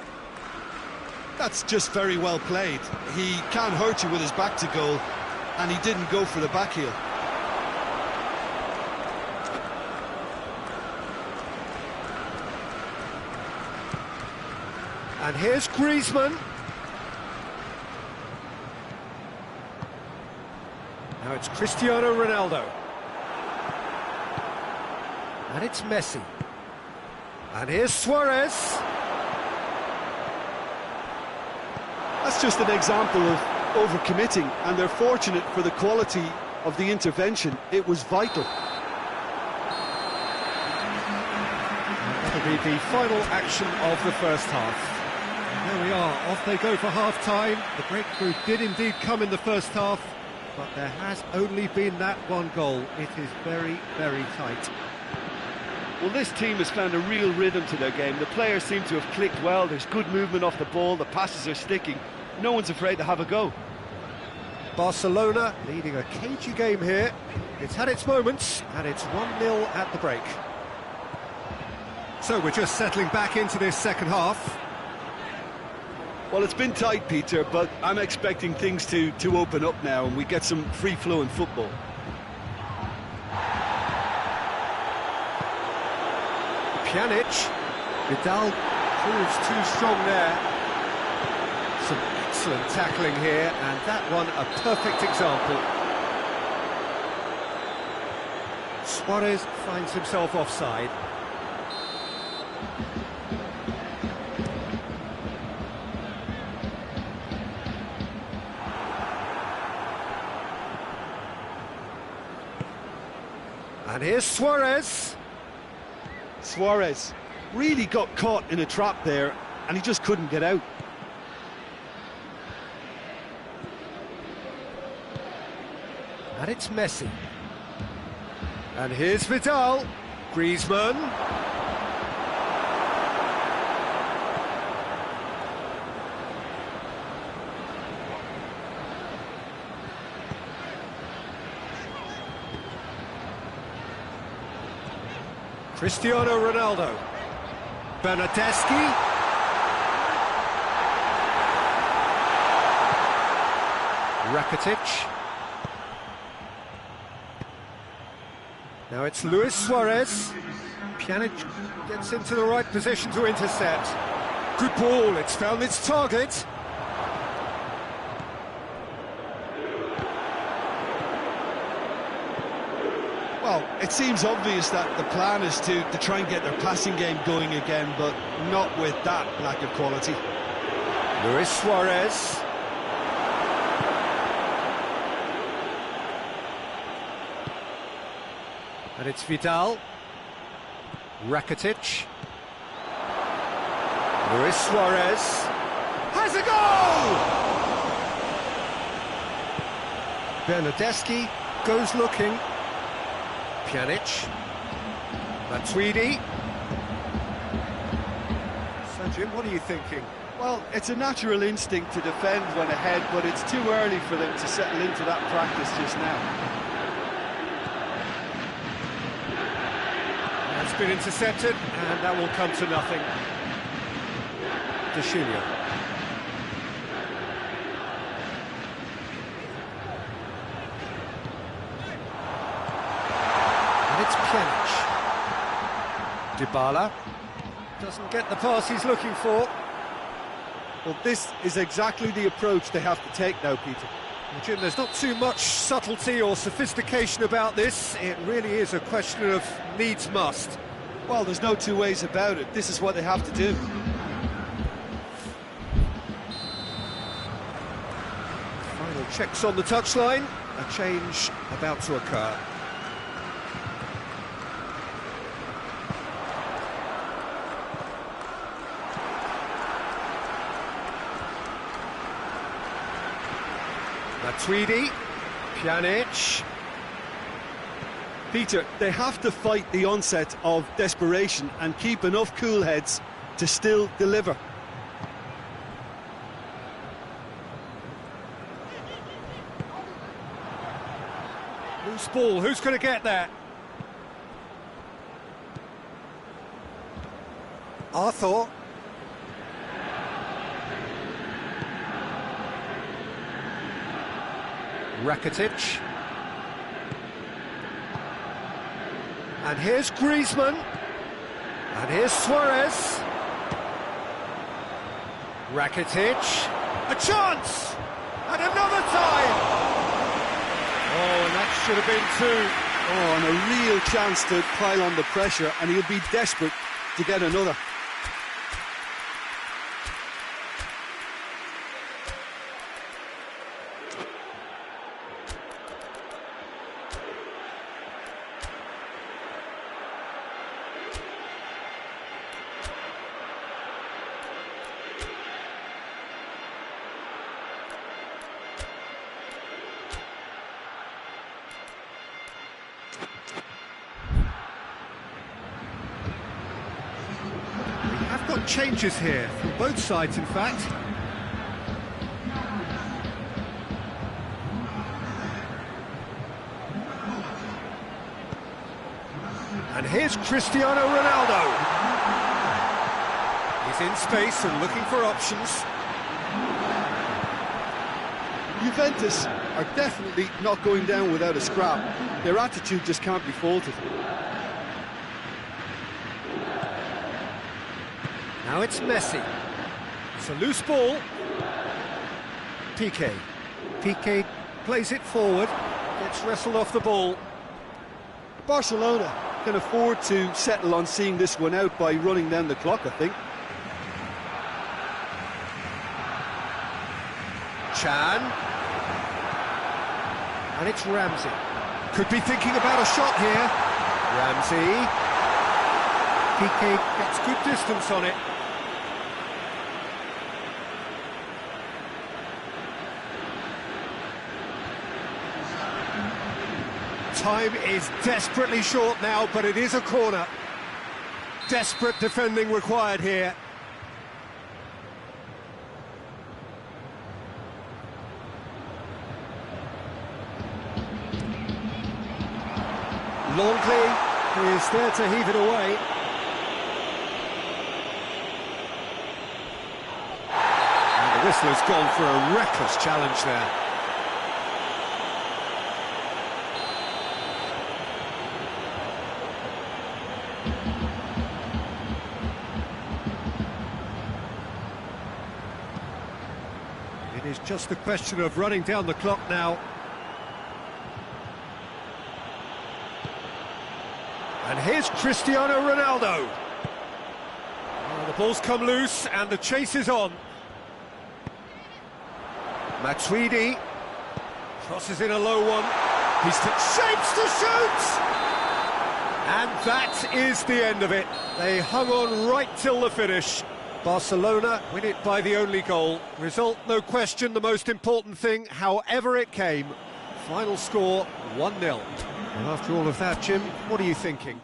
Speaker 1: That's just very well played. He can hurt you with his back to goal, and he didn't go for the back heel.
Speaker 2: And here's Griezmann. Now it's Cristiano Ronaldo. And it's Messi. And here's Suarez.
Speaker 1: That's just an example of overcommitting, and they're fortunate for the quality of the intervention. It was vital.
Speaker 2: That'll be the final action of the first half. There we are, off they go for half-time. The breakthrough did indeed come in the first half, but there has only been that one goal. It is very, very tight.
Speaker 3: Well, this team has found a real rhythm to their game. The players seem to have clicked well. There's good movement off the ball. The passes are sticking. No one's afraid to have a go.
Speaker 2: Barcelona leading a cagey game here. It's had its moments, and it's 1-0 at the break. So we're just settling back into this second half.
Speaker 3: Well, it's been tight, Peter, but I'm expecting things to open up now and we get some free-flowing football.
Speaker 2: Pjanic, Vidal proves too strong there. Some excellent tackling here, and that one a perfect example. Suarez finds himself offside. And here's Suarez.
Speaker 3: Suarez really got caught in a trap there, and he just couldn't get out.
Speaker 2: And it's Messi. And here's Vidal. Griezmann. Cristiano Ronaldo. Bernardeschi. Rakitic. Now it's Luis Suarez. Pjanic gets into the right position to intercept. Good ball, it's found its target.
Speaker 1: Well, it seems obvious that the plan is to try and get their passing game going again, but not with that lack of quality.
Speaker 2: Luis Suarez. And it's Vidal. Rakitic. Luis Suarez. Has a goal! Bernardeschi goes looking. Pjanic. Matuidi. So, Jim, what are you thinking?
Speaker 3: Well, it's a natural instinct to defend when ahead, but it's too early for them to settle into that practice just now.
Speaker 2: That's been intercepted, and that will come to nothing. De Julio. And it's Pjanic. Dybala doesn't get the pass he's looking for.
Speaker 3: Well, this is exactly the approach they have to take now, Peter.
Speaker 2: Well, Jim, there's not too much subtlety or sophistication about this. It really is a question of needs must.
Speaker 3: Well, there's no two ways about it. This is what they have to do.
Speaker 2: Final checks on the touchline. A change about to occur. Matuidi, Pjanic.
Speaker 3: Peter, they have to fight the onset of desperation and keep enough cool heads to still deliver.
Speaker 2: Loose ball, who's going to get there? Arthur. Rakitic. And here's Griezmann. And here's Suarez. Rakitic. A chance! And another time! Oh, and that should have been two.
Speaker 1: Oh, and a real chance to pile on the pressure, and he'll be desperate to get another.
Speaker 2: We have got changes here, from both sides in fact. And here's Cristiano Ronaldo. He's in space and looking for options.
Speaker 1: Juventus are definitely not going down without a scrap. Their attitude just can't be faulted.
Speaker 2: Now it's Messi. It's a loose ball. Piqué. Piqué plays it forward. Gets wrestled off the ball.
Speaker 1: Barcelona can afford to settle on seeing this one out by running down the clock, I think.
Speaker 2: Chan. And it's Ramsey. Could be thinking about a shot here. Ramsey. Piqué gets good distance on it. Time is desperately short now, but it is a corner. Desperate defending required here. Longley is there to heave it away. And the whistler's gone for a reckless challenge there. It is just a question of running down the clock now. And here's Cristiano Ronaldo. Oh, the ball's come loose and the chase is on. Matuidi crosses in a low one. He's shapes to shoot! And that is the end of it. They hung on right till the finish. Barcelona win it by the only goal. Result, no question, the most important thing, however it came. Final score, 1-0. And after all of that, Jim, what are you thinking?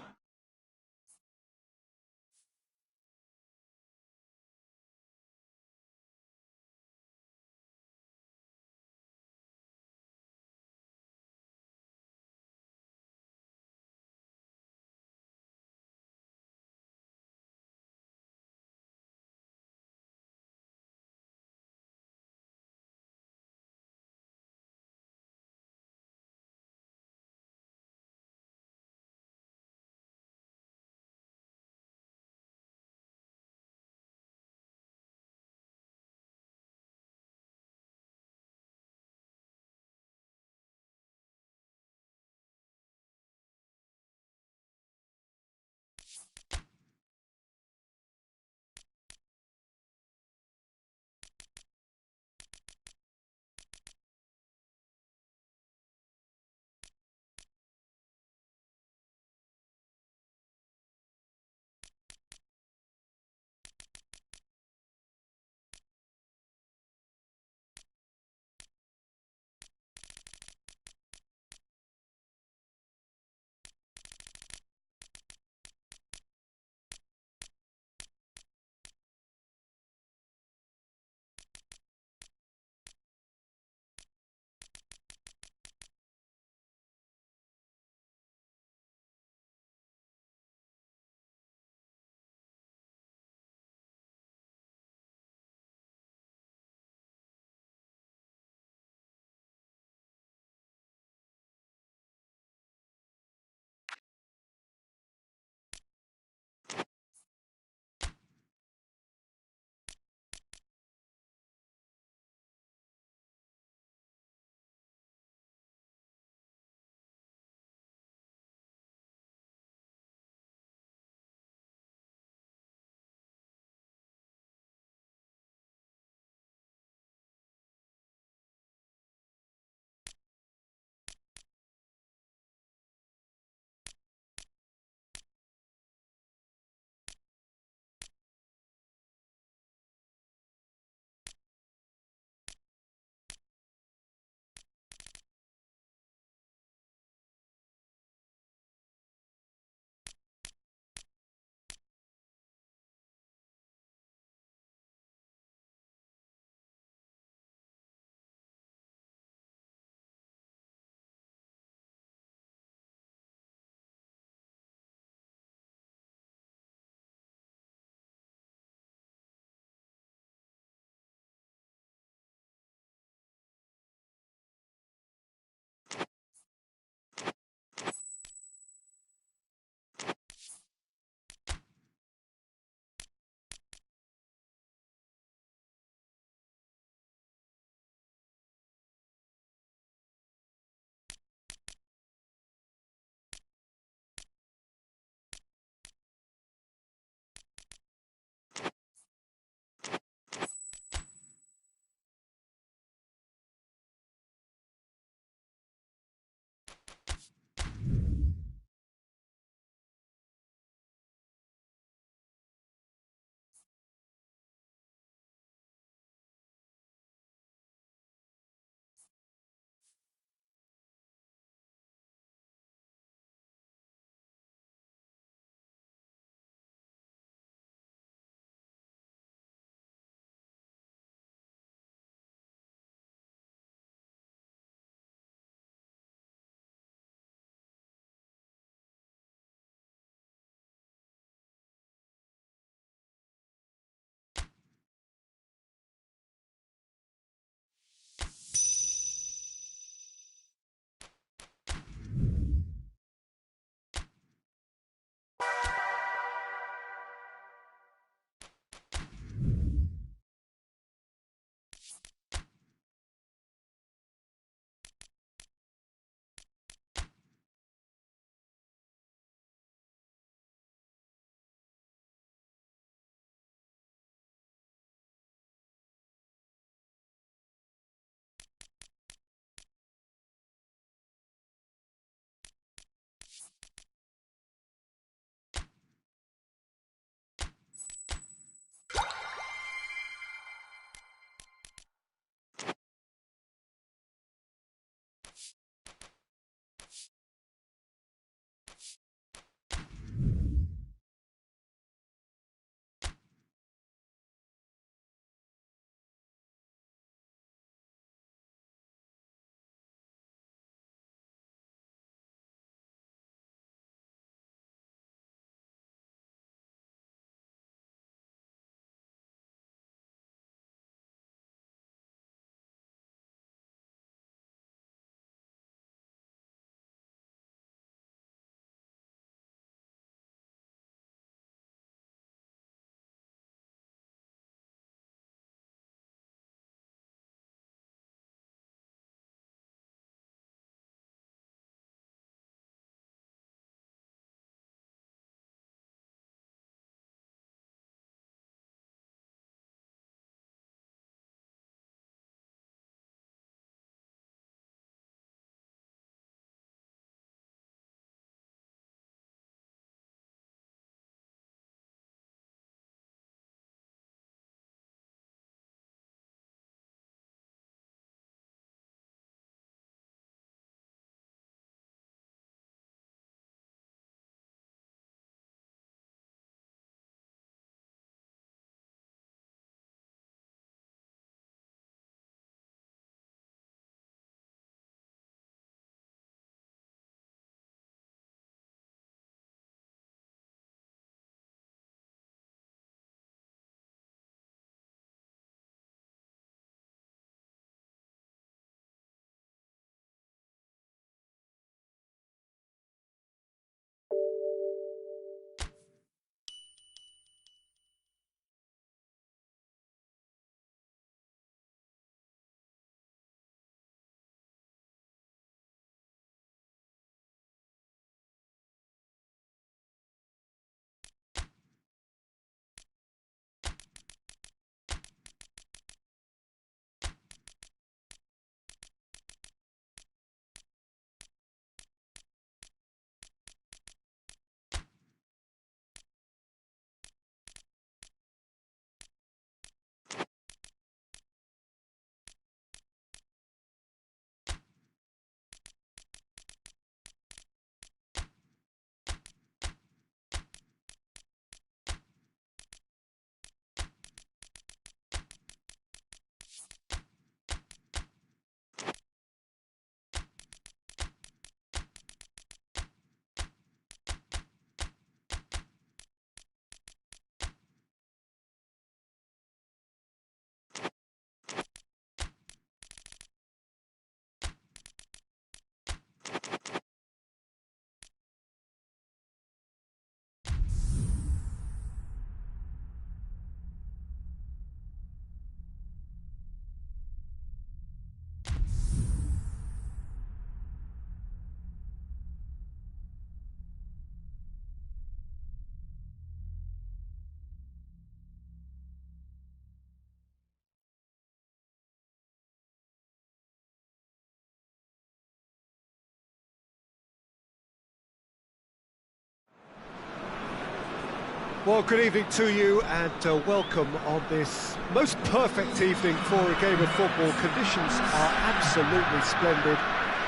Speaker 2: Well, good evening to you and welcome on this most perfect evening for a game of football. Conditions are absolutely splendid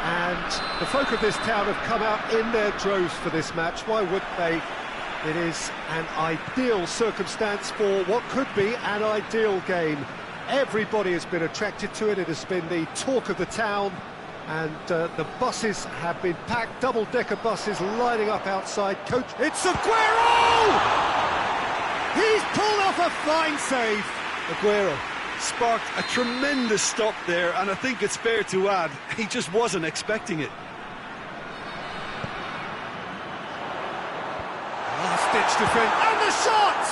Speaker 2: and the folk of this town have come out in their droves for this match. Why wouldn't they? It is an ideal circumstance for what could be an ideal game. Everybody has been attracted to it. It has been the talk of the town. And the buses have been packed, double-decker buses lining up outside. Coach, it's Aguero! He's pulled off a fine save.
Speaker 1: Aguero sparked a tremendous stop there, and I think it's fair to add, he just wasn't expecting it.
Speaker 2: Last-ditch defence, and the shot!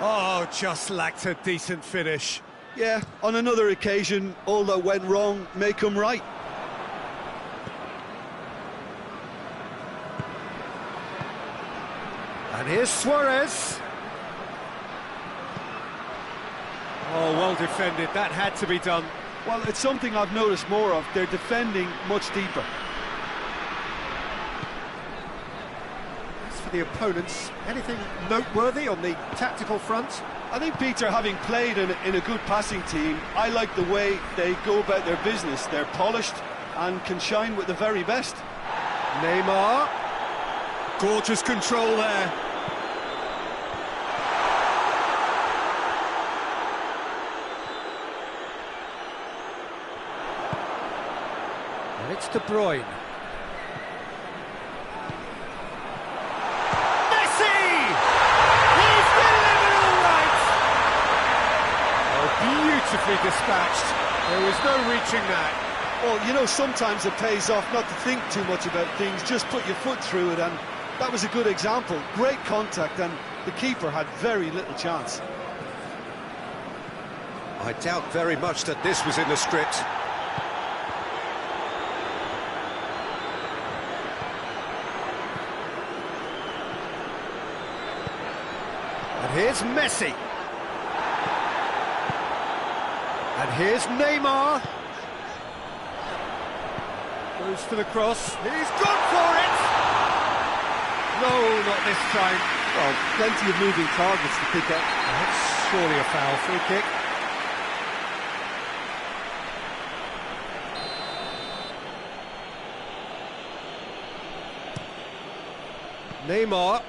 Speaker 2: Oh, just lacked a decent finish.
Speaker 1: Yeah, on another occasion, all that went wrong may come right.
Speaker 2: And here's Suarez. Oh, well defended, that had to be done.
Speaker 1: Well, it's something I've noticed more of. They're defending much deeper.
Speaker 2: As for the opponents, anything noteworthy on the tactical front?
Speaker 1: I think, Peter, having played in a good passing team, I like the way they go about their business. They're polished and can shine with the very best.
Speaker 2: Neymar. Gorgeous control there. And it's De Bruyne. Beautifully dispatched. There was no reaching that.
Speaker 1: Well, you know, sometimes it pays off not to think too much about things, just put your foot through it, and that was a good example. Great contact, and the keeper had very little chance.
Speaker 2: I doubt very much that this was in the script. And here's Messi. And here's Neymar. Goes for the cross. He's gone for it! No, not this time.
Speaker 1: Well, plenty of moving targets to pick up.
Speaker 2: That's surely a foul. Free kick. Neymar.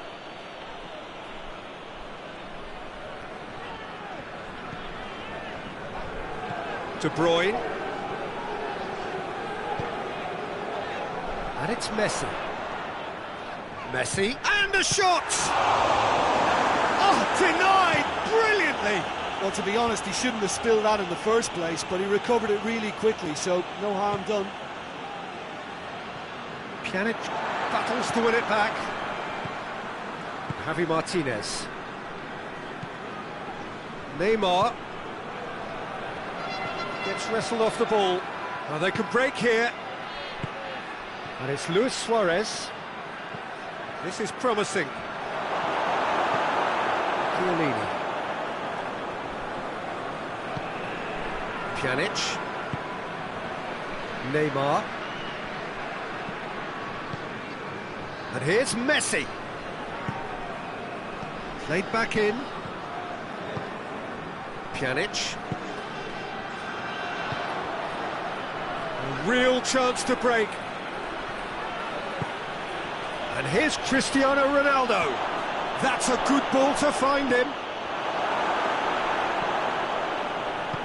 Speaker 2: De Bruyne. And it's Messi. Messi, and a shot! Oh, denied brilliantly!
Speaker 1: Well, to be honest, he shouldn't have spilled that in the first place, but he recovered it really quickly, so no harm done.
Speaker 2: Pjanic battles to win it back. Javi Martinez. Neymar. Gets wrestled off the ball. Now they can break here. And it's Luis Suarez. This is promising. Chiellini. Pjanic. Neymar. And here's Messi. Played back in. Pjanic. A real chance to break. And here's Cristiano Ronaldo. That's a good ball to find him.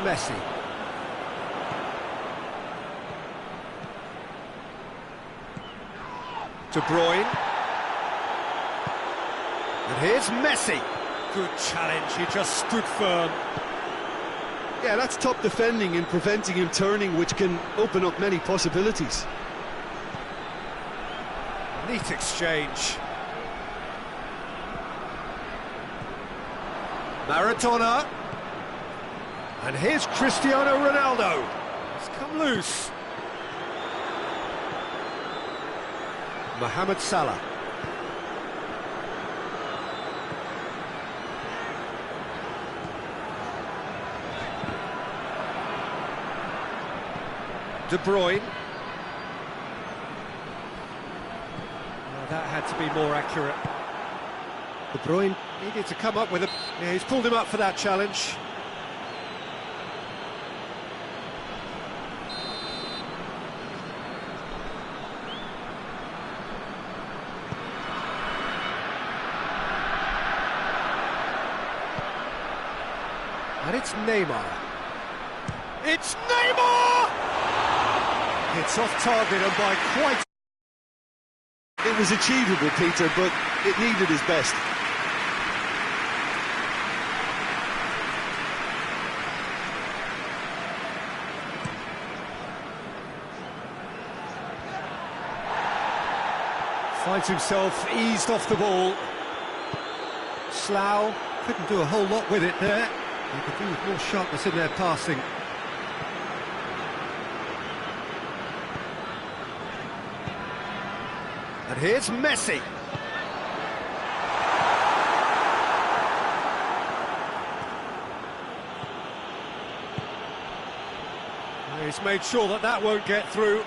Speaker 2: Messi. De Bruyne. And here's Messi. Good challenge, he just stood firm.
Speaker 1: Yeah, that's top defending and preventing him turning, which can open up many possibilities.
Speaker 2: Neat exchange. Maradona. And here's Cristiano Ronaldo. He's come loose. Mohamed Salah. De Bruyne. Well, that had to be more accurate. De Bruyne needed to come up with a... Yeah, he's pulled him up for that challenge. And it's Neymar. It's Neymar! It's off target and by quite...
Speaker 1: It was achievable, Peter, but it needed his best.
Speaker 2: Finds himself eased off the ball. Slough couldn't do a whole lot with it there. They could do with more sharpness in their passing. And here's Messi. He's made sure that that won't get through.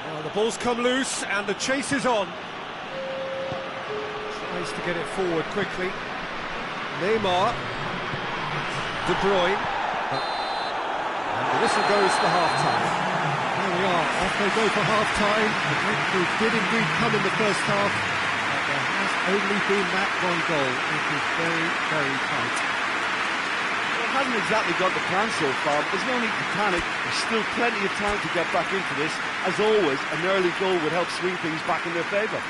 Speaker 2: Now the ball's come loose and the chase is on. Tries to get it forward quickly. Neymar. De Bruyne. And the whistle goes for half-time. There we are, off they go for half-time. The breakthrough did indeed come in the first half, but there has only been that one goal. It is very, very tight.
Speaker 3: Well, it hasn't exactly got the plan so far, but there's no need to panic. There's still plenty of time to get back into this. As always, an early goal would help swing things back in their favour.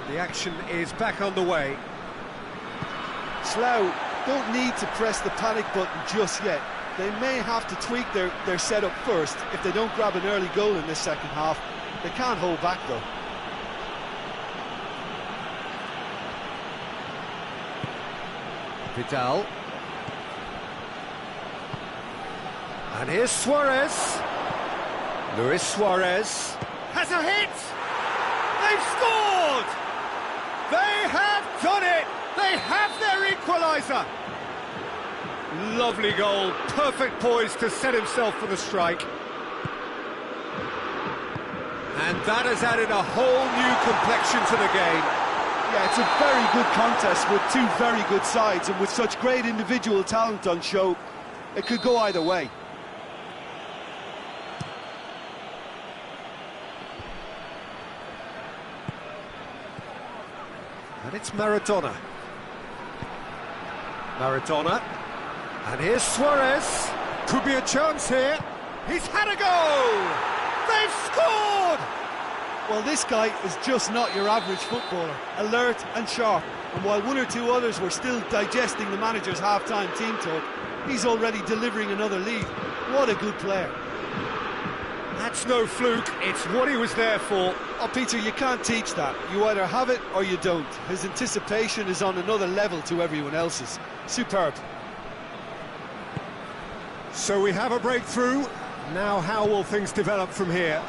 Speaker 2: The action is back underway.
Speaker 1: Slough don't need to press the panic button just yet. They may have to tweak their setup first. If they don't grab an early goal in this second half, they can't hold back though.
Speaker 2: Vidal. And here's Suarez. Luis Suarez has a hit! They've scored! They have done it! They have their equaliser! Lovely goal, perfect poise to set himself for the strike. And that has added a whole new complexion to the game.
Speaker 1: Yeah, it's a very good contest with two very good sides, and with such great individual talent on show, it could go either way.
Speaker 2: And it's Maradona. Maradona. And here's Suarez. Could be a chance here. He's had a go! They've scored!
Speaker 1: Well, this guy is just not your average footballer. Alert and sharp. And while one or two others were still digesting the manager's half-time team talk, he's already delivering another lead. What a good player.
Speaker 2: That's no fluke, it's what he was there for.
Speaker 1: Oh, Peter, you can't teach that. You either have it or you don't. His anticipation is on another level to everyone else's. Superb.
Speaker 2: So we have a breakthrough. Now how will things develop from here?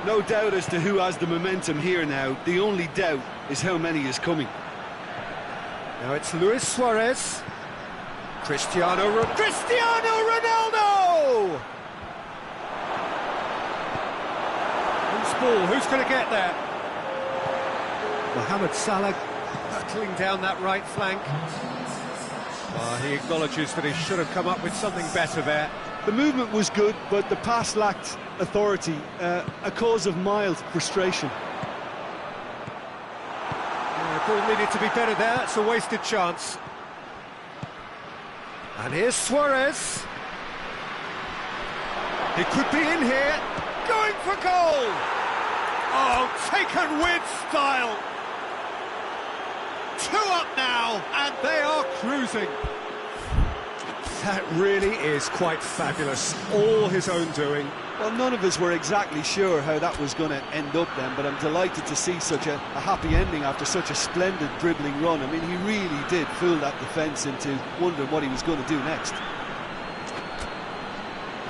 Speaker 1: No doubt as to who has the momentum here now. The only doubt is how many is coming.
Speaker 2: Now it's Luis Suarez. Cristiano Ronaldo! Who's ball? Who's going to get there? Mohamed Salah battling down that right flank. He acknowledges that he should have come up with something better there.
Speaker 1: The movement was good, but the pass lacked authority, a cause of mild frustration.
Speaker 2: The ball needed to be better there, that's a wasted chance. And here's Suarez. He could be in here, going for goal! Oh, taken with style. 2 up now, and they are cruising. That really is quite fabulous. All his own doing.
Speaker 3: Well, none of us were exactly sure how that was going to end up then, but I'm delighted to see such a happy ending after such a splendid dribbling run. I mean, he really did fool that defence into wondering what he was going to do next.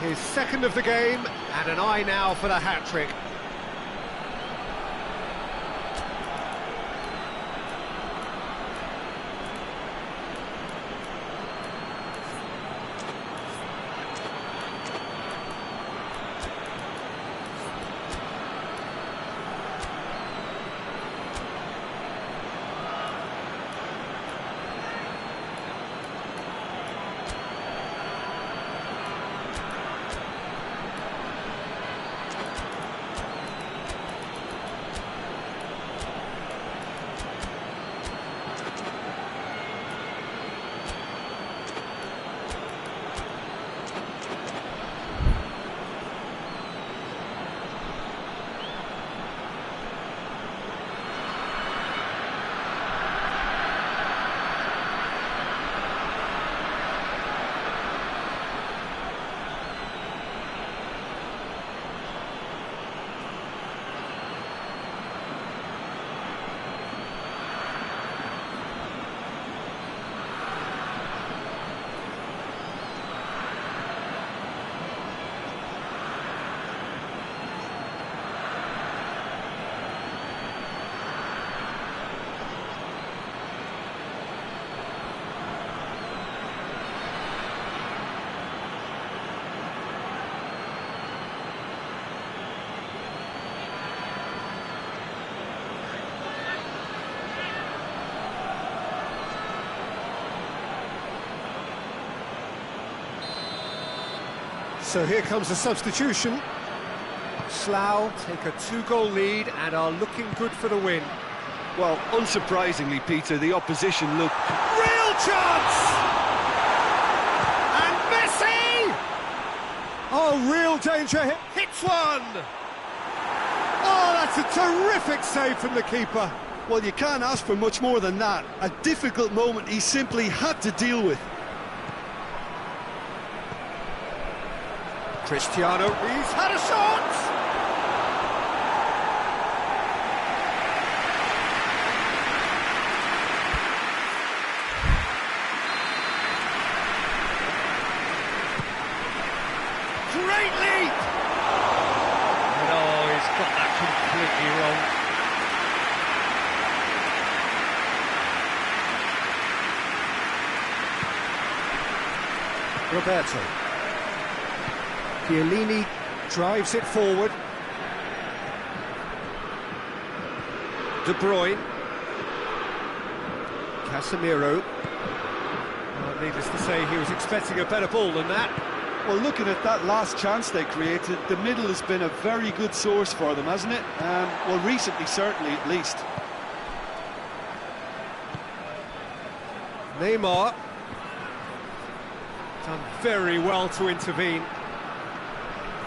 Speaker 2: His second of the game, and an eye now for the hat-trick. So here comes the substitution. Slough take a 2-goal lead and are looking good for the win.
Speaker 3: Well, unsurprisingly, Peter, the opposition looked...
Speaker 2: Real chance! And Messi! Oh, real danger, hits one! Oh, that's a terrific save from the keeper.
Speaker 3: Well, you can't ask for much more than that. A difficult moment he simply had to deal with.
Speaker 2: Cristiano, he's had a shot! Great lead! No, he's got that completely wrong. Roberto. Chiellini drives it forward. De Bruyne. Casemiro. Well, needless to say, he was expecting a better ball than that.
Speaker 3: Well, looking at that last chance they created, the middle has been a very good source for them, hasn't it? Well, recently, certainly, at least.
Speaker 2: Neymar. Done very well to intervene.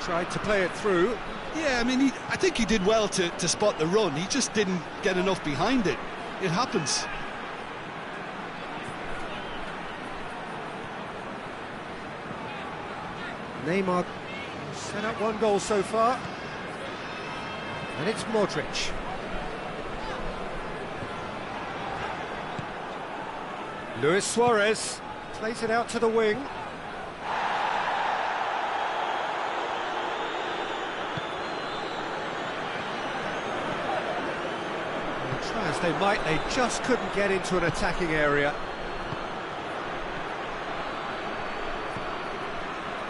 Speaker 2: Tried to play it through.
Speaker 3: Yeah, I mean, I think he did well to spot the run. He just didn't get enough behind it. It happens.
Speaker 2: Neymar set up 1 goal so far. And it's Modric. Luis Suarez plays it out to the wing. Try as they might, they just couldn't get into an attacking area.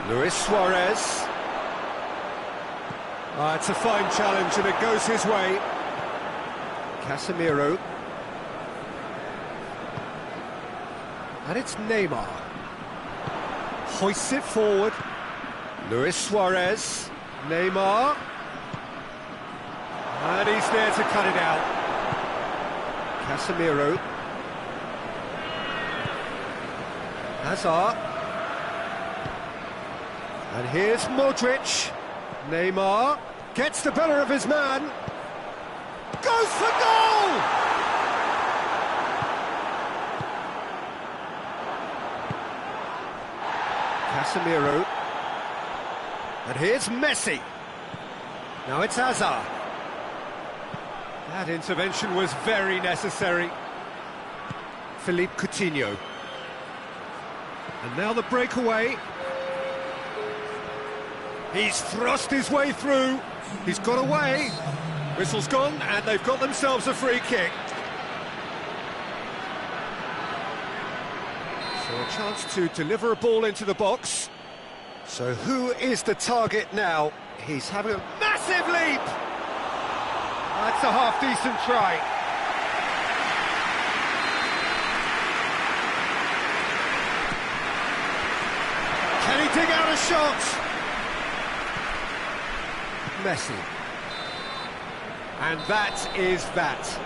Speaker 2: Luis Suarez. It's a fine challenge and it goes his way. Casemiro. And it's Neymar. Hoists it forward. Luis Suarez. Neymar. And he's there to cut it out. Casemiro. Hazard. And here's Modric. Neymar gets the better of his man. Goes for goal! Casemiro. And here's Messi. Now it's Hazard. That intervention was very necessary. Philippe Coutinho. And now the breakaway. He's thrust his way through. He's got away. Whistle's gone, and they've got themselves a free kick. So a chance to deliver a ball into the box. So who is the target now? He's having a massive leap! That's a half-decent try. Can he dig out a shot? Messi. And that is that.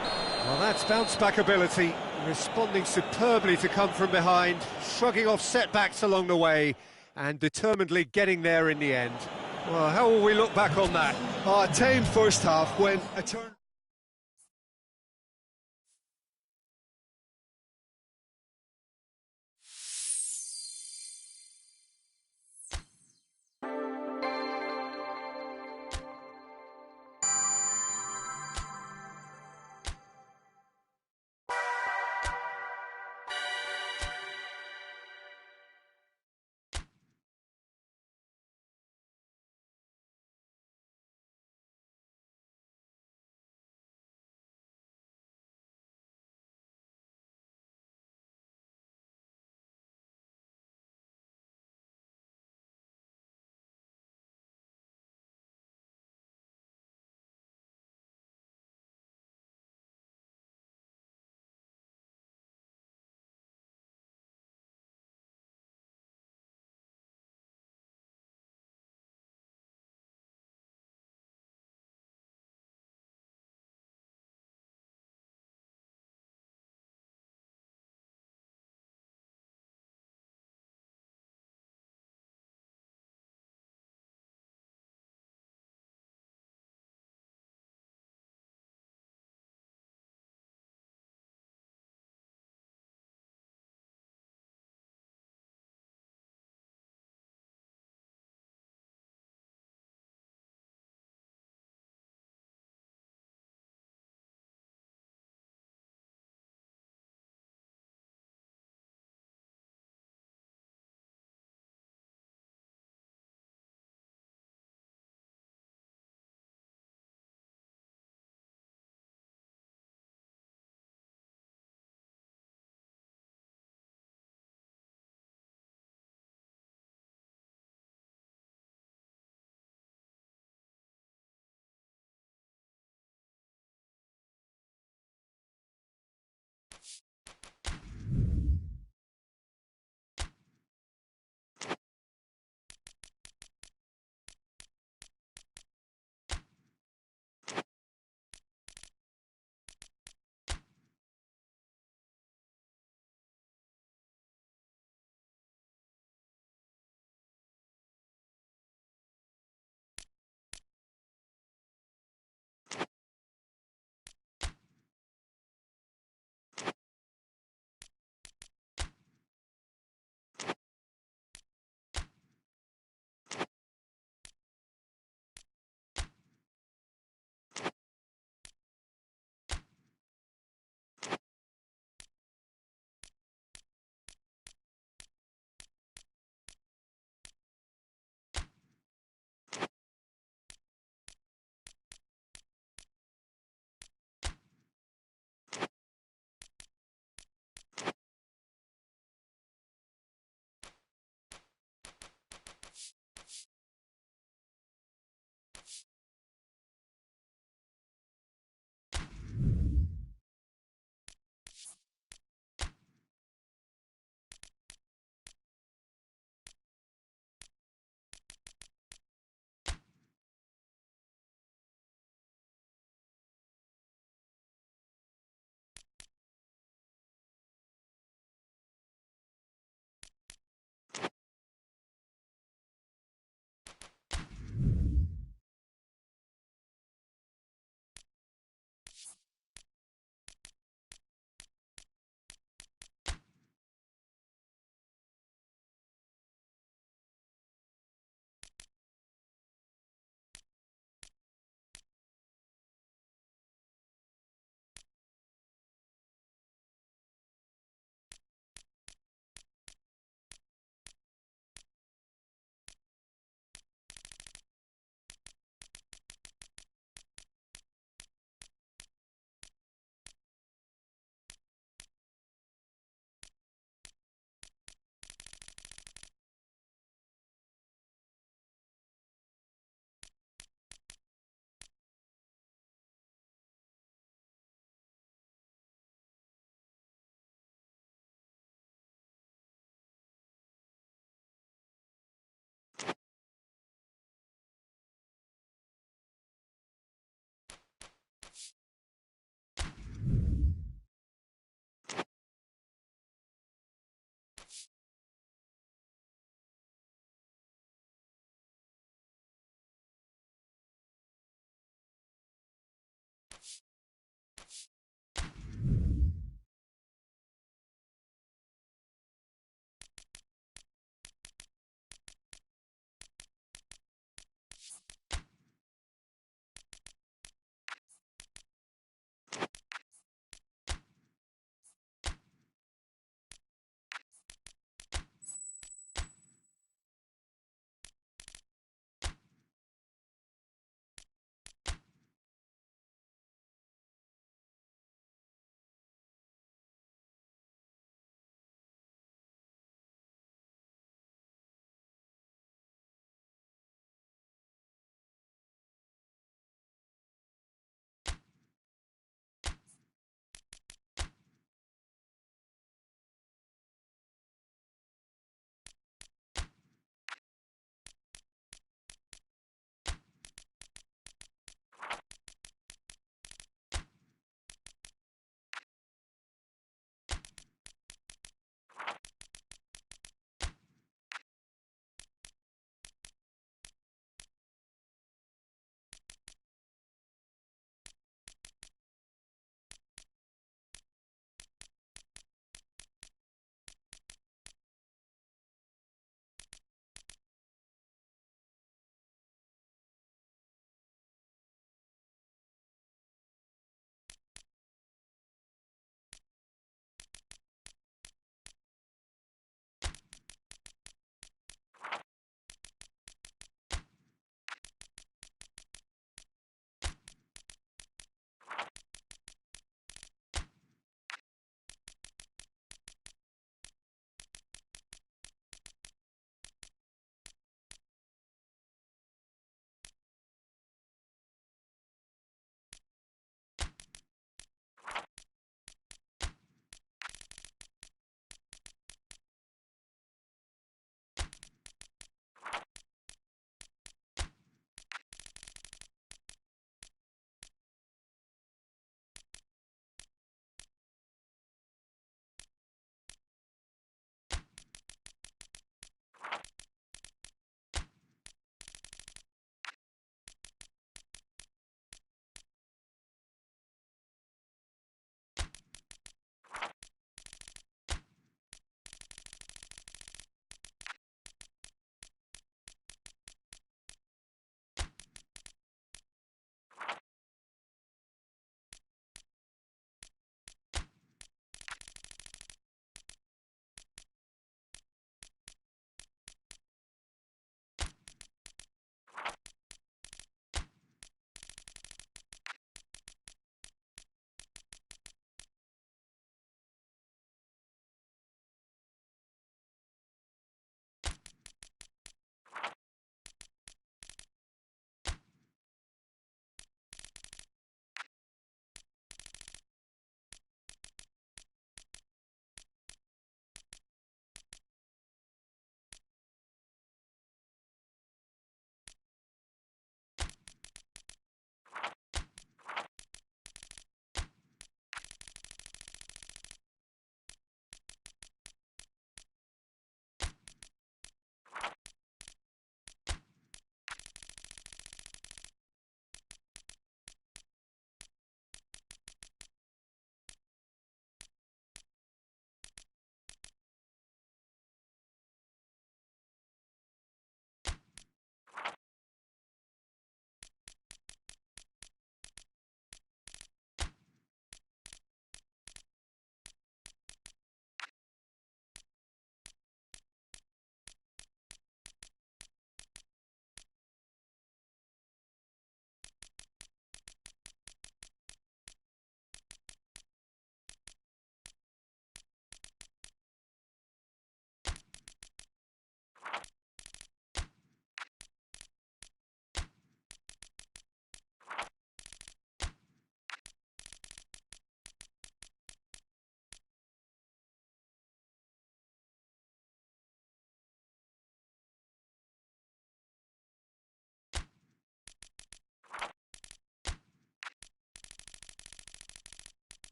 Speaker 2: Well, that's bounce-back ability, responding superbly to come from behind, shrugging off setbacks along the way, and determinedly getting there in the end. Well, how will we look back on that?
Speaker 1: A tame first half when a turn...